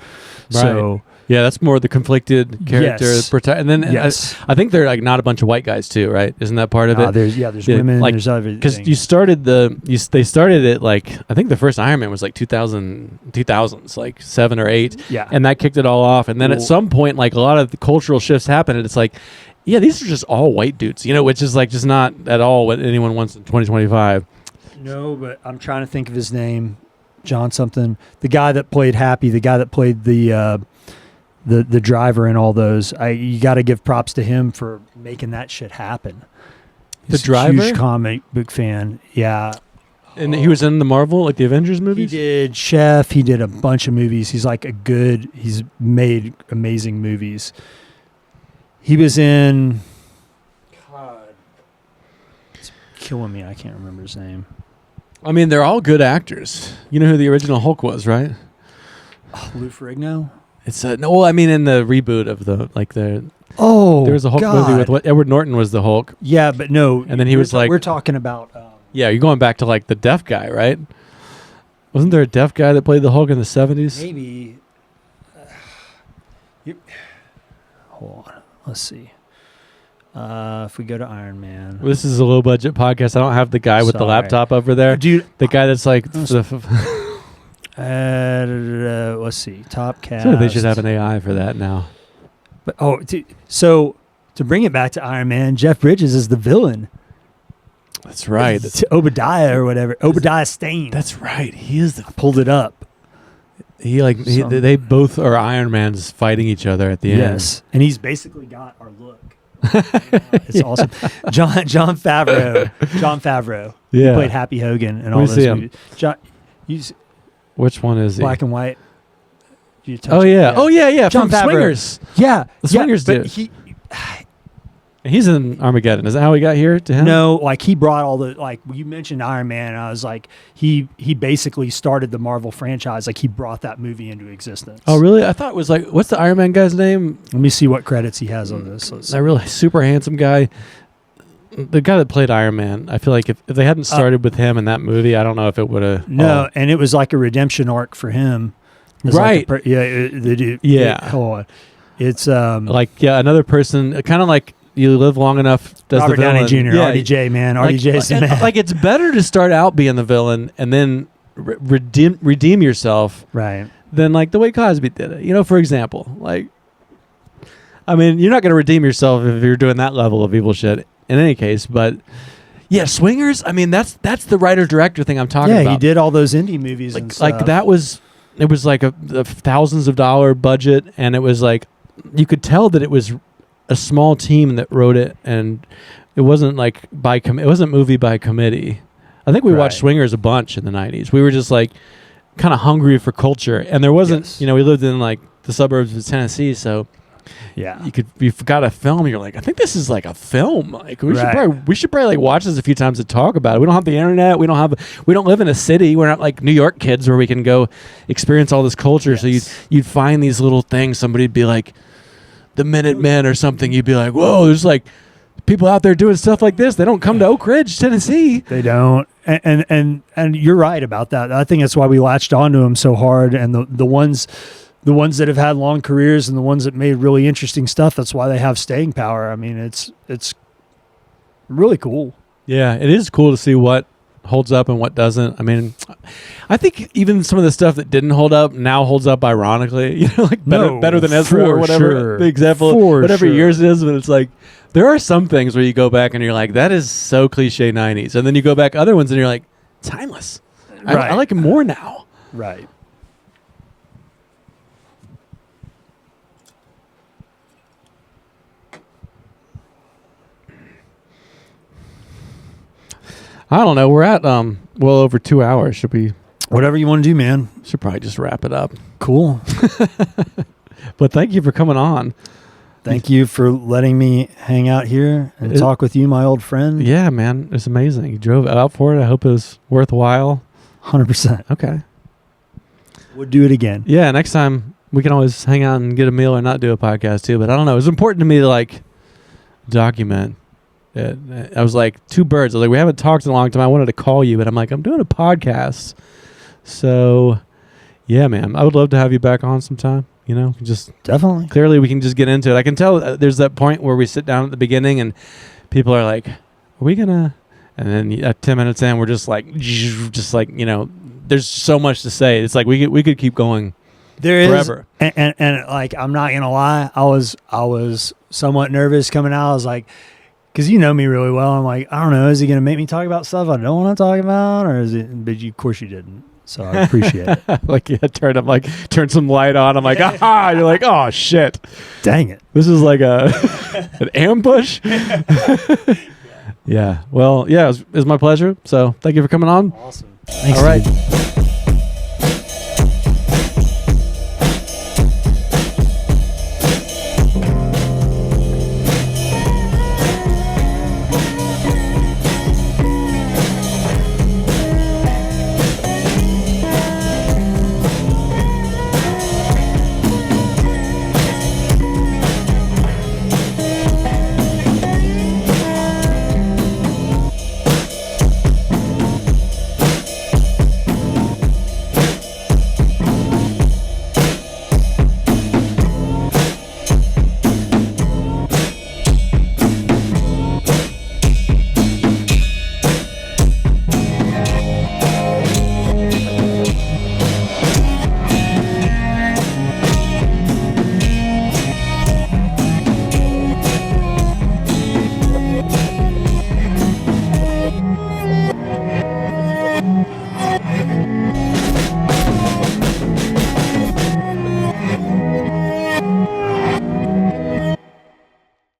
Right. So yeah, that's more the conflicted character. Yes. And then I think they're like not a bunch of white guys too, right? Isn't that part of it? There's women. Like, there's everything. Because they started it like, I think the first Iron Man was like 2000s, like 7 or 8. Yeah. And that kicked it all off. And then at some point, like a lot of the cultural shifts happened, and it's like, yeah, these are just all white dudes, which is like just not at all what anyone wants in 2025. No, but I'm trying to think of his name. John something. The guy that played Happy, the guy that played the driver in all those. You got to give props to him for making that shit happen. The driver? Huge comic book fan. Yeah. And he was in the Marvel, like the Avengers movies? He did Chef. He did a bunch of movies. He's he's made amazing movies. He was in, God, it's killing me. I can't remember his name. I mean, they're all good actors. You know who the original Hulk was, right? Lou Ferrigno? It's no, well, I mean, in the reboot of the there was a Hulk God. movie with Edward Norton was the Hulk. Yeah, but no. And then he was like, we're talking about. Yeah, you're going back to like the deaf guy, right? Wasn't there a deaf guy that played the Hulk in the 70s? Maybe. Hold on. Let's see. If we go to Iron Man. Well, this is a low budget podcast. I don't have the guy with the laptop over there. Dude. The guy that's like. Let's see. Top cast. So they should have an AI for that now. But so to bring it back to Iron Man, Jeff Bridges is the villain. That's right. Obadiah or whatever. Obadiah Stane. That's right. He is the. I pulled it up. They both are Iron Mans fighting each other at the end. Yes, and he's basically got our look. It's awesome. John Favreau. Yeah. He played Happy Hogan and all those movies. John, which one is he? Black and White. Oh yeah. John From Favreau. Swingers. Yeah, the Swingers but dude. He's in Armageddon. Is that how we got here to him? No, like he brought all the, like you mentioned Iron Man, and I was like, he basically started the Marvel franchise. Like he brought that movie into existence. Oh really? I thought it was like, what's the Iron Man guy's name? Let me see what credits he has on this. That really super handsome guy. The guy that played Iron Man. I feel like if they hadn't started with him in that movie, I don't know if it would have. No, and it was like a redemption arc for him. Right. Like the dude. Yeah. Hold on. It's another person, kind of like. You live long enough. Does Robert the villain. Downey Jr. Yeah. RDJ, man. RDJ's the man. Like it's better to start out being the villain and then redeem yourself, right? Than like the way Cosby did it. You know, for example, like, I mean, you're not going to redeem yourself if you're doing that level of evil shit. In any case, but yeah, Swingers. I mean, that's the writer director thing I'm talking about. Yeah, he did all those indie movies. Like, and stuff. like that was it was like a thousands of dollar budget, and it was like you could tell that it was a small team that wrote it, and it wasn't like it wasn't movie by committee. I think we watched Swingers a bunch in the 90s. We were just like kind of hungry for culture, and there wasn't, we lived in like the suburbs of Tennessee, so yeah, you forgot a film. You're like, I think this is like a film. Like we should probably like watch this a few times to talk about it. We don't have the internet. We don't live in a city. We're not like New York kids where we can go experience all this culture. Yes. So you'd find these little things. Somebody'd be like, the Minutemen or something, you'd be like, whoa, there's like people out there doing stuff like this. They don't come to Oak Ridge, Tennessee. They don't. And you're right about that. I think that's why we latched onto them so hard. And the ones that have had long careers and the ones that made really interesting stuff, that's why they have staying power. I mean, it's really cool. Yeah, it is cool to see what holds up and what doesn't. I mean, I think even some of the stuff that didn't hold up now holds up ironically. Like better than Ezra or whatever the example, whatever yours is. But it's like there are some things where you go back and you're like, that is so cliche 90s, and then you go back other ones and you're like, timeless. I like it more now. Right. I don't know. We're at well over 2 hours. Should we? Whatever you want to do, man. Should probably just wrap it up. Cool. But thank you for coming on. Thank you for letting me hang out here and talk with you, my old friend. Yeah, man. It's amazing. You drove out for it. I hope it was worthwhile. 100%. Okay. Would do it again. Yeah, next time we can always hang out and get a meal or not do a podcast too. But I don't know. It was important to me to like document. I was like, two birds. I was like, we haven't talked in a long time. I wanted to call you, but I'm like, I'm doing a podcast. So, yeah, man, I would love to have you back on sometime. Just definitely. Clearly, we can just get into it. I can tell there's that point where we sit down at the beginning and people are like, are we going to? And then at 10 minutes in, we're just like, there's so much to say. It's like we could keep going. There forever. Is, and like, I'm not going to lie. I was somewhat nervous coming out. I was like, because you know me really well. I'm like, I don't know. Is he going to make me talk about stuff I don't want to talk about? Or is it? But of course you didn't. So I appreciate it. Like turn some light on. I'm like, ah, you're like, oh shit. Dang it. This is like an ambush. Yeah. Well, yeah, it was my pleasure. So thank you for coming on. Awesome. Thanks, all right. dude.